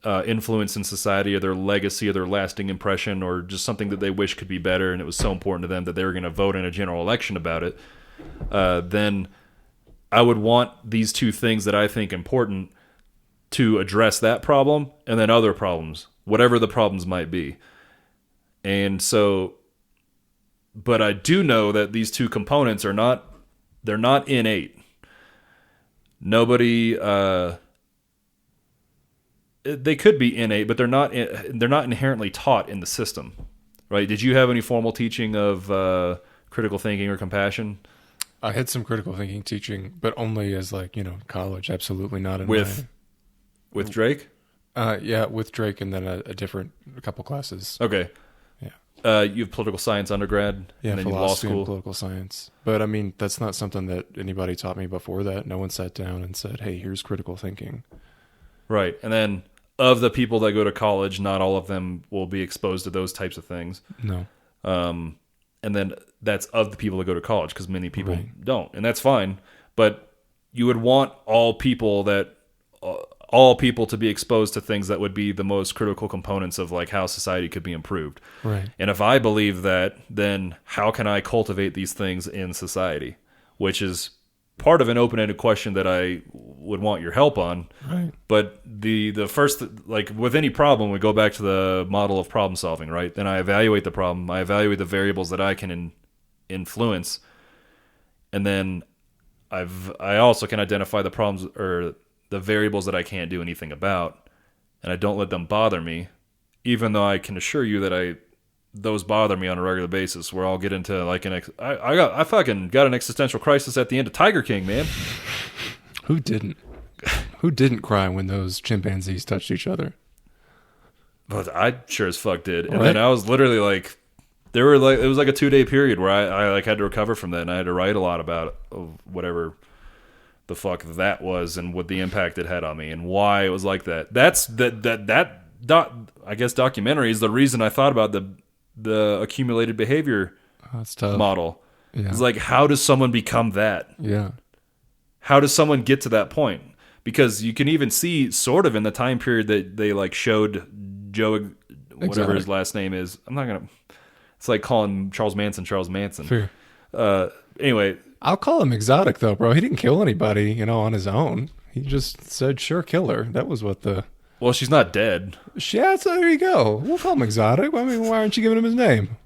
to influence in society, or their legacy, or their lasting impression, or just something that they wish could be better, and it was so important to them that they were going to vote in a general election about it, then I would want these two things that I think important to address that problem, and then other problems whatever the problems might be. And so, but I do know that these two components they're not innate. Nobody, they could be innate, but they're not inherently taught in the system, right? Did you have any formal teaching of critical thinking or compassion? I had some critical thinking teaching, but only as college. Absolutely not in with Drake. Yeah, with Drake, and then a couple classes. Okay. Yeah. You have political science undergrad, yeah, and then philosophy law school. and political science. But I mean, that's not something that anybody taught me before that. No one sat down and said, "Hey, here's critical thinking." Right, and then of the people that go to college, not all of them will be exposed to those types of things. No. And then that's of the people that go to college, because many people don't, and that's fine. But you would want all people to be exposed to things that would be the most critical components of like how society could be improved. Right. And if I believe that, then how can I cultivate these things in society? Which is part of an open-ended question that I would want your help on. Right. But the first, like with any problem, we go back to the model of problem solving, right? Then I evaluate the problem. I evaluate the variables that I can influence. And then I also can identify the problems or the variables that I can't do anything about. And I don't let them bother me, even though I can assure you that those bother me on a regular basis, where I'll get into like I fucking got an existential crisis at the end of Tiger King, man. Who didn't? Who didn't cry when those chimpanzees touched each other? But I sure as fuck did. And right. Then I was literally like, it was like a 2-day period where I like had to recover from that, and I had to write a lot about whatever the fuck that was and what the impact it had on me and why it was like that. I guess documentary is the reason I thought about the accumulated behavior That's tough. model. Yeah. It's like, how does someone become that? Yeah. How does someone get to that point? Because you can even see sort of in the time period that they like showed Joe, whatever his last name is. It's like calling Charles Manson. Fair. Anyway. I'll call him exotic though, bro. He didn't kill anybody, on his own. He just said, sure, kill her. That was what Well, she's not dead. Yeah, so there you go. We'll call him exotic. I mean, why aren't you giving him his name?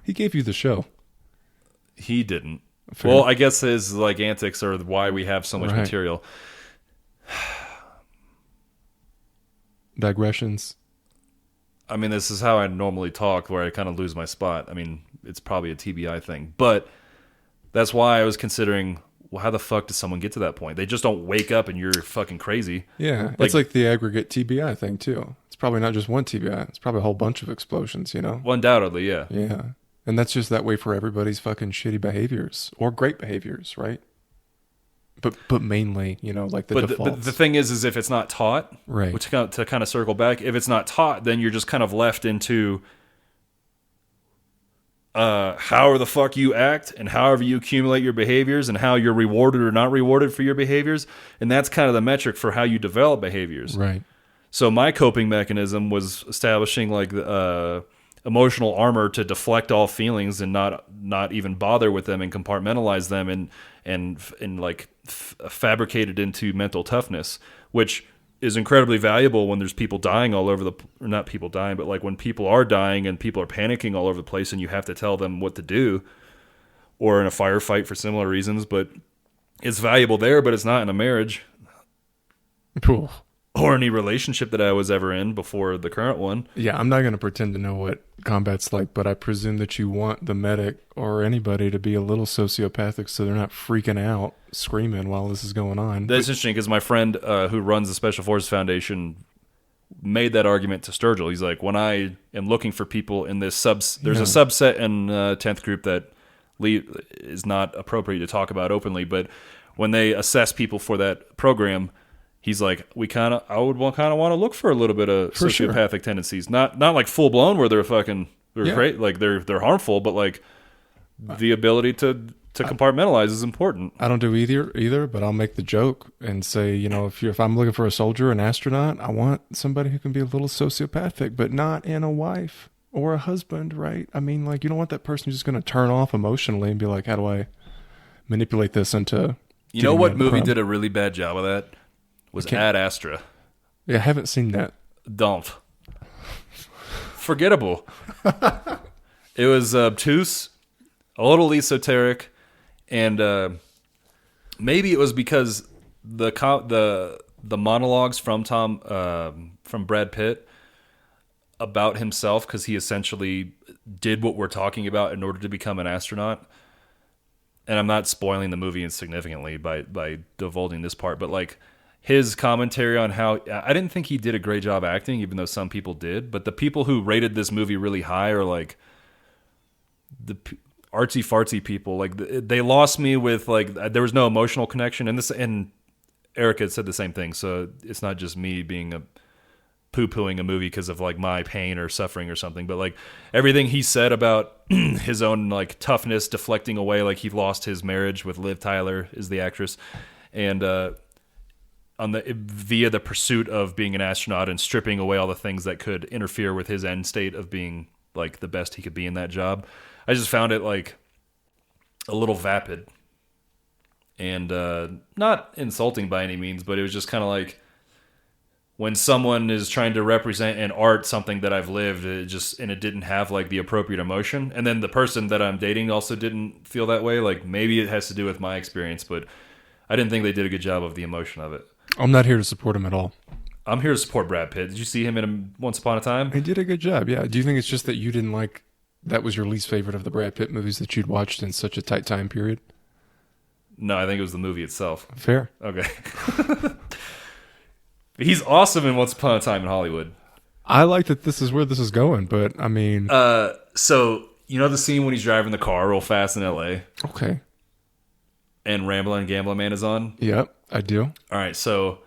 He gave you the show. He didn't. Fair. Well, I guess his like antics are why we have so much material. Digressions. I mean, this is how I normally talk, where I kind of lose my spot. I mean, it's probably a TBI thing, but that's why I was considering, well, how the fuck does someone get to that point? They just don't wake up and you're fucking crazy. Yeah, it's like the aggregate TBI thing too. It's probably not just one TBI. It's probably a whole bunch of explosions, Well, undoubtedly, yeah. Yeah. And that's just that way for everybody's fucking shitty behaviors or great behaviors, right? But mainly, like the defaults. But the thing is if it's not taught, right? Which to kind of circle back, if it's not taught, then you're just kind of left into however the fuck you act and however you accumulate your behaviors and how you're rewarded or not rewarded for your behaviors, and that's kind of the metric for how you develop behaviors. Right. So my coping mechanism was establishing like emotional armor to deflect all feelings and not even bother with them and compartmentalize them and like fabricate it into mental toughness, which is incredibly valuable when there's people dying all over not people dying, but like when people are dying and people are panicking all over the place and you have to tell them what to do, or in a firefight for similar reasons. But it's valuable there, but it's not in a marriage. Cool. Or any relationship that I was ever in before the current one. Yeah, I'm not going to pretend to know what combat's like, but I presume that you want the medic or anybody to be a little sociopathic so they're not freaking out, screaming while this is going on. That's interesting because my friend who runs the Special Forces Foundation made that argument to Sturgill. He's like, when I am looking for people in this there's a subset in 10th group that is not appropriate to talk about openly, but when they assess people for that program, he's like, I would kind of want to look for a little bit of sociopathic tendencies, not like full blown where they're great, like they're harmful, but like the ability to compartmentalize is important. I don't do either, but I'll make the joke and say, if I'm looking for a soldier, an astronaut, I want somebody who can be a little sociopathic, but not in a wife or a husband, right? I mean, like, you don't want that person who's just going to turn off emotionally and be like, how do I manipulate this into? You know what movie did a really bad job of that? Was Ad Astra. Yeah, I haven't seen that. Don't. forgettable. It was obtuse, a little esoteric, and maybe it was because the monologues from from Brad Pitt about himself, because he essentially did what we're talking about in order to become an astronaut. And I'm not spoiling the movie insignificantly by divulging this part, but like his commentary on how I didn't think he did a great job acting, even though some people did. But the people who rated this movie really high are like the artsy fartsy people. Like they lost me with like there was no emotional connection, and Erica had said the same thing. So it's not just me being poo-pooing a movie because of like my pain or suffering or something, but like everything he said about his own like toughness deflecting away, like he lost his marriage with Liv Tyler is the actress, and via the pursuit of being an astronaut and stripping away all the things that could interfere with his end state of being like the best he could be in that job. I just found it like a little vapid and not insulting by any means, but it was just kind of like when someone is trying to represent in art something that I've lived, it didn't have like the appropriate emotion. And then the person that I'm dating also didn't feel that way. Like maybe it has to do with my experience, but I didn't think they did a good job of the emotion of it. I'm not here to support him at all. I'm here to support Brad Pitt. Did you see him in Once Upon a Time? He did a good job, yeah. Do you think it's just that you didn't like, that was your least favorite of the Brad Pitt movies that you'd watched in such a tight time period? No, I think it was the movie itself. Fair. Okay. He's awesome in Once Upon a Time in Hollywood. I like that this is where this is going, but I mean... So, you know the scene when he's driving the car real fast in L.A.? Okay. And Ramblin' and Gamblin' Man is on? Yep, I do. All right, so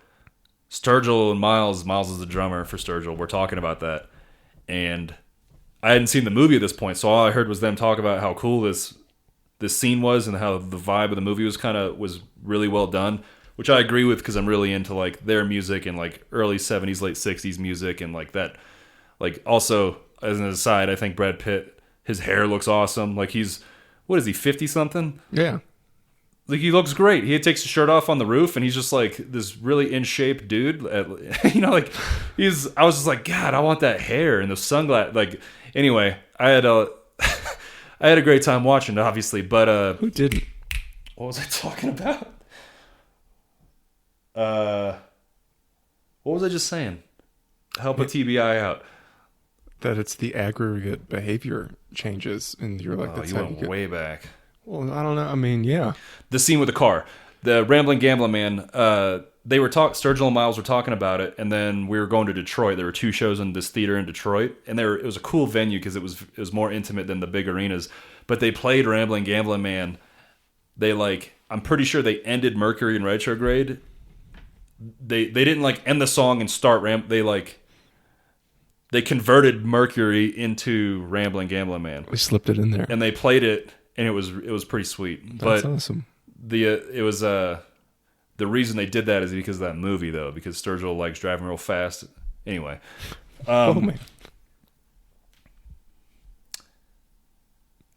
Sturgill and Miles is the drummer for Sturgill. We're talking about that. And I hadn't seen the movie at this point, so all I heard was them talk about how cool this scene was and how the vibe of the movie was really well done. Which I agree with because I'm really into like their music and like early 70s, late 60s music and like that. Like also, as an aside, I think Brad Pitt, his hair looks awesome. Like he's, what is he, 50 something? Yeah. Like he looks great. He takes his shirt off on the roof and he's just like this really in shape dude. You know, like I was just like, God, I want that hair and the sunglasses. Like anyway, I had a great time watching it, obviously, but who didn't? What was I talking about? What was I just saying? Help a TBI out. That it's the aggregate behavior changes, and you're like, that's you went way back. Well, I don't know. I mean, yeah. The scene with the car, the Ramblin' Gamblin' Man. They were Sturgill and Miles were talking about it, and then we were going to Detroit. There were 2 shows in this theater in Detroit, and it was a cool venue because it was more intimate than the big arenas. But they played Ramblin' Gamblin' Man. I'm pretty sure they ended Mercury in Retrograde. They didn't like end the song and start they converted Mercury into Ramblin' Gamblin' Man. We slipped it in there, and they played it, and it was pretty sweet. That's awesome. The reason they did that is because of that movie though, because Sturgill likes driving real fast. Anyway, oh man,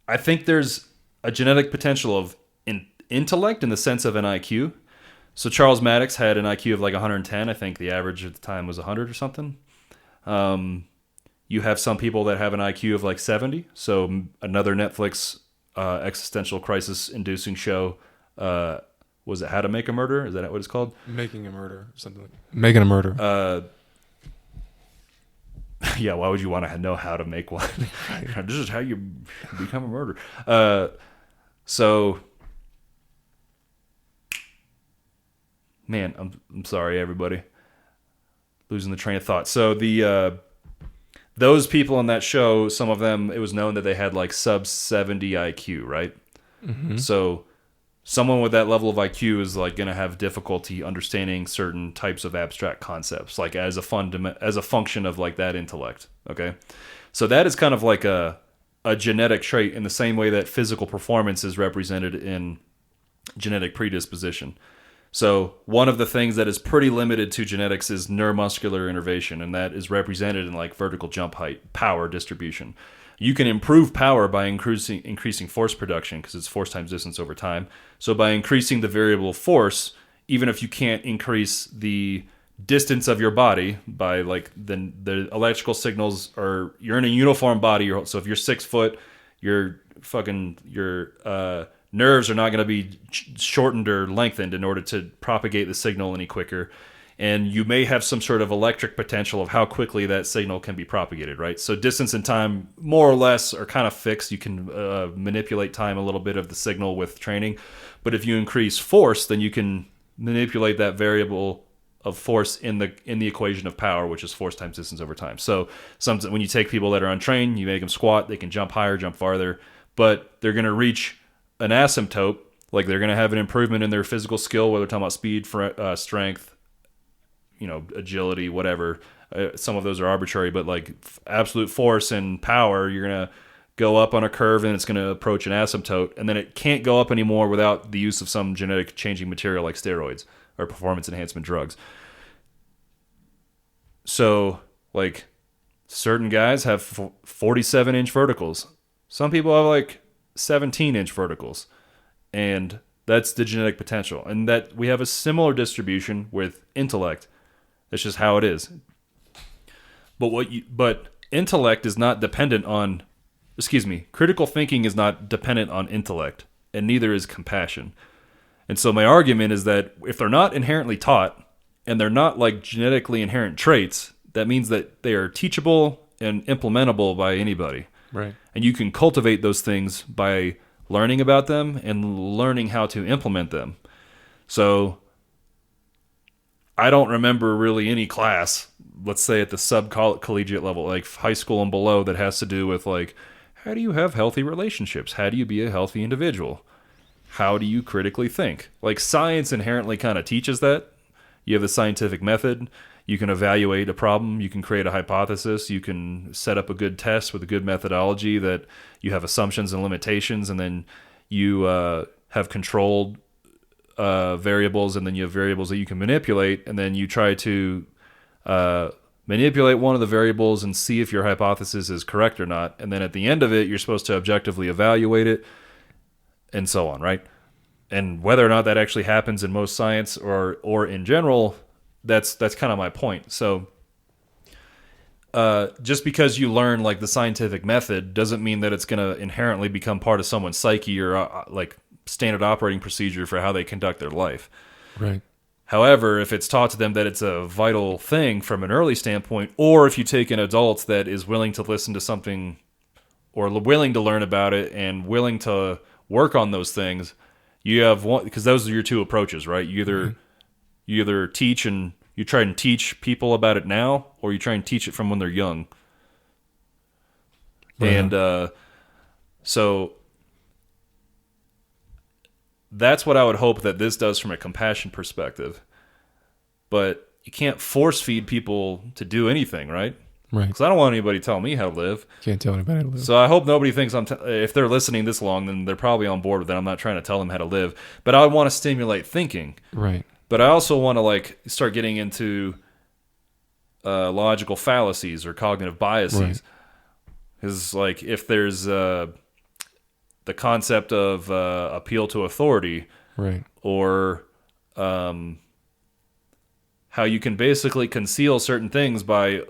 I think there's a genetic potential of intellect in the sense of an IQ. So Charles Maddox had an IQ of like 110. I think the average at the time was 100 or something. You have some people that have an IQ of like 70. So another Netflix existential crisis inducing show, was it How to Make a Murder? Is that what it's called? Making a Murder, something like that. Making a Murder. Yeah, why would you want to know how to make one? This is how you become a murderer. So... Man, I'm sorry, everybody. Losing the train of thought. So those people on that show, some of them, it was known that they had like sub 70 IQ, right? Mm-hmm. So someone with that level of IQ is like going to have difficulty understanding certain types of abstract concepts, like as a function of like that intellect. Okay, so that is kind of like a genetic trait in the same way that physical performance is represented in genetic predisposition. So one of the things that is pretty limited to genetics is neuromuscular innervation, and that is represented in like vertical jump height, power distribution. You can improve power by increasing force production because it's force times distance over time. So by increasing the variable force, even if you can't increase the distance of your body by like the electrical signals are, you're in a uniform body. So if you're 6 foot, your nerves are not going to be shortened or lengthened in order to propagate the signal any quicker. And you may have some sort of electric potential of how quickly that signal can be propagated, right? So distance and time, more or less, are kind of fixed. You can manipulate time a little bit of the signal with training. But if you increase force, then you can manipulate that variable of force in the equation of power, which is force times distance over time. So when you take people that are untrained, you make them squat, they can jump higher, jump farther, but they're going to reach an asymptote, like they're going to have an improvement in their physical skill, whether we're talking about speed, strength, agility, whatever. Some of those are arbitrary, but like absolute force and power, you're going to go up on a curve and it's going to approach an asymptote, and then it can't go up anymore without the use of some genetic changing material like steroids or performance enhancement drugs. So like certain guys have 47-inch verticals. Some people have like 17-inch verticals, and that's the genetic potential. And that we have a similar distribution with intellect. That's just how it is. But intellect is not dependent on, critical thinking is not dependent on intellect, and neither is compassion. And so my argument is that if they're not inherently taught, and they're not like genetically inherent traits, that means that they are teachable and implementable by anybody. Right. And you can cultivate those things by learning about them and learning how to implement them. So I don't remember really any class, let's say at the sub-collegiate level, like high school and below, that has to do with like, how do you have healthy relationships? How do you be a healthy individual? How do you critically think? Like science inherently kind of teaches that. You have the scientific method. You can evaluate a problem. You can create a hypothesis. You can set up a good test with a good methodology that you have assumptions and limitations, and then you have controlled variables, and then you have variables that you can manipulate, and then you try to manipulate one of the variables and see if your hypothesis is correct or not. And then at the end of it, you're supposed to objectively evaluate it, and so on, right? And whether or not that actually happens in most science or in general, that's kind of my point. So just because you learn like the scientific method doesn't mean that it's going to inherently become part of someone's psyche or like standard operating procedure for how they conduct their life. Right. However, if it's taught to them that it's a vital thing from an early standpoint, or if you take an adult that is willing to listen to something or willing to learn about it and willing to work on those things, you have one, because those are your two approaches, right? You either teach and you try and teach people about it now, or you try and teach it from when they're young. Right. And so that's what I would hope that this does from a compassion perspective. But you can't force feed people to do anything, right? Right. Because I don't want anybody telling me how to live. Can't tell anybody how to live. So I hope nobody thinks if they're listening this long, then they're probably on board with that. I'm not trying to tell them how to live. But I want to stimulate thinking. Right. But I also want to like start getting into logical fallacies or cognitive biases. Because like if there's the concept of appeal to authority, right, or how you can basically conceal certain things by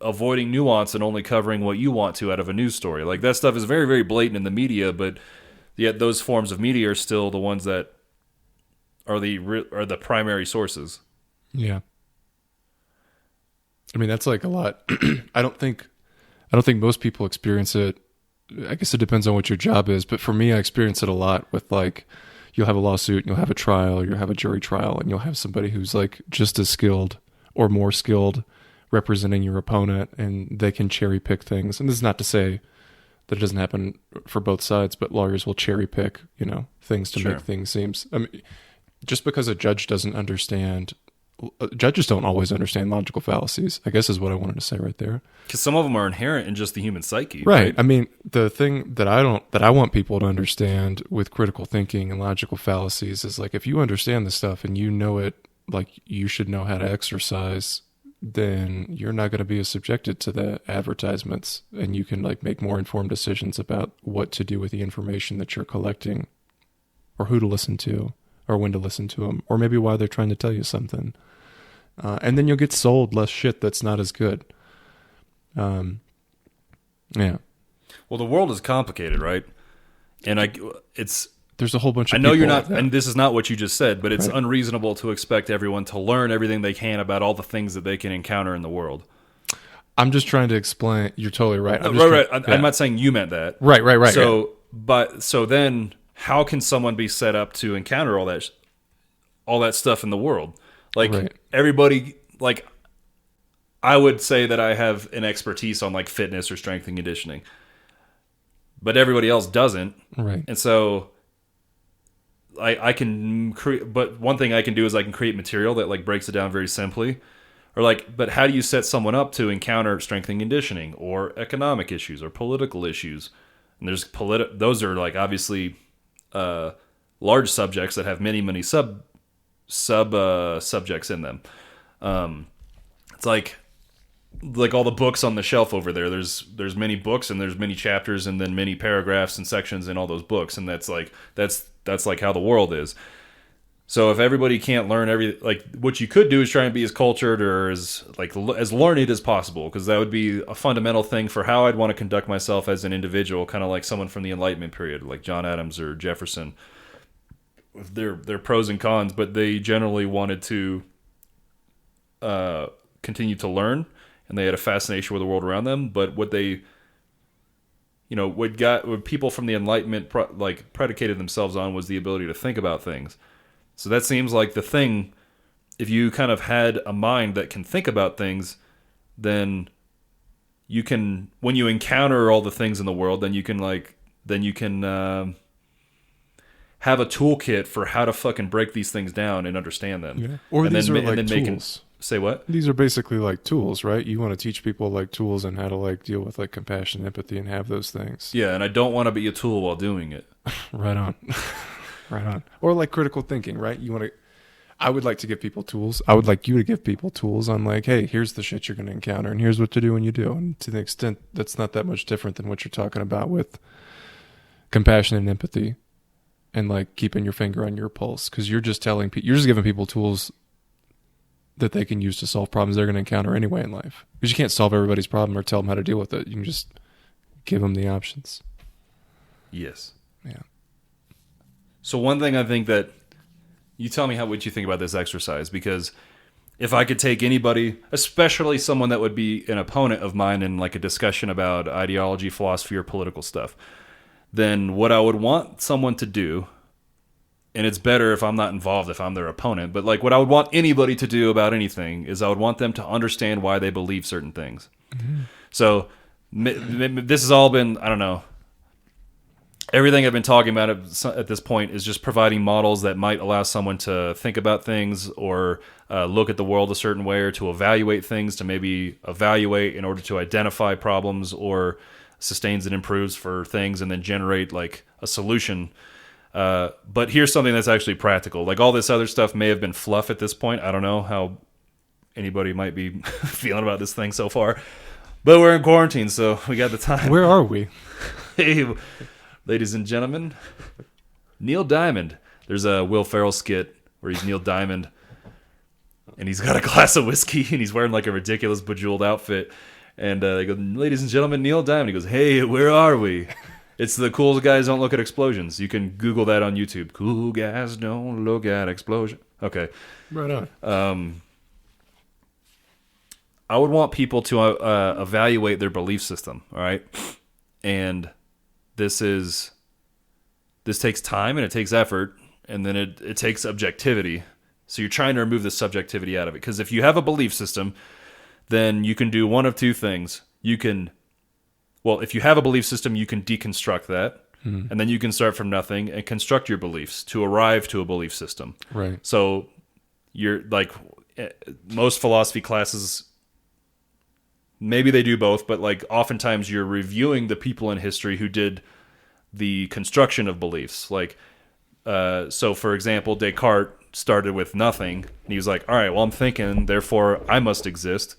avoiding nuance and only covering what you want to out of a news story. Like that stuff is very, very blatant in the media, but yet those forms of media are still the ones that are the primary sources. Yeah. I mean, that's like a lot. I don't think most people experience it. I guess it depends on what your job is, but for me, I experience it a lot with like, you'll have a lawsuit, and you'll have a trial, or you'll have a jury trial, and you'll have somebody who's like just as skilled or more skilled representing your opponent, and they can cherry pick things. And this is not to say that it doesn't happen for both sides, but lawyers will cherry pick, things to make things seem. I mean, just because a judge doesn't understand, judges don't always understand logical fallacies, I guess is what I wanted to say right there. Because some of them are inherent in just the human psyche. Right. I mean, the thing that I want people to understand with critical thinking and logical fallacies is like, if you understand this stuff and you know it, like you should know how to exercise, then you're not going to be as subjected to the advertisements, and you can like make more informed decisions about what to do with the information that you're collecting, or who to listen to, or when to listen to them, or maybe why they're trying to tell you something. And then you'll get sold less shit that's not as good. Yeah. Well, the world is complicated, right? And there's a whole bunch of I know people you're not, like that. and this is not what you just said, but it's Right. unreasonable to expect everyone to learn everything they can about all the things that they can encounter in the world. I'm just trying to explain. You're totally right. Right. I'm not saying you meant that. Right. So, so then, how can someone be set up to encounter all that stuff in the world? Like Right. everybody, like I would say that I have an expertise on like fitness or strength and conditioning, but everybody else doesn't. Right. And so I can create, but one thing I can do is I can create material that like breaks it down very simply. Or like, but how do you set someone up to encounter strength and conditioning or economic issues or political issues? And there's those are like obviously large subjects that have many subjects in them. It's like all the books on the shelf over there. There's many books and there's many chapters and then many paragraphs and sections in all those books, and that's like how the world is. So if everybody can't learn like what you could do is try and be as cultured or as learned as possible, because that would be a fundamental thing for how I'd want to conduct myself as an individual, kind of like someone from the Enlightenment period, like John Adams or Jefferson. Their pros and cons, but they generally wanted to continue to learn, and they had a fascination with the world around them. But what they, what people from the Enlightenment predicated themselves on was the ability to think about things. So that seems like the thing. If you kind of had a mind that can think about things, then you can, when you encounter all the things in the world, then you can have a toolkit for how to fucking break these things down and understand them. Yeah. Or and these then, are like and then tools. Say what? These are basically like tools, right? You want to teach people like tools and how to like deal with like compassion, empathy, and have those things. Yeah, and I don't want to be a tool while doing it. Right on. Right on. Or like critical thinking, right? I would like to give people tools. I would like you to give people tools on like, hey, here's the shit you're going to encounter and here's what to do when you do. And to the extent that's not that much different than what you're talking about with compassion and empathy and like keeping your finger on your pulse. Because you're just giving people tools that they can use to solve problems they're going to encounter anyway in life. Because you can't solve everybody's problem or tell them how to deal with it. You can just give them the options. Yes. Yeah. So one thing I think that, you tell me what you think about this exercise, because if I could take anybody, especially someone that would be an opponent of mine in like a discussion about ideology, philosophy, or political stuff, then what I would want someone to do, and it's better if I'm not involved if I'm their opponent, but like what I would want anybody to do about anything is I would want them to understand why they believe certain things. Mm-hmm. So this has all been, I don't know, everything I've been talking about at this point is just providing models that might allow someone to think about things or look at the world a certain way, or to evaluate things, to maybe evaluate in order to identify problems or sustains and improves for things, and then generate like a solution. But here's something that's actually practical. Like all this other stuff may have been fluff at this point. I don't know how anybody might be feeling about this thing so far, but we're in quarantine, so we got the time. Where are we? Hey, ladies and gentlemen, Neil Diamond. There's a Will Ferrell skit where he's Neil Diamond, and he's got a glass of whiskey, and he's wearing like a ridiculous bejeweled outfit. And they go, ladies and gentlemen, Neil Diamond. He goes, hey, where are we? It's the cool guys don't look at explosions. You can Google that on YouTube. Cool guys don't look at explosion. Okay. Right on. I would want people to evaluate their belief system, all right? And this takes time and it takes effort, and then it takes objectivity. So you're trying to remove the subjectivity out of it. Because if you have a belief system, then you can do one of two things. If you have a belief system, you can deconstruct that, and then you can start from nothing and construct your beliefs to arrive to a belief system. Right. So you're like, most philosophy classes, maybe they do both, but like oftentimes you're reviewing the people in history who did the construction of beliefs. Like, so for example, Descartes started with nothing, and he was like, all right, well, I'm thinking, therefore I must exist.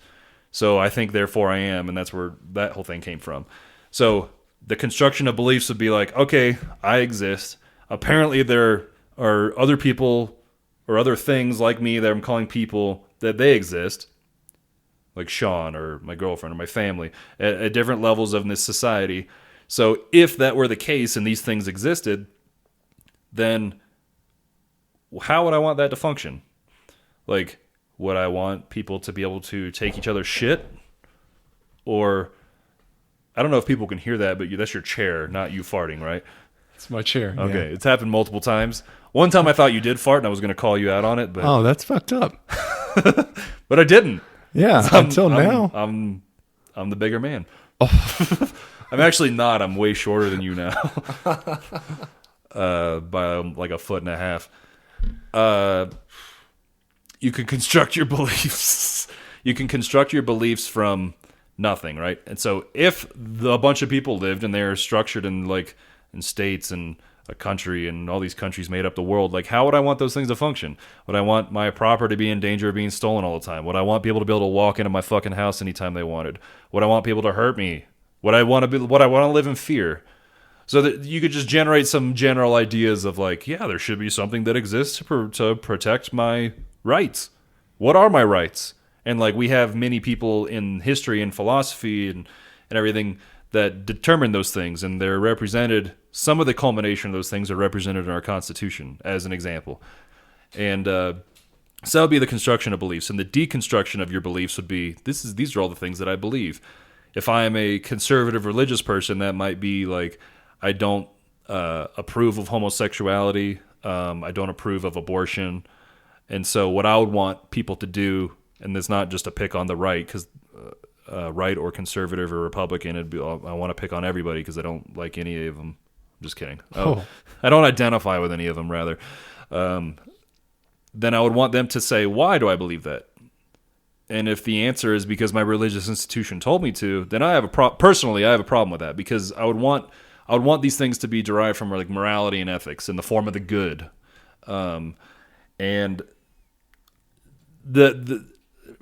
So I think, therefore I am, and that's where that whole thing came from. So the construction of beliefs would be like, okay, I exist. Apparently there are other people or other things like me that I'm calling people that they exist, like Shawn or my girlfriend or my family, at different levels of this society. So if that were the case and these things existed, then how would I want that to function? Like, would I want people to be able to take each other's shit? Or, I don't know if people can hear that, but that's your chair, not you farting, right? It's my chair. Okay, yeah. It's happened multiple times. One time I thought you did fart and I was going to call you out on it, but Oh, that's fucked up. but I didn't. Yeah, until now. I'm the bigger man. I'm actually not. I'm way shorter than you now. By like a foot and a half. You can construct your beliefs. You can construct your beliefs from nothing, right? And so if a bunch of people lived and they're structured in states and a country and all these countries made up the world, like how would I want those things to function? Would I want my property to be in danger of being stolen all the time? Would I want people to be able to walk into my fucking house anytime they wanted? Would I want people to hurt me? Would I want to live in fear? So that you could just generate some general ideas of like, yeah, there should be something that exists to protect my rights. What are my rights? And like we have many people in history and philosophy and everything that determine those things, and they're represented. Some of the culmination of those things are represented in our Constitution, as an example. And so that would be the construction of beliefs, and the deconstruction of your beliefs would be these are all the things that I believe. If I am a conservative religious person, that might be like I don't approve of homosexuality. I don't approve of abortion. And so what I would want people to do, and it's not just a pick on the right, because right or conservative or Republican, I want to pick on everybody because I don't like any of them. I'm just kidding. I don't identify with any of them, rather. Then I would want them to say, why do I believe that? And if the answer is because my religious institution told me to, then I have a personally I have a problem with that, because I would want these things to be derived from like morality and ethics in the form of the good, and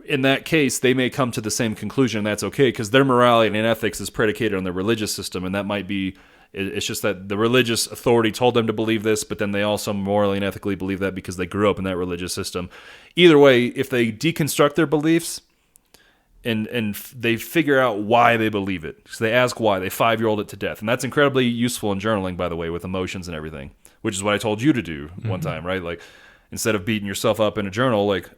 in that case they may come to the same conclusion, and that's okay because their morality and ethics is predicated on their religious system, and that might be. It's just that the religious authority told them to believe this, but then they also morally and ethically believe that because they grew up in that religious system. Either way, if they deconstruct their beliefs and they figure out why they believe it, so they ask why, they 5-year-old it to death. And that's incredibly useful in journaling, by the way, with emotions and everything, which is what I told you to do one time, right? Like, instead of beating yourself up in a journal, like,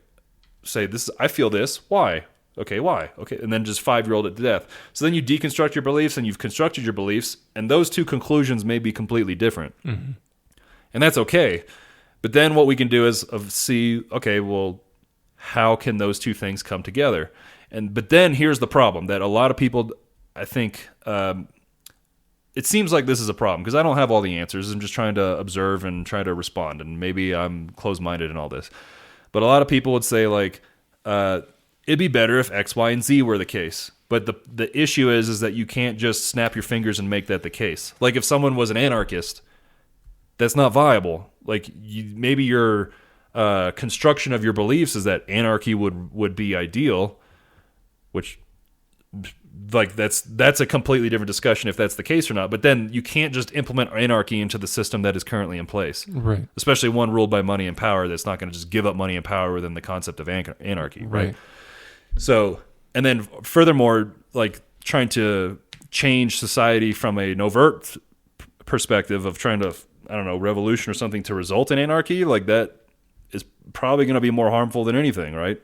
say, I feel this, why? Okay, why? Okay, and then just 5-year-old it to death. So then you deconstruct your beliefs, and you've constructed your beliefs, and those two conclusions may be completely different. Mm-hmm. And that's okay. But then what we can do is see, okay, well, how can those two things come together? But then here's the problem, that a lot of people, I think, it seems like this is a problem, because I don't have all the answers. I'm just trying to observe and try to respond, and maybe I'm closed-minded in all this. But a lot of people would say, like, it'd be better if X, Y, and Z were the case. But the issue is that you can't just snap your fingers and make that the case. Like, if someone was an anarchist, that's not viable. Like, maybe your construction of your beliefs is that anarchy would be ideal, which, like, that's a completely different discussion if that's the case or not. But then you can't just implement anarchy into the system that is currently in place. Right. Especially one ruled by money and power that's not going to just give up money and power within the concept of anarchy, right? So, and then furthermore, like, trying to change society from an overt perspective of trying to, I don't know, revolution or something to result in anarchy, like, that is probably going to be more harmful than anything, right?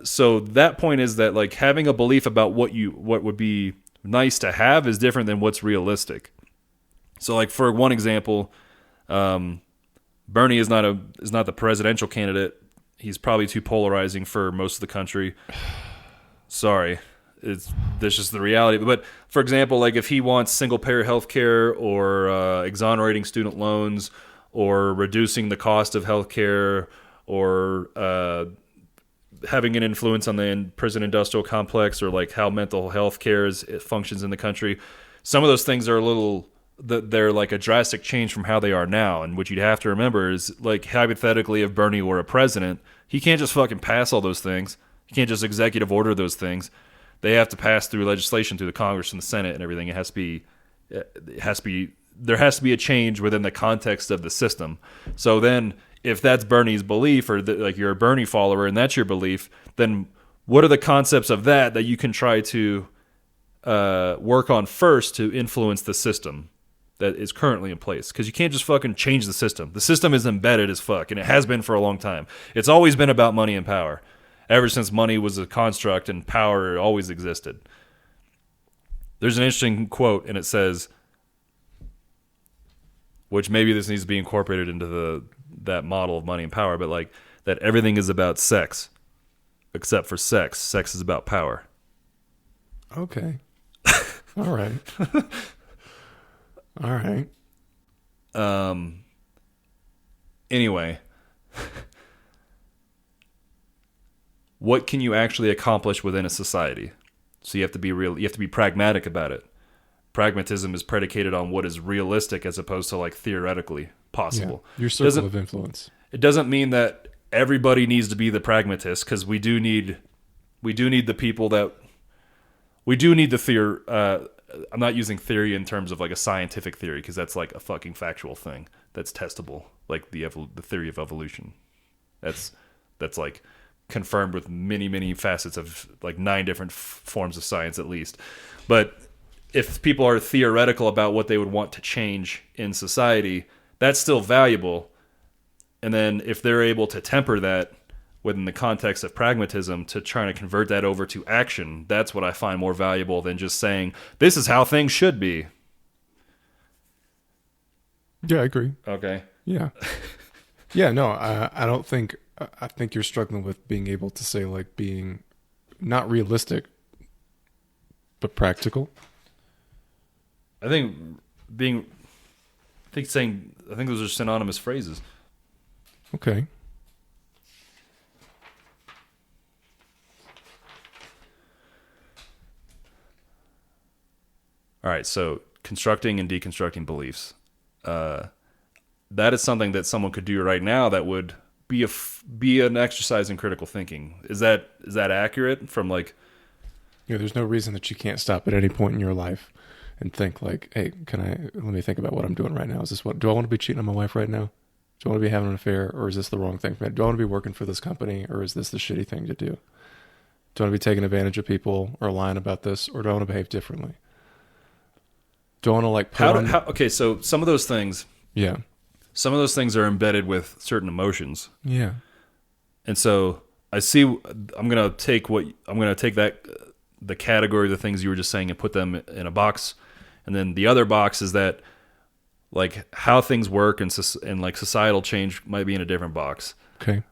So that point is that, like, having a belief about what would be nice to have is different than what's realistic. So, like, for one example, Bernie is not the presidential candidate. He's probably too polarizing for most of the country. Sorry. That's just the reality. But, for example, like, if he wants single-payer health care or exonerating student loans or reducing the cost of health care or having an influence on the prison industrial complex, or, like, how mental health care it functions in the country, some of those things are they're like a drastic change from how they are now. And what you'd have to remember is, like, hypothetically, if Bernie were a president, he can't just fucking pass all those things. He can't just executive order those things. They have to pass through legislation through the Congress and the Senate and everything. There has to be a change within the context of the system. So then if that's Bernie's belief, or like you're a Bernie follower and that's your belief, then what are the concepts of that you can try to work on first to influence the system that is currently in place? Because you can't just fucking change the system. The system is embedded as fuck, and it has been for a long time. It's always been about money and power, ever since money was a construct and power always existed. There's an interesting quote, and it says, which maybe this needs to be incorporated into that model of money and power, but like that everything is about sex, except for sex. Sex is about power. Okay. All right. All right. Anyway, what can you actually accomplish within a society? So you have to be real. You have to be pragmatic about it. Pragmatism is predicated on what is realistic as opposed to like theoretically possible. Yeah, your circle of influence. It doesn't mean that everybody needs to be the pragmatist, because we do need the people that we do need the theory. I'm not using theory in terms of like a scientific theory, because that's like a fucking factual thing that's testable, like the theory of evolution. That's like confirmed with many facets of like 9 different forms of science at least. But if people are theoretical about what they would want to change in society, that's still valuable. And then if they're able to temper that within the context of pragmatism to try to convert that over to action, that's what I find more valuable than just saying, this is how things should be. Yeah, I agree. Okay. Yeah. Yeah, no, I don't think, I think you're struggling with being able to say like being not realistic, but practical. I think those are synonymous phrases. Okay. All right, so constructing and deconstructing beliefs. That is something that someone could do right now that would be an exercise in critical thinking. Is that accurate? From like, there's no reason that you can't stop at any point in your life and think like, hey, let me think about what I'm doing right now. Do I want to be cheating on my wife right now? Do I want to be having an affair, or is this the wrong thing for me? Do I want to be working for this company, or is this the shitty thing to do? Do I want to be taking advantage of people or lying about this, or do I want to behave differently? Do I want to like okay, so some of those things are embedded with certain emotions. Yeah. And so I'm going to take the category of the things you were just saying and put them in a box. And then the other box is that like how things work and like societal change might be in a different box. Okay.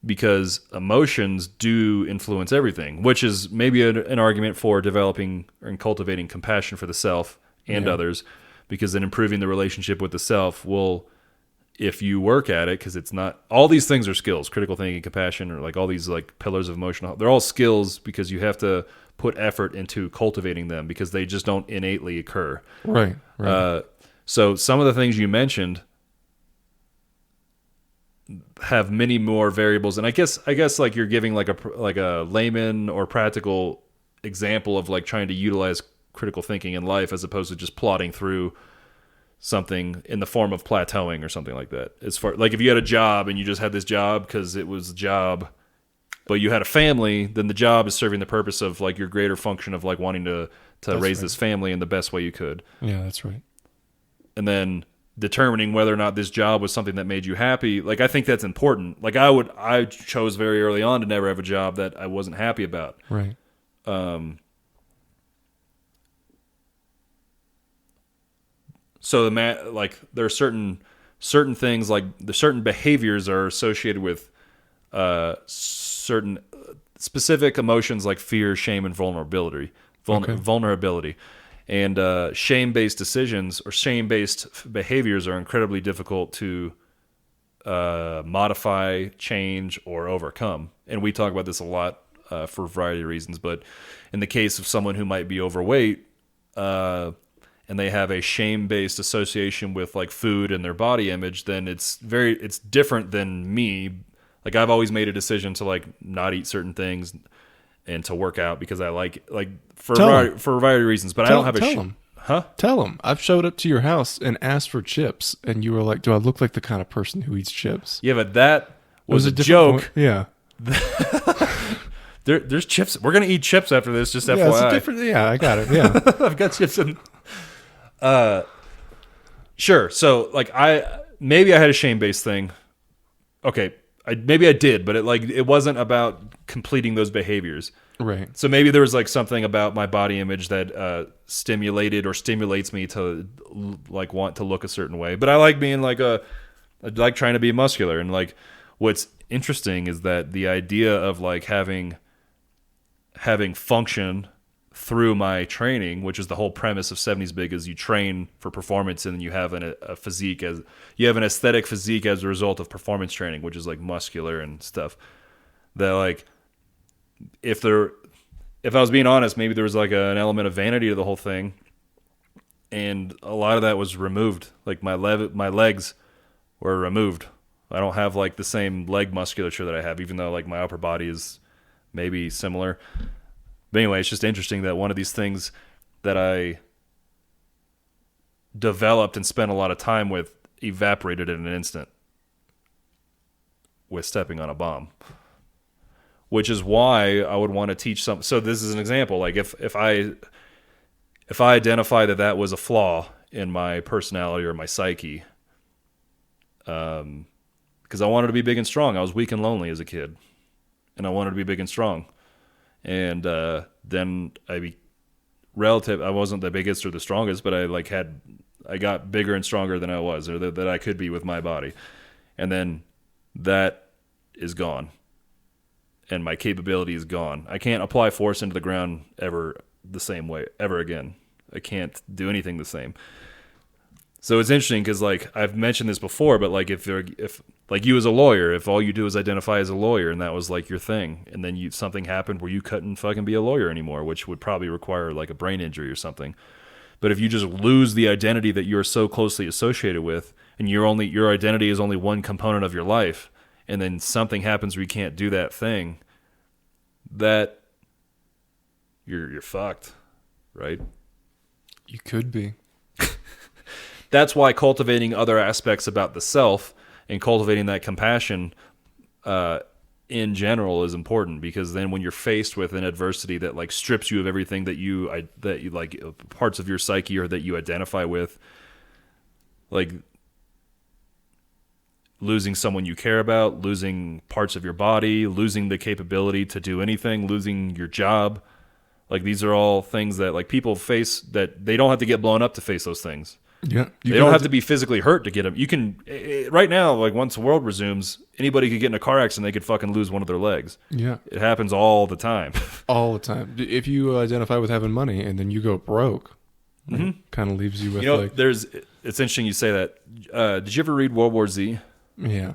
Because emotions do influence everything, which is maybe an argument for developing and cultivating compassion for the self and others, because then improving the relationship with the self will, if you work at it, because it's not, all these things are skills, critical thinking, compassion, or like all these like pillars of emotional, they're all skills because you have to put effort into cultivating them because they just don't innately occur. Right. So some of the things you mentioned have many more variables, and I guess like you're giving like a layman or practical example of like trying to utilize critical thinking in life as opposed to just plodding through something in the form of plateauing or something like that. As far like if you had a job and you just had this job because it was a job, but you had a family, then the job is serving the purpose of like your greater function of like wanting to raise this family in the best way you could. Yeah, that's right. And then determining whether or not this job was something that made you happy, like I think that's important. Like I chose very early on to never have a job that I wasn't happy about. Right. So like there are certain things, like the certain behaviors are associated with certain specific emotions like fear, shame, and vulnerability. Vulnerability. And shame-based decisions or shame-based behaviors are incredibly difficult to modify, change, or overcome. And we talk about this a lot for a variety of reasons. But in the case of someone who might be overweight and they have a shame-based association with like food and their body image, then it's different than me. Like I've always made a decision to like not eat certain things and to work out because I like for a variety of reasons, but I don't have Huh? Tell them. I've showed up to your house and asked for chips, and you were like, "Do I look like the kind of person who eats chips?" Yeah, but that was a different joke. point. Yeah. There's chips. We're gonna eat chips after this. Just Yeah, it's a FYI. different. Yeah, I got it. Yeah. I've got chips in. Sure. So like maybe I had a shame based thing. Okay, maybe I did, but it wasn't about completing those behaviors. Right. So maybe there was like something about my body image that stimulated or stimulates me to like want to look a certain way. But I like being I like trying to be muscular. And like what's interesting is that the idea of like having function through my training, which is the whole premise of 70s Big, is you train for performance and you have a physique you have an aesthetic physique as a result of performance training, which is like muscular and stuff. That like if I was being honest, maybe there was like an element of vanity to the whole thing, and a lot of that was removed. Like my legs were removed. I don't have like the same leg musculature that I have, even though like my upper body is maybe similar. But anyway, it's just interesting that one of these things that I developed and spent a lot of time with evaporated in an instant with stepping on a bomb. Which is why I would want to teach some. So this is an example. Like if I identify that was a flaw in my personality or my psyche, because I wanted to be big and strong. I was weak and lonely as a kid, and I wanted to be big and strong. And then I wasn't the biggest or the strongest, but I got bigger and stronger than I was, or that I could be with my body. And then that is gone. And my capability is gone. I can't apply force into the ground ever the same way, ever again. I can't do anything the same. So it's interesting because, like, I've mentioned this before, but like, if like you as a lawyer, if all you do is identify as a lawyer and that was like your thing, and then something happened where you couldn't fucking be a lawyer anymore, which would probably require like a brain injury or something. But if you just lose the identity that you're so closely associated with, and your identity is only one component of your life, and then something happens where you can't do that thing, that you're fucked, right? You could be. That's why cultivating other aspects about the self and cultivating that compassion in general is important, because then when you're faced with an adversity that like strips you of everything that you like, parts of your psyche or that you identify with, like losing someone you care about, losing parts of your body, losing the capability to do anything, losing your job. Like these are all things that like people face, that they don't have to get blown up to face those things. Yeah. They don't have to be physically hurt to get them. You can, right now, like once the world resumes, anybody could get in a car accident, they could fucking lose one of their legs. Yeah. It happens all the time. All the time. If you identify with having money and then you go broke, kind of leaves you with it's interesting you say that. Did you ever read World War Z? Yeah.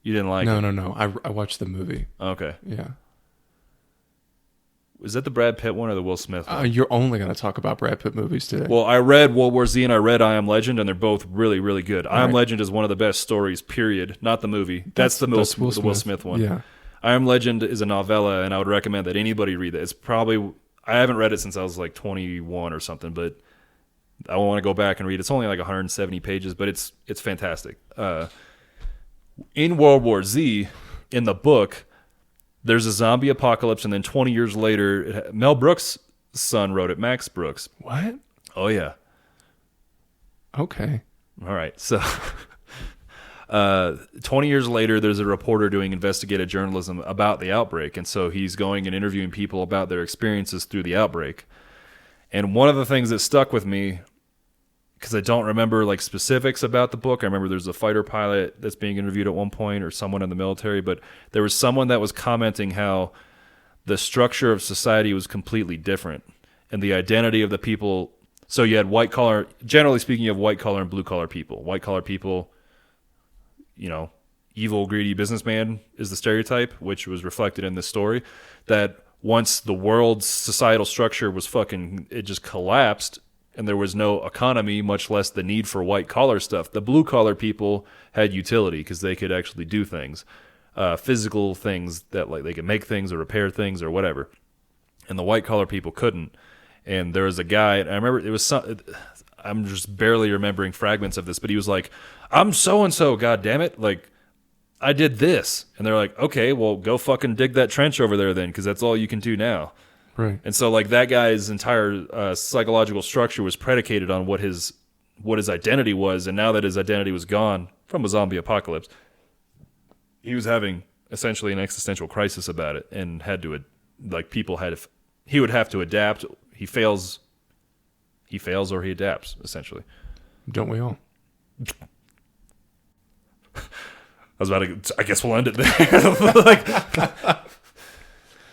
You didn't like it? No. I watched the movie. Okay. Yeah. Is that the Brad Pitt one or the Will Smith one? You're only going to talk about Brad Pitt movies today. Well, I read World War Z and I read I Am Legend, and they're both really, really good. I Am Legend is one of the best stories, period. Not the movie. That's the Will Smith one. Yeah. I Am Legend is a novella, and I would recommend that anybody read that. It's probably, I haven't read it since I was like 21 or something, but I want to go back and read it. It's only like 170 pages, but it's fantastic. In World War Z, in the book, there's a zombie apocalypse, and then 20 years later, Mel Brooks' son wrote it, Max Brooks. What? Oh, yeah. Okay. All right. So 20 years later, there's a reporter doing investigative journalism about the outbreak, and so he's going and interviewing people about their experiences through the outbreak. And one of the things that stuck with me, because I don't remember like specifics about the book. I remember there's a fighter pilot that's being interviewed at one point, or someone in the military, but there was someone that was commenting how the structure of society was completely different, and the identity of the people. So you had white collar, generally speaking, you have white collar and blue collar people. White collar people, evil, greedy businessman is the stereotype, which was reflected in this story, that once the world's societal structure was it just collapsed, and there was no economy, much less the need for white-collar stuff. The blue-collar people had utility because they could actually do things, physical things that like they could make things or repair things or whatever. And the white-collar people couldn't. And there was a guy, and I remember it was some. I'm just barely remembering fragments of this, but he was like, "I'm so and so, god damn it!" Like, I did this, and they're like, "Okay, well, go fucking dig that trench over there then, because that's all you can do now." Right. And so, like, that guy's entire psychological structure was predicated on what his identity was, and now that his identity was gone from a zombie apocalypse, he was having essentially an existential crisis about it, and had to, like, he would have to adapt. He fails, or he adapts, essentially. Don't we all? I was about to. I guess we'll end it there. Like,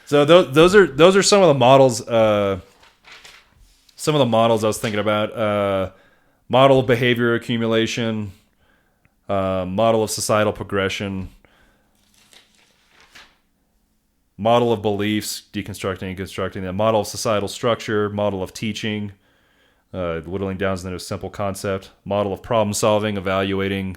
so those are some of the models. Some of the models I was thinking about. Model of behavior accumulation. Model of societal progression. Model of beliefs, deconstructing and constructing that. Model of societal structure. Model of teaching, whittling down into a simple concept. Model of problem solving, evaluating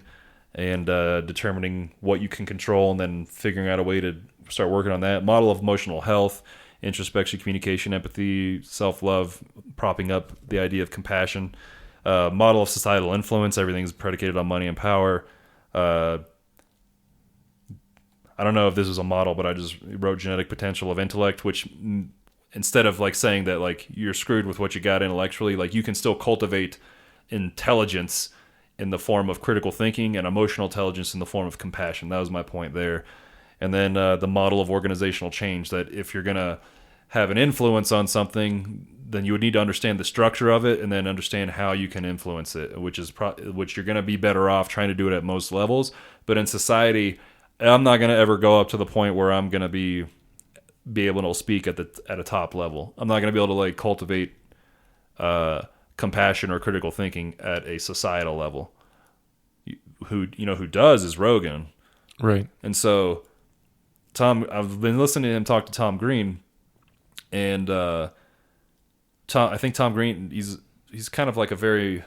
and determining what you can control, and then figuring out a way to start working on that. Model of emotional health, introspection, communication, empathy, self-love, propping up the idea of compassion. Model of societal influence, everything's predicated on money and power. I don't know if this was a model, but I just wrote genetic potential of intellect, which instead of like saying that like you're screwed with what you got intellectually, like you can still cultivate intelligence in the form of critical thinking and emotional intelligence in the form of compassion. That was my point there. And then the model of organizational change, that if you're going to have an influence on something, then you would need to understand the structure of it and then understand how you can influence it, which you're going to be better off trying to do it at most levels. But in society, I'm not going to ever go up to the point where I'm going to be able to speak at a top level. I'm not going to be able to like cultivate compassion or critical thinking at a societal level. Who does is Rogan, right? And so I've been listening to him talk to Tom Green, and I think Tom Green he's kind of like a very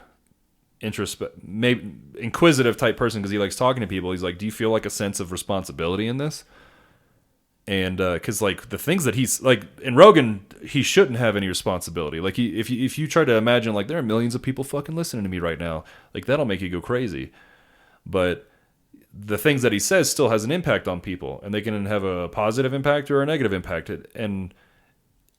maybe inquisitive type person, because he likes talking to people. He's like, do you feel like a sense of responsibility in this? And because like the things that he's like in Rogan, he shouldn't have any responsibility. Like if you try to imagine like there are millions of people fucking listening to me right now, like that'll make you go crazy. But the things that he says still has an impact on people, and they can have a positive impact or a negative impact. And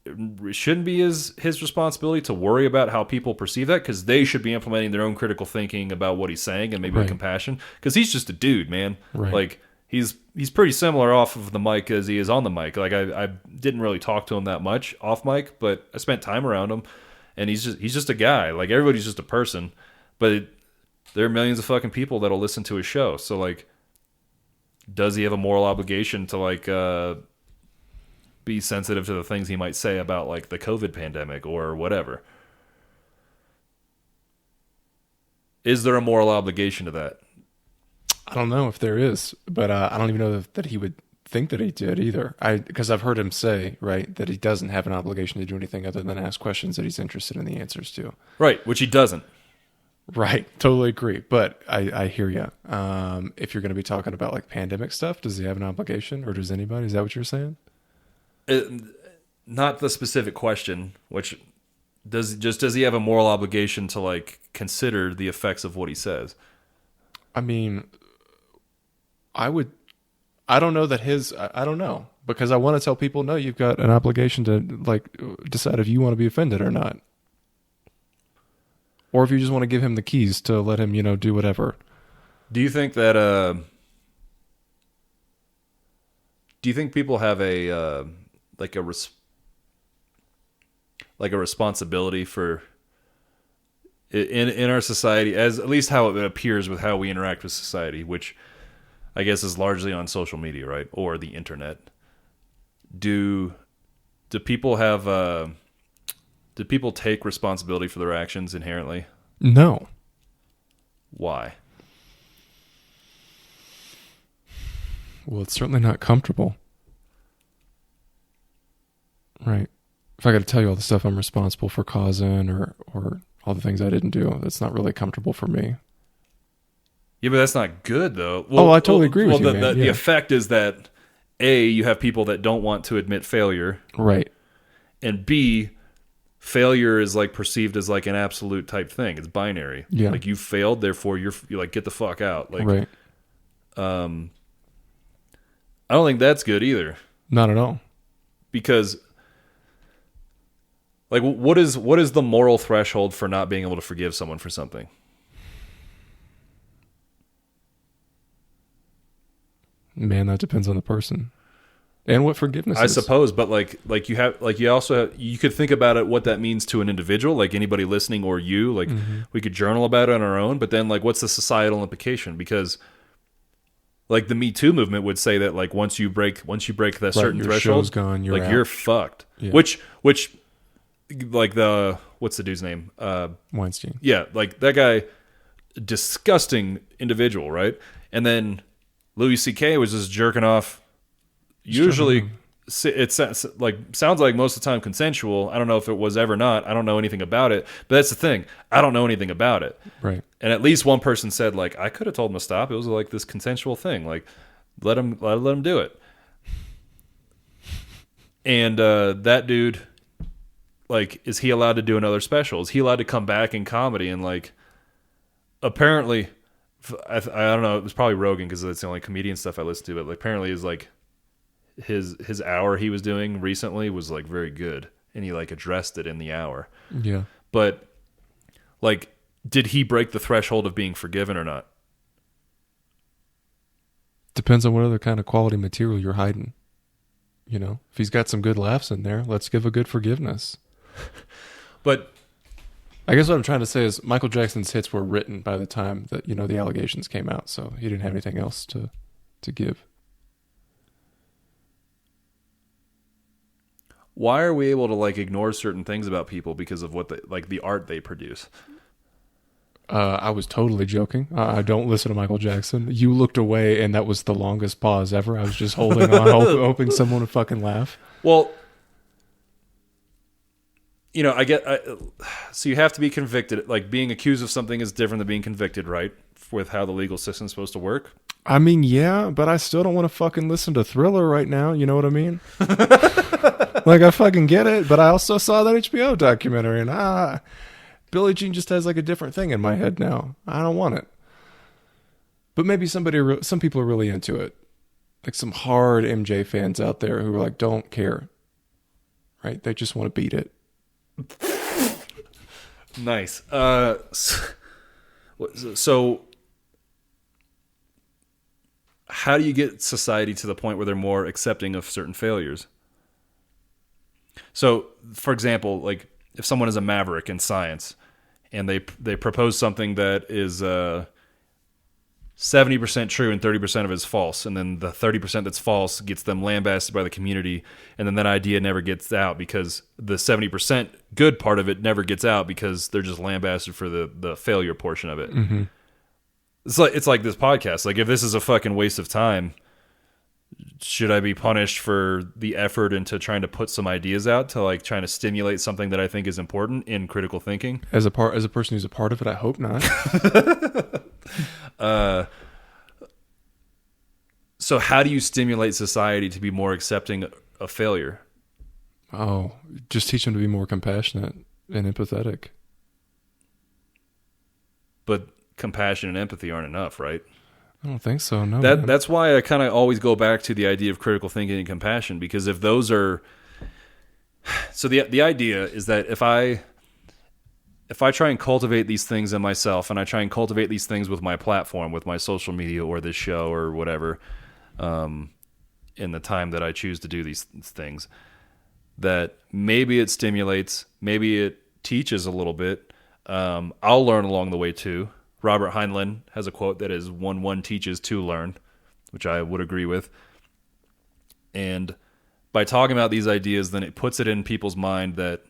it shouldn't be his responsibility to worry about how people perceive that, because they should be implementing their own critical thinking about what he's saying, and maybe with compassion, because he's just a dude, man. Right. Like he's pretty similar off of the mic as he is on the mic. Like I didn't really talk to him that much off mic, but I spent time around him, and he's just a guy. Like everybody's just a person, but there are millions of fucking people that'll listen to his show. So like, does he have a moral obligation to like be sensitive to the things he might say about like the COVID pandemic or whatever? Is there a moral obligation to that? I don't know if there is, but I don't even know that he would think that he did either. Because I've heard him say, right, that he doesn't have an obligation to do anything other than ask questions that he's interested in the answers to. Right, which he doesn't. Right, totally agree. But I hear you. If you're going to be talking about like pandemic stuff, does he have an obligation, or does anybody? Is that what you're saying? Not the specific question, which does he have a moral obligation to like consider the effects of what he says? I mean, I don't know that I don't know, because I want to tell people, no, you've got an obligation to like decide if you want to be offended or not. Or if you just want to give him the keys to let him, do whatever. Do you think that do you think people have a responsibility for in our society, as at least how it appears with how we interact with society, which I guess is largely on social media, right, or the internet? Do people have do people take responsibility for their actions inherently? No. Why? Well, it's certainly not comfortable. Right. If I got to tell you all the stuff I'm responsible for causing or all the things I didn't do, that's not really comfortable for me. Yeah, but that's not good, though. Well, I totally agree with you, man. The effect is that, A, you have people that don't want to admit failure. Right. And B, failure is like perceived as like an absolute type thing. It's binary. Yeah. Like you failed, therefore you're like, get the fuck out. Like, right. I don't think that's good either, Not at all. because like what is the moral threshold for not being able to forgive someone for something? Man, that depends on the person and what forgiveness I is. suppose, but like you have, like you also have, you could think about it, what that means to an individual, like anybody listening or you, like we could journal about it on our own, but then like what's the societal implication? Because like the Me Too movement would say that like once you break that certain your threshold, show's gone, you're like out. you're fucked. Yeah. Which like what's the dude's name? Weinstein. Yeah, like that guy, disgusting individual, right? And then Louis C.K. was just jerking off. Usually, it sounds like most of the time consensual. I don't know if it was ever not. I don't know anything about it. But that's the thing. I don't know anything about it. Right. And at least one person said, like, I could have told him to stop. It was like this consensual thing. Like, let him do it. And that dude, like, is he allowed to do another special? Is he allowed to come back in comedy? And like, apparently, I don't know. It was probably Rogan because it's the only comedian stuff I listen to. But like, apparently, is like his hour he was doing recently was like very good, and he like addressed it in the hour. Yeah. But like, did he break the threshold of being forgiven or not? Depends on what other kind of quality material you're hiding. You know, if he's got some good laughs in there, let's give a good forgiveness. But I guess what I'm trying to say is Michael Jackson's hits were written by the time that, you know, the allegations came out, so he didn't have anything else to give. why are we able to like ignore certain things about people because of what they, like the art they produce? I was totally joking. I don't listen to Michael Jackson. You looked away, and that was the longest pause ever. I was just holding on, hoping someone would fucking laugh. Well, you know, so you have to be convicted. Like, being accused of something is different than being convicted, right? With how the legal system's supposed to work. I mean, yeah, but I still don't want to fucking listen to Thriller right now. You know what I mean? Like, I fucking get it, but I also saw that HBO documentary, and Billie Jean just has like a different thing in my head now. I don't want it. But maybe some people are really into it. Like some hard MJ fans out there who are like, don't care. Right? They just want to beat it. Nice. So how do you get society to the point where they're more accepting of certain failures? So, for example, like if someone is a maverick in science and they propose something that is 70% true and 30% of it is false, and then the 30% that's false gets them lambasted by the community, and then that idea never gets out because the 70% good part of it never gets out because they're just lambasted for the failure portion of it. Mm-hmm. It's like this podcast. Like, if this is a fucking waste of time, should I be punished for the effort into trying to put some ideas out, to like trying to stimulate something that I think is important in critical thinking? As a person who's a part of it, I hope not. So how do you stimulate society to be more accepting of failure? Oh, just teach them to be more compassionate and empathetic. But compassion and empathy aren't enough, right? I don't think so. No. That's why I kind of always go back to the idea of critical thinking and compassion, because if those are, so the idea is that if I try and cultivate these things in myself, and I try and cultivate these things with my platform, with my social media or this show or whatever, in the time that I choose to do these things, that maybe it stimulates, maybe it teaches a little bit. I'll learn along the way too. Robert Heinlein has a quote that is, one teaches, two learn, which I would agree with. And by talking about these ideas, then it puts it in people's mind that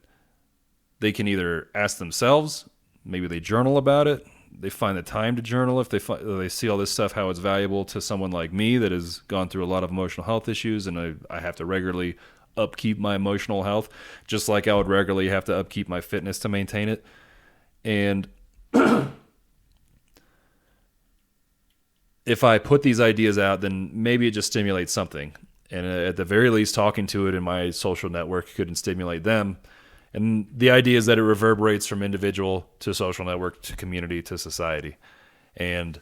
they can either ask themselves, maybe they journal about it, they find the time to journal if they see all this stuff, how it's valuable to someone like me that has gone through a lot of emotional health issues, and I have to regularly upkeep my emotional health, just like I would regularly have to upkeep my fitness to maintain it. And if I put these ideas out, then maybe it just stimulates something. And at the very least, talking to it in my social network could stimulate them. And the idea is that it reverberates from individual to social network to community to society. And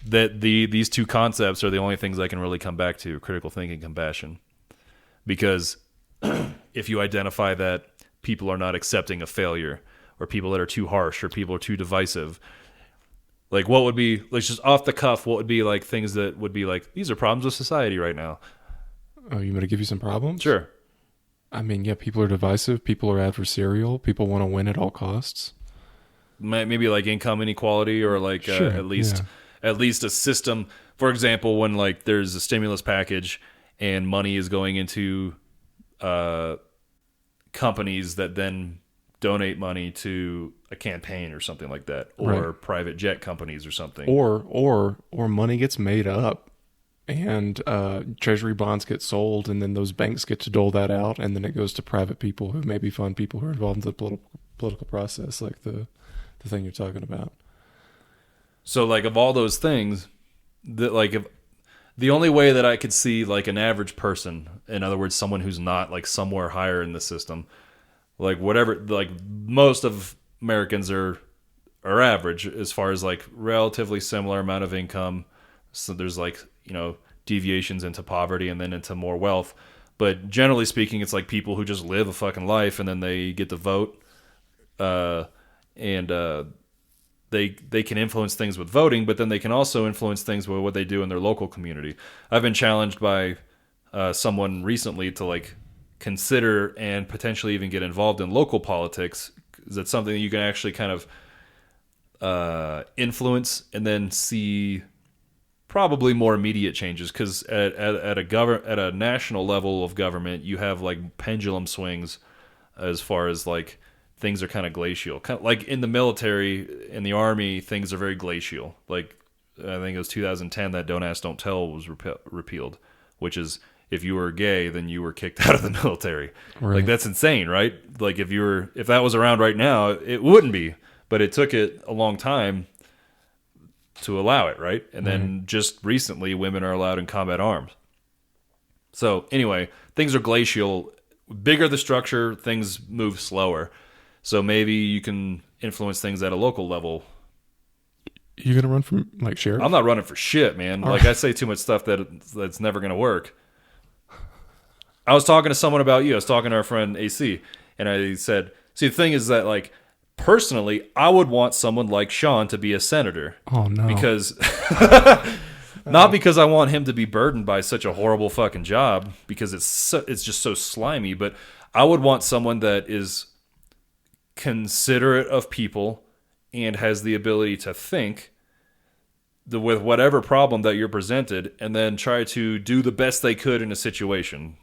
that these two concepts are the only things I can really come back to: critical thinking, compassion. Because if you identify that people are not accepting a failure, or people that are too harsh, or people are too divisive, like what would be, like just off the cuff, what would be like things that would be like, these are problems with society right now? Oh, you want to give you some problems? Sure. I mean, yeah, people are divisive. People are adversarial. People want to win at all costs. Maybe like income inequality, or like Sure, at least a system. For example, when like there's a stimulus package and money is going into companies that then donate money to a campaign or something like that, or private jet companies or something, or money gets made up, and treasury bonds get sold, and then those banks get to dole that out, and then it goes to private people who maybe fund people who are involved in the political process, like the thing you're talking about. So like of all those things, that like if the only way that I could see like an average person, in other words, someone who's not like somewhere higher in the system, like whatever, like most of Americans are average as far as like relatively similar amount of income. So there's like, you know, deviations into poverty and then into more wealth. But generally speaking, it's like people who just live a fucking life and then they get to vote. And they can influence things with voting, but then they can also influence things with what they do in their local community. I've been challenged by someone recently to like consider and potentially even get involved in local politics. Is that something that you can actually kind of influence and then see probably more immediate changes? Because at a national level of government, you have like pendulum swings as far as like things are kind of glacial. Kind of like in the military, in the army, things are very glacial. Like I think it was 2010 that Don't Ask, Don't Tell was repealed, which is if you were gay, then you were kicked out of the military. Right. Like that's insane, right? Like if that was around right now, it wouldn't be. But it took it a long time to allow it, right? And then just recently, women are allowed in combat arms. So anyway, things are glacial. Bigger the structure, things move slower. So maybe you can influence things at a local level. You gonna run for like sheriff? I'm not running for shit, man. All like right. I say too much stuff that's never gonna work. I was talking to someone about you. I was talking to our friend AC, and I said, "See, the thing is that like personally, I would want someone like Shawn to be a senator. Oh no, Because not because I want him to be burdened by such a horrible fucking job, because it's just so slimy, but I would want someone that is considerate of people and has the ability to think with whatever problem that you're presented, and then try to do the best they could in a situation.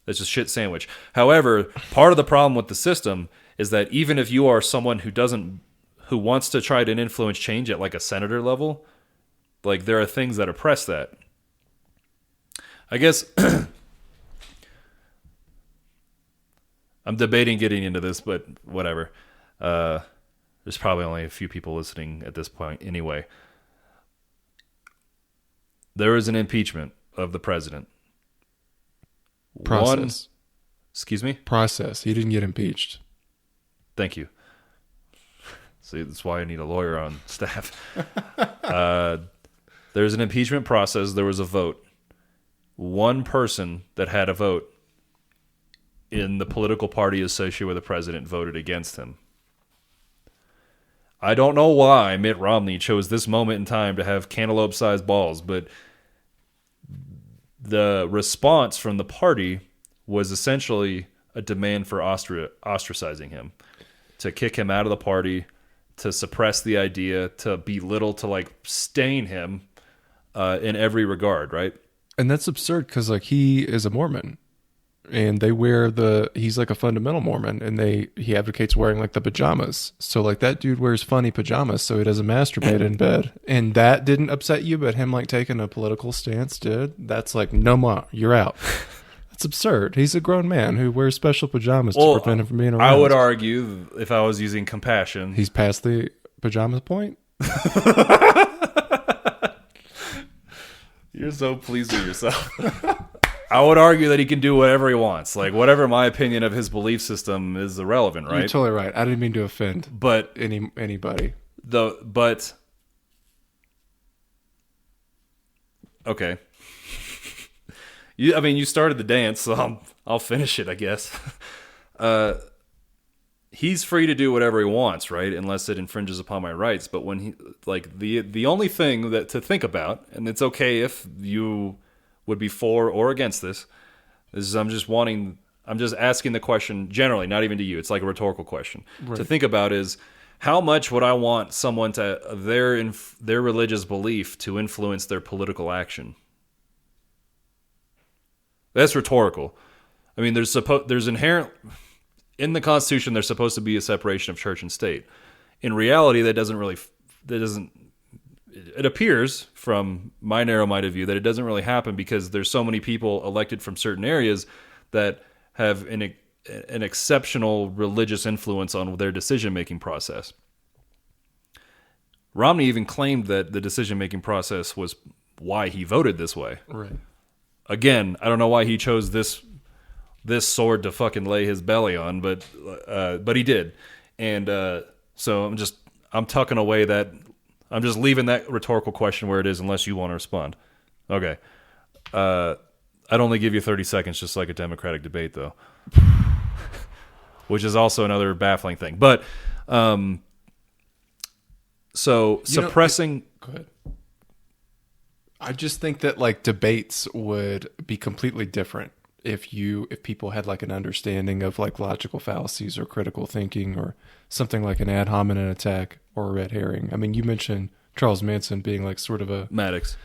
That's just shit sandwich. However, part of the problem with the system is that even if you are someone who wants to try to influence change at like a senator level, like there are things that oppress that. I guess I'm debating getting into this, but whatever. There's probably only a few people listening at this point anyway. There is an impeachment of the president. process. Excuse me? Process. He didn't get impeached. Thank you. See, that's why I need a lawyer on staff. There's an impeachment process. There was a vote. One person that had a vote in the political party associated with the president voted against him. I don't know why Mitt Romney chose this moment in time to have cantaloupe-sized balls, but the response from the party was essentially a demand for ostracizing him, to kick him out of the party, to suppress the idea, to belittle, to like stain him in every regard, right? And that's absurd because like he is a Mormon, and they he's like a fundamental Mormon, and he advocates wearing like the pajamas. So like that dude wears funny pajamas so he doesn't masturbate in bed. And that didn't upset you, but him like taking a political stance did. That's like, no more, you're out. That's absurd. He's a grown man who wears special pajamas to prevent him from being around. I would argue, if I was using compassion, he's past the pajamas point. You're so pleased with yourself. I would argue that he can do whatever he wants. Like, whatever my opinion of his belief system is irrelevant, right? You're totally right. I didn't mean to offend but anybody. Okay. You started the dance, so I'll finish it, I guess. He's free to do whatever he wants, right? Unless it infringes upon my rights. But when he, like, the only thing that to think about, and it's okay if you would be for or against this, is I'm just asking the question generally, not even to you. It's like a rhetorical question to think about is, how much would I want someone to their religious belief to influence their political action? That's rhetorical. I mean, there's inherent in the Constitution. There's supposed to be a separation of church and state. In reality, it appears from my narrow-minded view that it doesn't really happen because there's so many people elected from certain areas that have an exceptional religious influence on their decision-making process. Romney even claimed that the decision-making process was why he voted this way. Right. Again, I don't know why he chose this sword to fucking lay his belly on, but he did. And so I'm tucking away that. I'm just leaving that rhetorical question where it is unless you want to respond. Okay. I'd only give you 30 seconds, just like a Democratic debate, though. Which is also another baffling thing. But, so suppressing... Go ahead. I just think that, like, debates would be completely different if people had, like, an understanding of, like, logical fallacies or critical thinking or something like an ad hominem attack or a red herring. I mean, you mentioned Charles Manson being, like, sort of a... Maddox,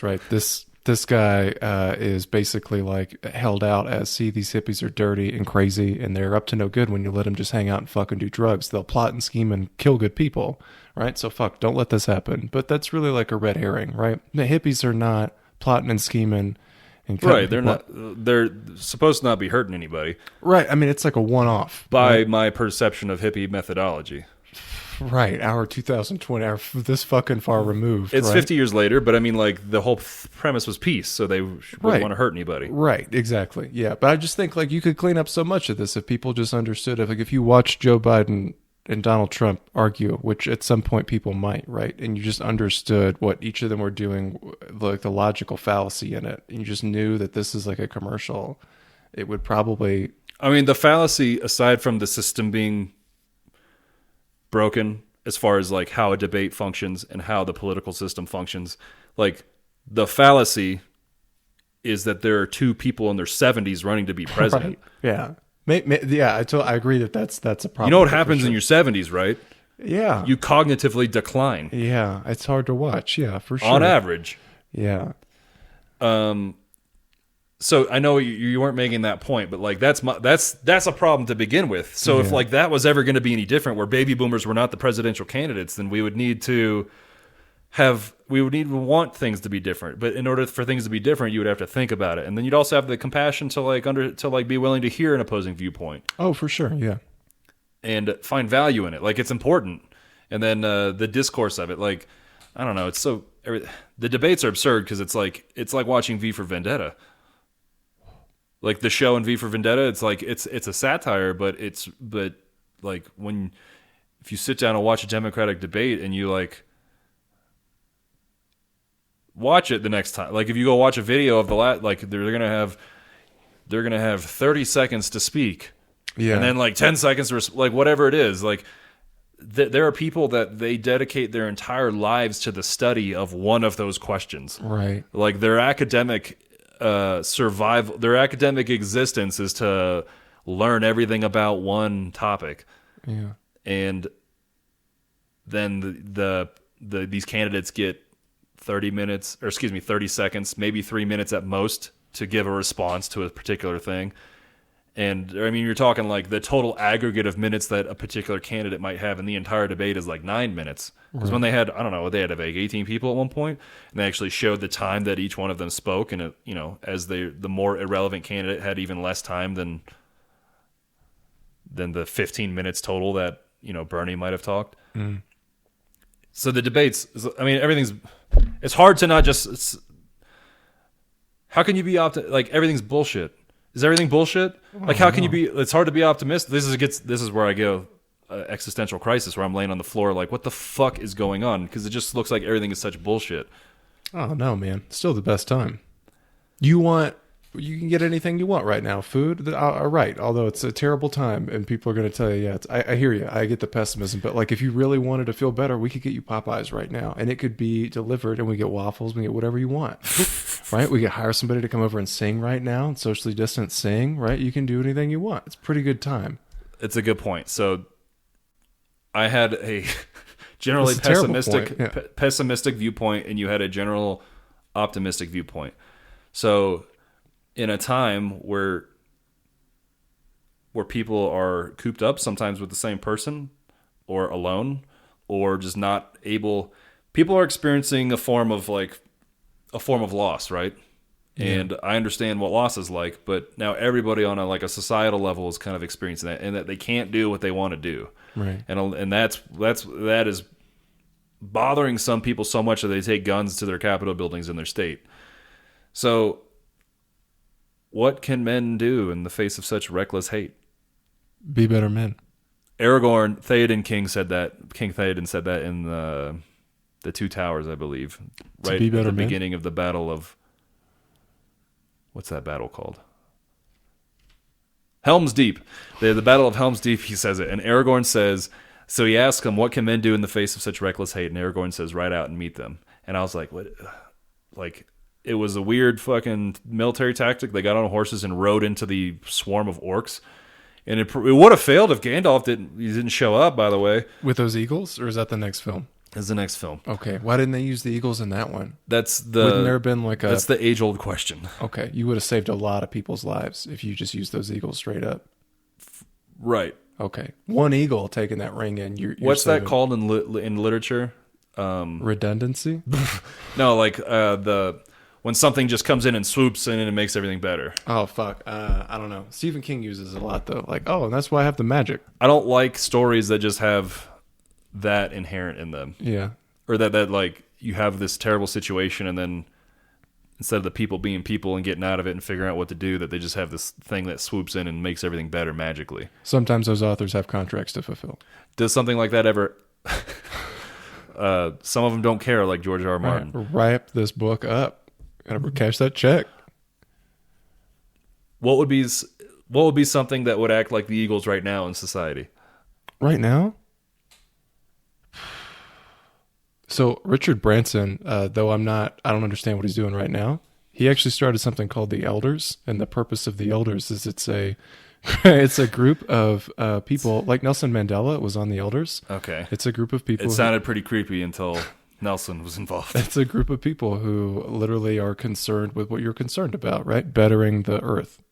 right? This guy is basically, like, held out as, see, these hippies are dirty and crazy, and they're up to no good when you let them just hang out and fucking do drugs. They'll plot and scheme and kill good people, right? So, don't let this happen. But that's really like a red herring, right? The hippies are not plotting and scheming. And right, they're supposed to not be hurting anybody. Right, I mean, it's like a one-off. By my perception of hippie methodology. Right, our 2020, this fucking far removed. It's right? 50 years later, but I mean, like, the whole premise was peace, so they wouldn't want to hurt anybody. Right, exactly, yeah. But I just think, like, you could clean up so much of this if people just understood. If you watch Joe Biden and Donald Trump argue, which at some point people might, right? And you just understood what each of them were doing, like the logical fallacy in it. And you just knew that this is like a commercial. It would probably... I mean, the fallacy, aside from the system being broken as far as like how a debate functions and how the political system functions, like the fallacy is that there are two people in their 70s running to be president. Right. Yeah. I agree that's a problem. You know what happens in your 70s, right? Yeah. You cognitively decline. Yeah, it's hard to watch. Yeah, for sure. On average. Yeah. So I know you weren't making that point, but like that's a problem to begin with. So if like that was ever going to be any different, where baby boomers were not the presidential candidates, then we would need to want things to be different. But in order for things to be different, you would have to think about it, and then you'd also have the compassion to be willing to hear an opposing viewpoint. Oh, for sure, yeah, and find value in it. Like it's important, and then the discourse of it, like I don't know, it's so the debates are absurd because it's like watching V for Vendetta. Like the show in V for Vendetta, it's like it's a satire, but like if you sit down and watch a Democratic debate and you like watch it the next time, like if you go watch a video of like they're gonna have 30 seconds to speak, and then like 10 seconds to like whatever it is, like there are people that they dedicate their entire lives to the study of one of those questions, right? Like their academic their academic existence is to learn everything about one topic. Yeah. And then these candidates get 30 seconds, maybe 3 minutes at most to give a response to a particular thing. And I mean, you're talking like the total aggregate of minutes that a particular candidate might have in the entire debate is like 9 minutes. Because when they had, I don't know, they had like 18 people at one point, and they actually showed the time that each one of them spoke, and as the more irrelevant candidate had even less time than the 15 minutes total that Bernie might have talked. Mm. So the debates, I mean, it's hard to not just. How can you be like everything's bullshit? Is everything bullshit? Like how can you be? It's hard to be optimistic. This is where I go existential crisis, where I'm laying on the floor like, what the fuck is going on? Because it just looks like everything is such bullshit. Oh no, man! Still the best time. You can get anything you want right now. Food, right? Although it's a terrible time, and people are going to tell you, yeah. I hear you. I get the pessimism, but like if you really wanted to feel better, we could get you Popeyes right now, and it could be delivered, and we get waffles, we get whatever you want, right? We could hire somebody to come over and sing right now, and socially distance sing, right? You can do anything you want. It's a pretty good time. It's a good point. So I had a generally pessimistic viewpoint, and you had a general optimistic viewpoint. So in a time where people are cooped up, sometimes with the same person, or alone, or just not able, people are experiencing a form of loss, right? Yeah. And I understand what loss is like, but now everybody on a societal level is kind of experiencing that, and that they can't do what they want to do, right? And that is bothering some people so much that they take guns to their Capitol buildings in their state. So what can men do in the face of such reckless hate? Be better men. Aragorn, King Theoden said that in the Two Towers, I believe. Right at the beginning of the battle of... What's that battle called? Helm's Deep. The Battle of Helm's Deep, he says it. And Aragorn says... So he asks him, what can men do in the face of such reckless hate? And Aragorn says, ride out and meet them. And I was like, what? Like... It was a weird fucking military tactic. They got on horses and rode into the swarm of orcs. And it would have failed if Gandalf didn't show up, by the way. With those eagles? Or is that the next film? It's the next film. Okay. Why didn't they use the eagles in that one? Wouldn't there have been That's the age-old question. Okay. You would have saved a lot of people's lives if you just used those eagles straight up. Right. Okay. One eagle taking that ring in. You're What's that called in literature? Redundancy? No, like when something just comes in and swoops in and makes everything better. Oh, fuck. I don't know. Stephen King uses it a lot, though. Like, and that's why I have the magic. I don't like stories that just have that inherent in them. Yeah. Or that like, you have this terrible situation, and then instead of the people being people and getting out of it and figuring out what to do, that they just have this thing that swoops in and makes everything better magically. Sometimes those authors have contracts to fulfill. Does something like that ever... some of them don't care, like George R. R. Martin. Right. Wrap this book up. Gotta cash that check. What would be something that would act like the Eagles right now in society? Right now? So Richard Branson, though I don't understand what he's doing right now. He actually started something called the Elders, and the purpose of the Elders is it's a group of people like Nelson Mandela was on the Elders. Okay, it's a group of people. It sounded pretty creepy until Nelson was involved. It's a group of people who literally are concerned with what you're concerned about, right? Bettering the earth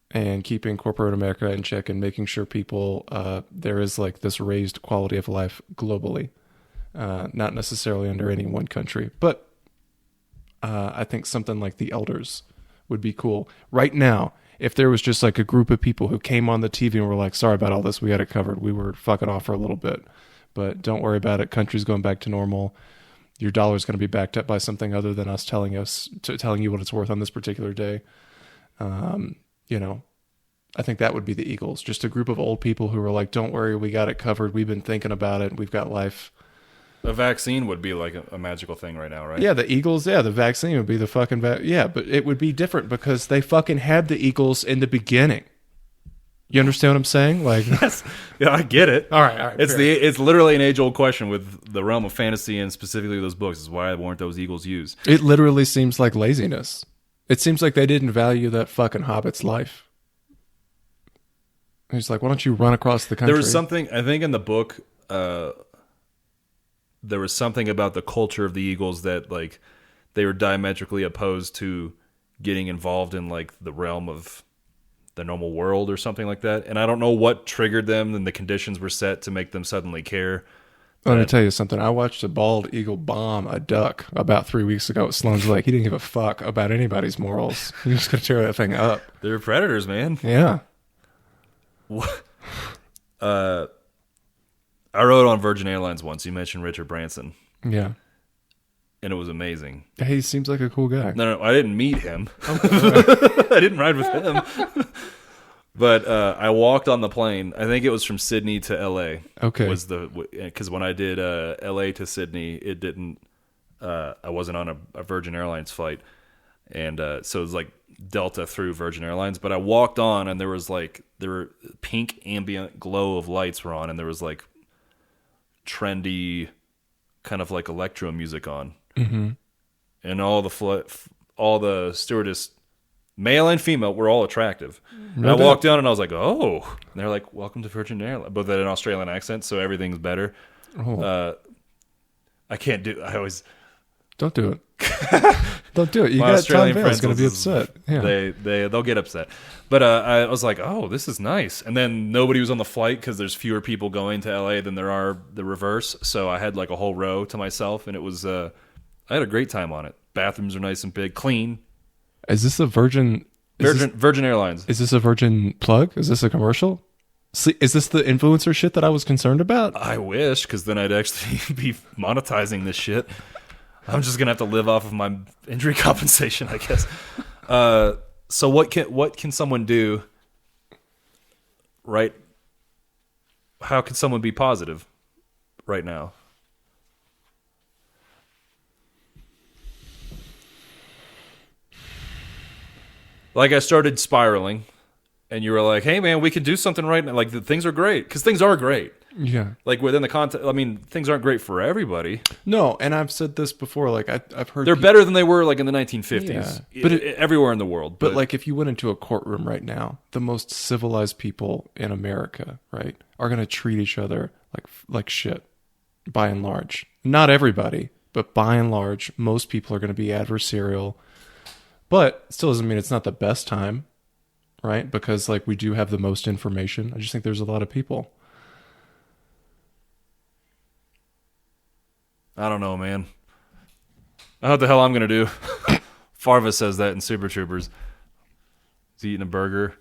and keeping corporate America in check and making sure people, there is like this raised quality of life globally, not necessarily under any one country. But I think something like the Elders would be cool. Right now, if there was just like a group of people who came on the TV and were like, sorry about all this, we got it covered. We were fucking off for a little bit, but don't worry about it. Country's going back to normal. Your dollar is going to be backed up by something other than us telling you what it's worth on this particular day. I think that would be the Eagles. Just a group of old people who are like, don't worry, we got it covered. We've been thinking about it. We've got life. A vaccine would be like a magical thing right now, right? Yeah, the Eagles, the vaccine would be the fucking but it would be different because they fucking had the Eagles in the beginning. You understand what I'm saying? Like, yeah, I get it. All right. It's literally an age-old question with the realm of fantasy and specifically those books. Is why weren't those Eagles used? It literally seems like laziness. It seems like they didn't value that fucking hobbit's life. He's like, why don't you run across the country? There was something, I think, in the book. There was something about the culture of the Eagles that like they were diametrically opposed to getting involved in like the realm of the normal world or something like that. And I don't know what triggered them and the conditions were set to make them suddenly care. Let me tell you something. I watched a bald eagle bomb a duck about 3 weeks ago at Sloan's Lake. He didn't give a fuck about anybody's morals. He was going to tear that thing up. They're predators, man. Yeah. I rode on Virgin Airlines once. You mentioned Richard Branson. Yeah. and it was amazing. Hey, he seems like a cool guy. No, I didn't meet him. Okay. I didn't ride with him. But I walked on the plane. I think it was from Sydney to L.A. Okay. Because when I did L.A. to Sydney, it didn't. I wasn't on a Virgin Airlines flight, and so it was like Delta through Virgin Airlines. But I walked on, and there were pink ambient glow of lights were on, and there was like trendy, kind of like electro music on, and all the stewardess, male and female, were all attractive. And I walked down and I was like, oh. And they're like, welcome to Virgin Airlines. But with an Australian accent, so everything's better. Oh. I can't do I always Don't do it. Don't do it. You my got Australian Tom Vale's going to be upset. Yeah. They'll get upset. But I was like, oh, this is nice. And then nobody was on the flight because there's fewer people going to LA than there are the reverse. So I had like a whole row to myself, and it was I had a great time on it. Bathrooms are nice and big, clean. Is this a Virgin Airlines. Is this a Virgin plug? Is this a commercial? Is this the influencer shit that I was concerned about? I wish, because then I'd actually be monetizing this shit. I'm just gonna have to live off of my injury compensation, I guess. So what can someone do? Right? How can someone be positive right now? Like I started spiraling, and you were like, "Hey, man, we can do something right now. Like things are great, because things are great. Yeah. Like within the context, I mean, things aren't great for everybody. No, and I've said this before. Like I've heard they're better than they were like in the 1950s, yeah. But everywhere in the world. But like if you went into a courtroom right now, the most civilized people in America, right, are going to treat each other like shit, by and large. Not everybody, but by and large, most people are going to be adversarial. But it still doesn't mean it's not the best time, right? Because like we do have the most information. I just think there's a lot of people. I don't know, man. I don't know what the hell I'm going to do. Farva says that in Super Troopers. He's eating a burger,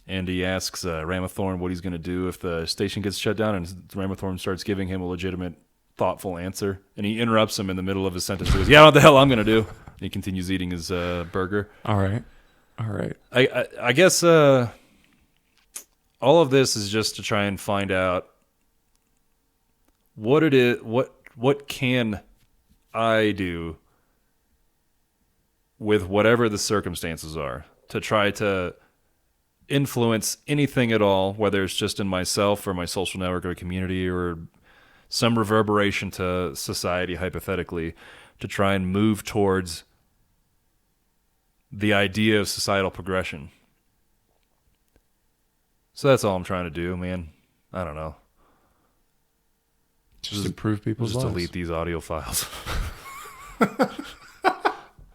and he asks Ramathorn what he's going to do if the station gets shut down, and Ramathorn starts giving him a legitimate, thoughtful answer, and he interrupts him in the middle of his sentence. He goes, yeah, I don't know what the hell I'm going to do. And he continues eating his burger. All right. I guess all of this is just to try and find out what it is, what can I do with whatever the circumstances are to try to influence anything at all, whether it's just in myself or my social network or community or some reverberation to society, hypothetically, to try and move towards the idea of societal progression. So that's all I'm trying to do, man. I don't know. Just improve people's lives. Just delete these audio files.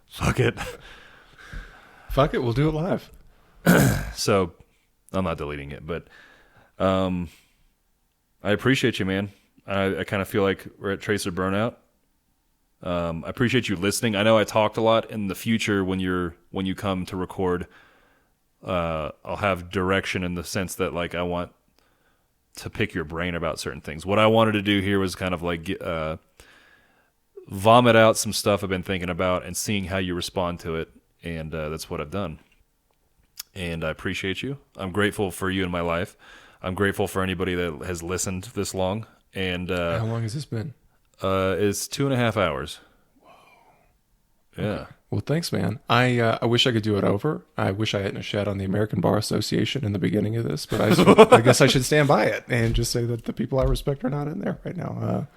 Fuck it. Fuck it, we'll do it live. So, I'm not deleting it, but I appreciate you, man. I kind of feel like we're at Tracer Burnout. I appreciate you listening. I know I talked a lot. In the future, when you come to record, I'll have direction in the sense that like I want to pick your brain about certain things. What I wanted to do here was kind of like vomit out some stuff I've been thinking about and seeing how you respond to it, and that's what I've done. And I appreciate you. I'm grateful for you in my life. I'm grateful for anybody that has listened this long. And how long has this been? It's 2.5 hours. Whoa. Yeah. Okay. Well, thanks, man. I wish I could do it over. I wish I hadn't shat on the American Bar Association in the beginning of this, but I guess I should stand by it and just say that the people I respect are not in there right now.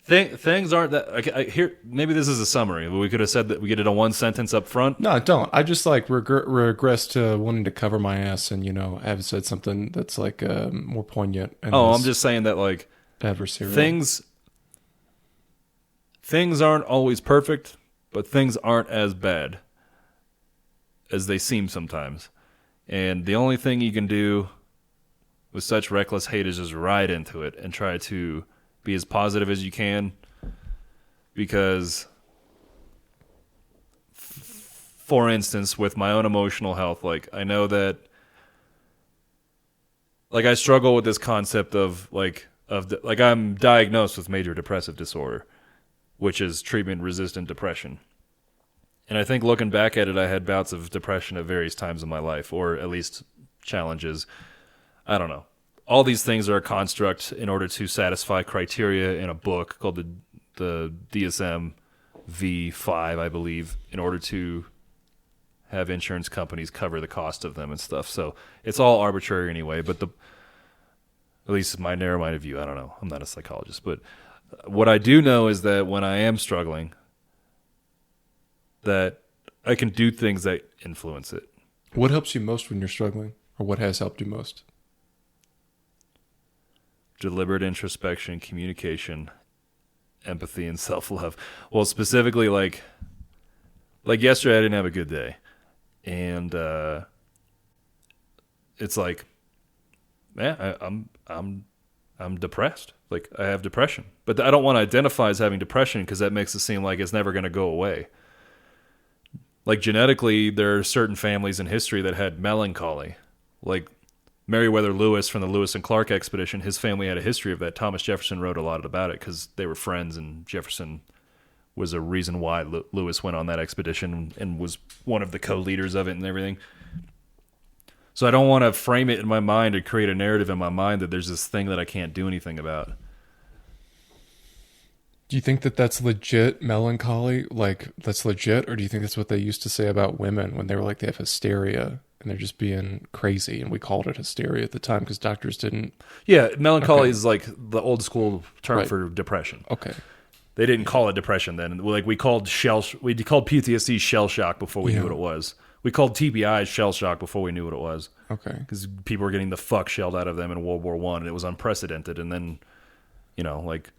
Things aren't that. Here, maybe this is a summary. We could have said that we get it in one sentence up front. No, don't. I just like regress to wanting to cover my ass and have said something that's like more poignant. And I'm just saying that like adversarial things aren't always perfect, but things aren't as bad as they seem sometimes. And the only thing you can do with such reckless hate is just ride into it and try to be as positive as you can, because for instance, with my own emotional health, like I know that like I struggle with this concept of I'm diagnosed with major depressive disorder, which is treatment-resistant depression. And I think looking back at it, I had bouts of depression at various times in my life, or at least challenges. I don't know. All these things are a construct in order to satisfy criteria in a book called the DSM V5, I believe, in order to have insurance companies cover the cost of them and stuff. So it's all arbitrary anyway, but at least my narrow-minded view, I don't know. I'm not a psychologist, but what I do know is that when I am struggling, that I can do things that influence it. What helps you most when you're struggling, or what has helped you most? Deliberate introspection, communication, empathy, and self-love. Well, specifically, like yesterday, I didn't have a good day, and it's like, man, I'm depressed. Like, I have depression, but I don't want to identify as having depression because that makes it seem like it's never going to go away. Like, genetically, there are certain families in history that had melancholy. Like Meriwether Lewis from the Lewis and Clark expedition, his family had a history of that. Thomas Jefferson wrote a lot about it because they were friends, and Jefferson was a reason why Lewis went on that expedition and was one of the co-leaders of it and everything. So I don't want to frame it in my mind or create a narrative in my mind that there's this thing that I can't do anything about. Do you think that that's legit melancholy? Like, that's legit? Or do you think that's what they used to say about women when they were like, they have hysteria and they're just being crazy? And we called it hysteria at the time because doctors didn't. Yeah, melancholy is like the old school term for depression. Okay. They didn't call it depression then. Like, we called PTSD shell shock before we knew what it was. We called TBI shell shock before we knew what it was. Okay. Because people were getting the fuck shelled out of them in World War I, and it was unprecedented. And then, like,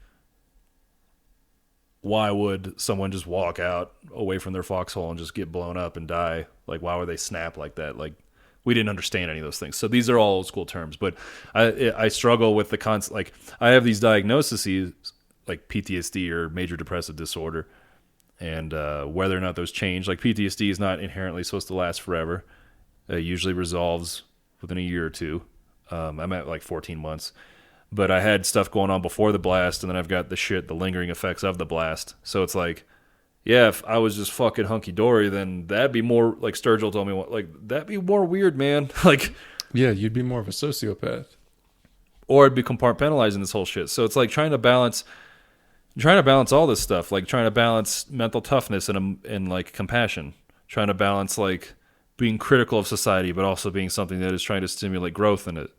why would someone just walk out away from their foxhole and just get blown up and die? Like, why would they snap like that? Like, we didn't understand any of those things. So these are all old school terms. But I struggle with the concept. Like, I have these diagnoses, like PTSD or major depressive disorder, and whether or not those change. Like, PTSD is not inherently supposed to last forever. It usually resolves within a year or two. I'm at like 14 months. But I had stuff going on before the blast, and then I've got the lingering effects of the blast. So it's like, yeah, if I was just fucking hunky-dory, then that'd be more, like Sturgill told me, like, that'd be more weird, man. Like, yeah, you'd be more of a sociopath. Or I'd be compartmentalizing this whole shit. So it's like trying to balance all this stuff, like trying to balance mental toughness and like compassion, trying to balance like being critical of society, but also being something that is trying to stimulate growth in it.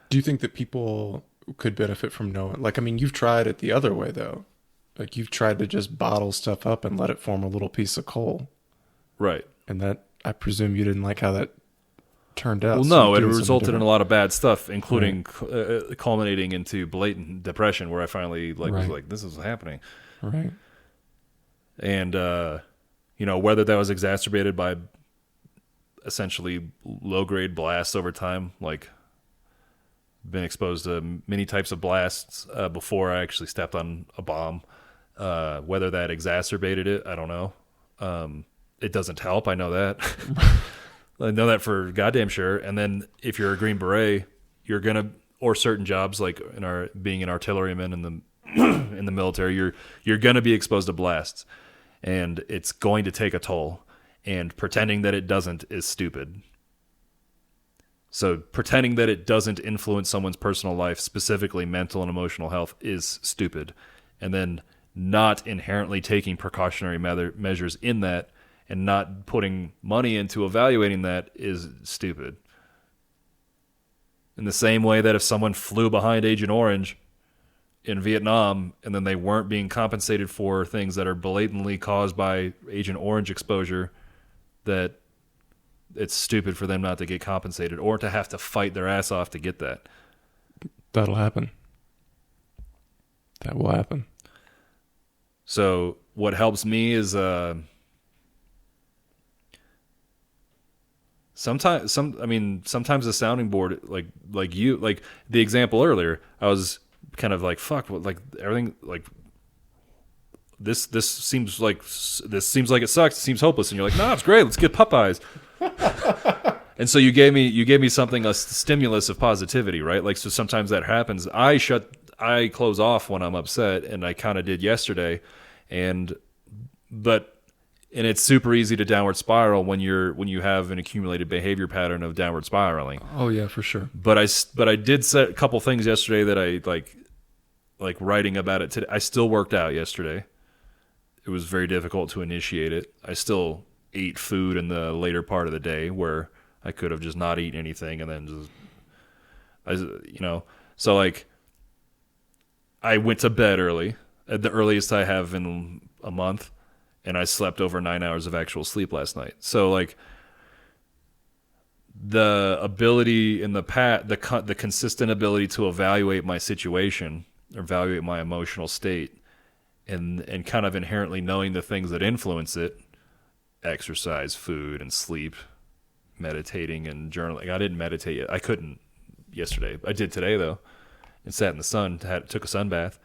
Do you think that people could benefit from knowing? Like, I mean, you've tried it the other way, though. Like, you've tried to just bottle stuff up and let it form a little piece of coal. Right. And that, I presume you didn't like how that turned out. Well, no, it resulted in a lot of bad stuff, including culminating into blatant depression, where I finally was like, this is happening. Right. And, whether that was exacerbated by essentially low-grade blasts over time, like, been exposed to many types of blasts before I actually stepped on a bomb. Whether that exacerbated it, I don't know. It doesn't help. I know that. I know that for goddamn sure. And then if you're a Green Beret, you're gonna, or certain jobs like being an artilleryman in the in the military, you're gonna be exposed to blasts, and it's going to take a toll. And pretending that it doesn't is stupid. So pretending that it doesn't influence someone's personal life, specifically mental and emotional health, is stupid. And then not inherently taking precautionary measures in that and not putting money into evaluating that is stupid. In the same way that if someone flew behind Agent Orange in Vietnam and then they weren't being compensated for things that are blatantly caused by Agent Orange exposure, that it's stupid for them not to get compensated or to have to fight their ass off to get that. That'll happen. That will happen. So what helps me is sometimes the sounding board, like you, like the example earlier, I was kind of like, fuck, like everything, like this seems like it sucks. It seems hopeless. And you're like, no, it's great. Let's get Popeyes. And so you gave me something, a stimulus of positivity, right? Like, so sometimes that happens. I close off when I'm upset, and I kind of did yesterday. And it's super easy to downward spiral when you have an accumulated behavior pattern of downward spiraling. Oh yeah, for sure. But I did set a couple things yesterday that I like writing about it today. I still worked out yesterday. It was very difficult to initiate it. I still ate food in the later part of the day where I could have just not eaten anything and then so like I went to bed early, at the earliest I have in a month. And I slept over 9 hours of actual sleep last night. So like the ability in the consistent ability to evaluate my situation or evaluate my emotional state and kind of inherently knowing the things that influence it, exercise, food, and sleep, meditating and journaling. I didn't meditate yet. I couldn't yesterday. I did today though. And sat in the sun, took a sun bath,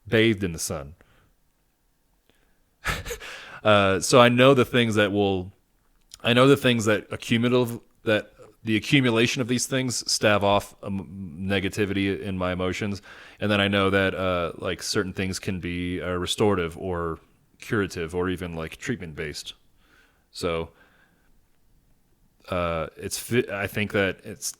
bathed in the sun. So I know the things that the accumulation of these things stave off negativity in my emotions. And then I know that, like certain things can be restorative or curative or even like treatment based. So, I think that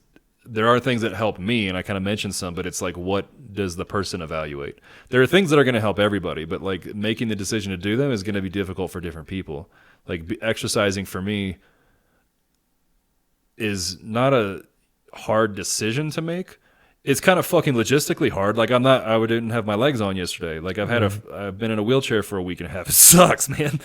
there are things that help me, and I kind of mentioned some, but it's like, what does the person evaluate? There are things that are going to help everybody, but like making the decision to do them is going to be difficult for different people. Like exercising for me is not a hard decision to make. It's kind of fucking logistically hard. Like I didn't have my legs on yesterday. Like I've been in a wheelchair for a week and a half. It sucks, man.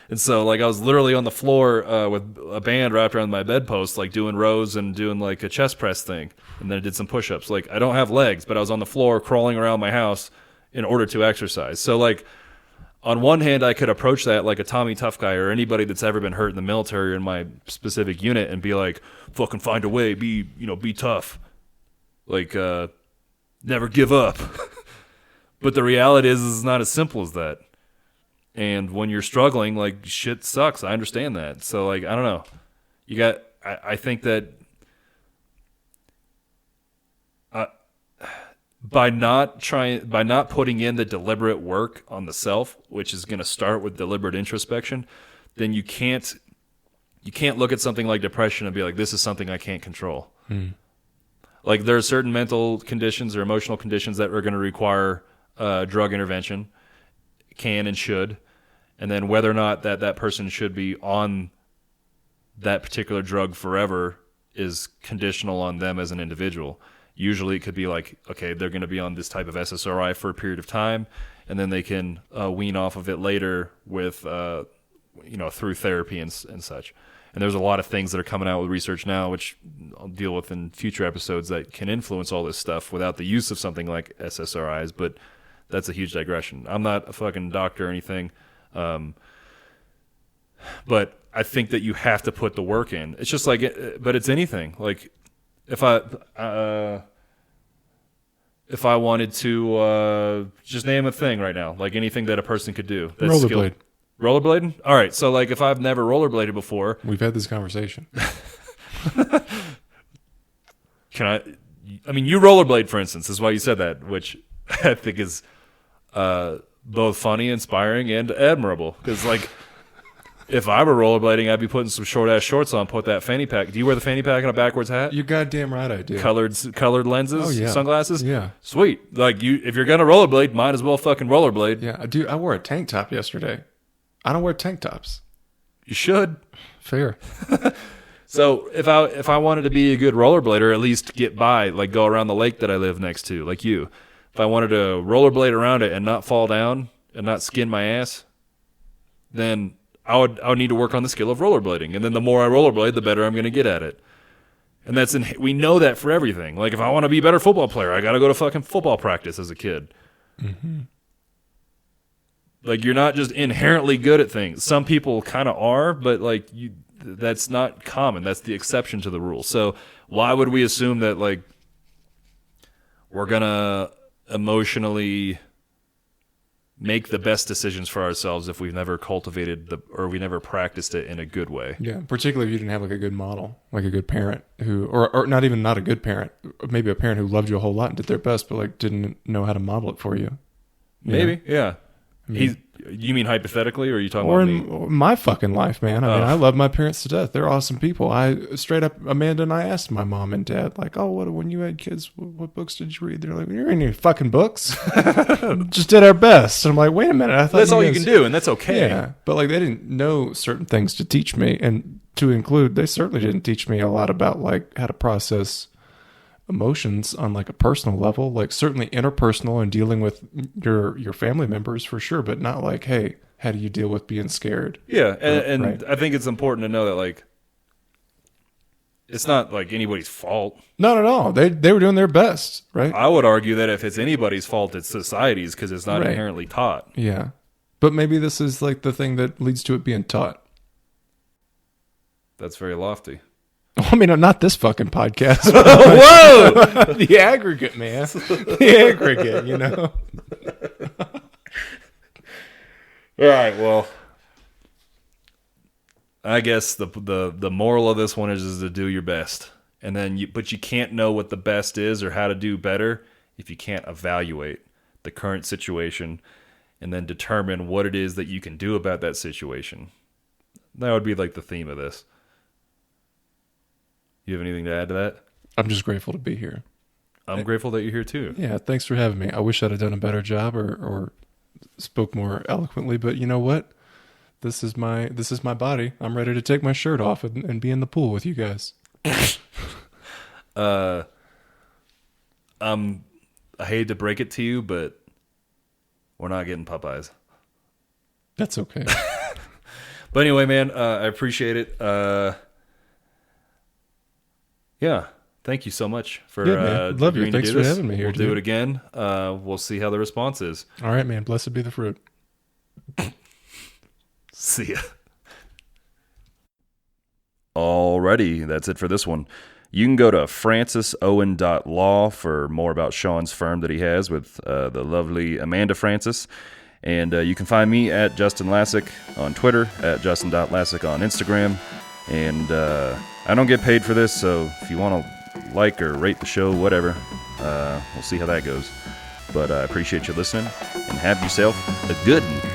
And so, like, I was literally on the floor with a band wrapped around my bedpost, like, doing rows and doing, like, a chest press thing. And then I did some push-ups. Like, I don't have legs, but I was on the floor crawling around my house in order to exercise. So, like, on one hand, I could approach that like a Tommy Tough guy or anybody that's ever been hurt in the military or in my specific unit and be like, fucking find a way, be tough. Like, never give up. But the reality is it's not as simple as that. And when you're struggling, like, shit sucks. I understand that. So, like, I don't know. I think that by not putting in the deliberate work on the self, which is going to start with deliberate introspection, then you can't look at something like depression and be like, this is something I can't control. Like, there are certain mental conditions or emotional conditions that are going to require drug intervention. Can and should, and then whether or not that person should be on that particular drug forever is conditional on them as an individual. Usually it could be like, okay, they're going to be on this type of SSRI for a period of time, and then they can wean off of it later with, through therapy and such. And there's a lot of things that are coming out with research now, which I'll deal with in future episodes, that can influence all this stuff without the use of something like SSRIs, but that's a huge digression. I'm not a fucking doctor or anything, but I think that you have to put the work in. It's just like, but it's anything. Like, if I wanted to just name a thing right now, like anything that a person could do. Rollerblade. Rollerblading? All right, so like if I've never rollerbladed before. We've had this conversation. You rollerblade, for instance, is why you said that, which I think is both funny, inspiring, and admirable. Because, like, if I were rollerblading, I'd be putting some short-ass shorts on, put that fanny pack. Do you wear the fanny pack and a backwards hat? You're goddamn right I do. Colored lenses? Oh, yeah. Sunglasses? Yeah. Sweet. Like, if you're going to rollerblade, might as well fucking rollerblade. Yeah, dude, I wore a tank top yesterday. I don't wear tank tops. You should. Fair. So if I wanted to be a good rollerblader, at least get by, like go around the lake that I live next to, like you. If I wanted to rollerblade around it and not fall down and not skin my ass, then I would need to work on the skill of rollerblading. And then the more I rollerblade, the better I'm going to get at it. And we know that for everything. Like if I want to be a better football player, I got to go to fucking football practice as a kid. Mm-hmm. Like you're not just inherently good at things. Some people kind of are, but like that's not common. That's the exception to the rule. So why would we assume that like we're gonna emotionally make the best decisions for ourselves if we've never cultivated or we never practiced it in a good way? Yeah, particularly if you didn't have like a good model, like a good parent who, or not a good parent, maybe a parent who loved you a whole lot and did their best, but like didn't know how to model it for you. Maybe, yeah. I You mean hypothetically, or are you talking Or about me? in my fucking life, man. I mean, I love my parents to death. They're awesome people. Straight up, Amanda and I asked my mom and dad, like, oh, when you had kids, what books did you read? They're like, you're in your fucking books. Just did our best. And I'm like, wait a minute. I thought That's all you can do, and that's okay. Yeah, but like they didn't know certain things to teach me, and to include, they certainly didn't teach me a lot about like how to process emotions on like a personal level, like certainly interpersonal and dealing with your family members for sure, but not like, hey, how do you deal with being scared? Yeah, and Right. I think it's important to know that like it's not like anybody's fault. Not at all. They were doing their best, right? I would argue that if it's anybody's fault, it's society's, because it's not Right. inherently taught. Yeah, but maybe this is like the thing that leads to it being taught. That's very lofty. I mean, not this fucking podcast. Whoa! The aggregate, man. The aggregate, you know. All right, well, I guess the moral of this one is to do your best, and then but you can't know what the best is or how to do better if you can't evaluate the current situation and then determine what it is that you can do about that situation. That would be like the theme of this. You have anything to add to that? I'm just grateful to be here. I'm grateful that you're here too. Yeah, thanks for having me. I wish I'd have done a better job or spoke more eloquently, but you know what? This is my body. I'm ready to take my shirt off and be in the pool with you guys. I hate to break it to you, but we're not getting Popeyes. That's okay. But anyway, man, I appreciate it. Yeah, thank you so much for Love you. agreeing to Thanks do for this. having me here, We'll do dude. it again. We'll see how the response is. All right, man. Blessed be the fruit. See ya. Alrighty, that's it for this one. You can go to francisowen.law for more about Shawn's firm that he has with the lovely Amanda Francis. And you can find me at Justin Lassick on Twitter, at justin.lassick on Instagram. And I don't get paid for this, so if you want to like or rate the show, whatever, we'll see how that goes. But I appreciate you listening, and have yourself a good one.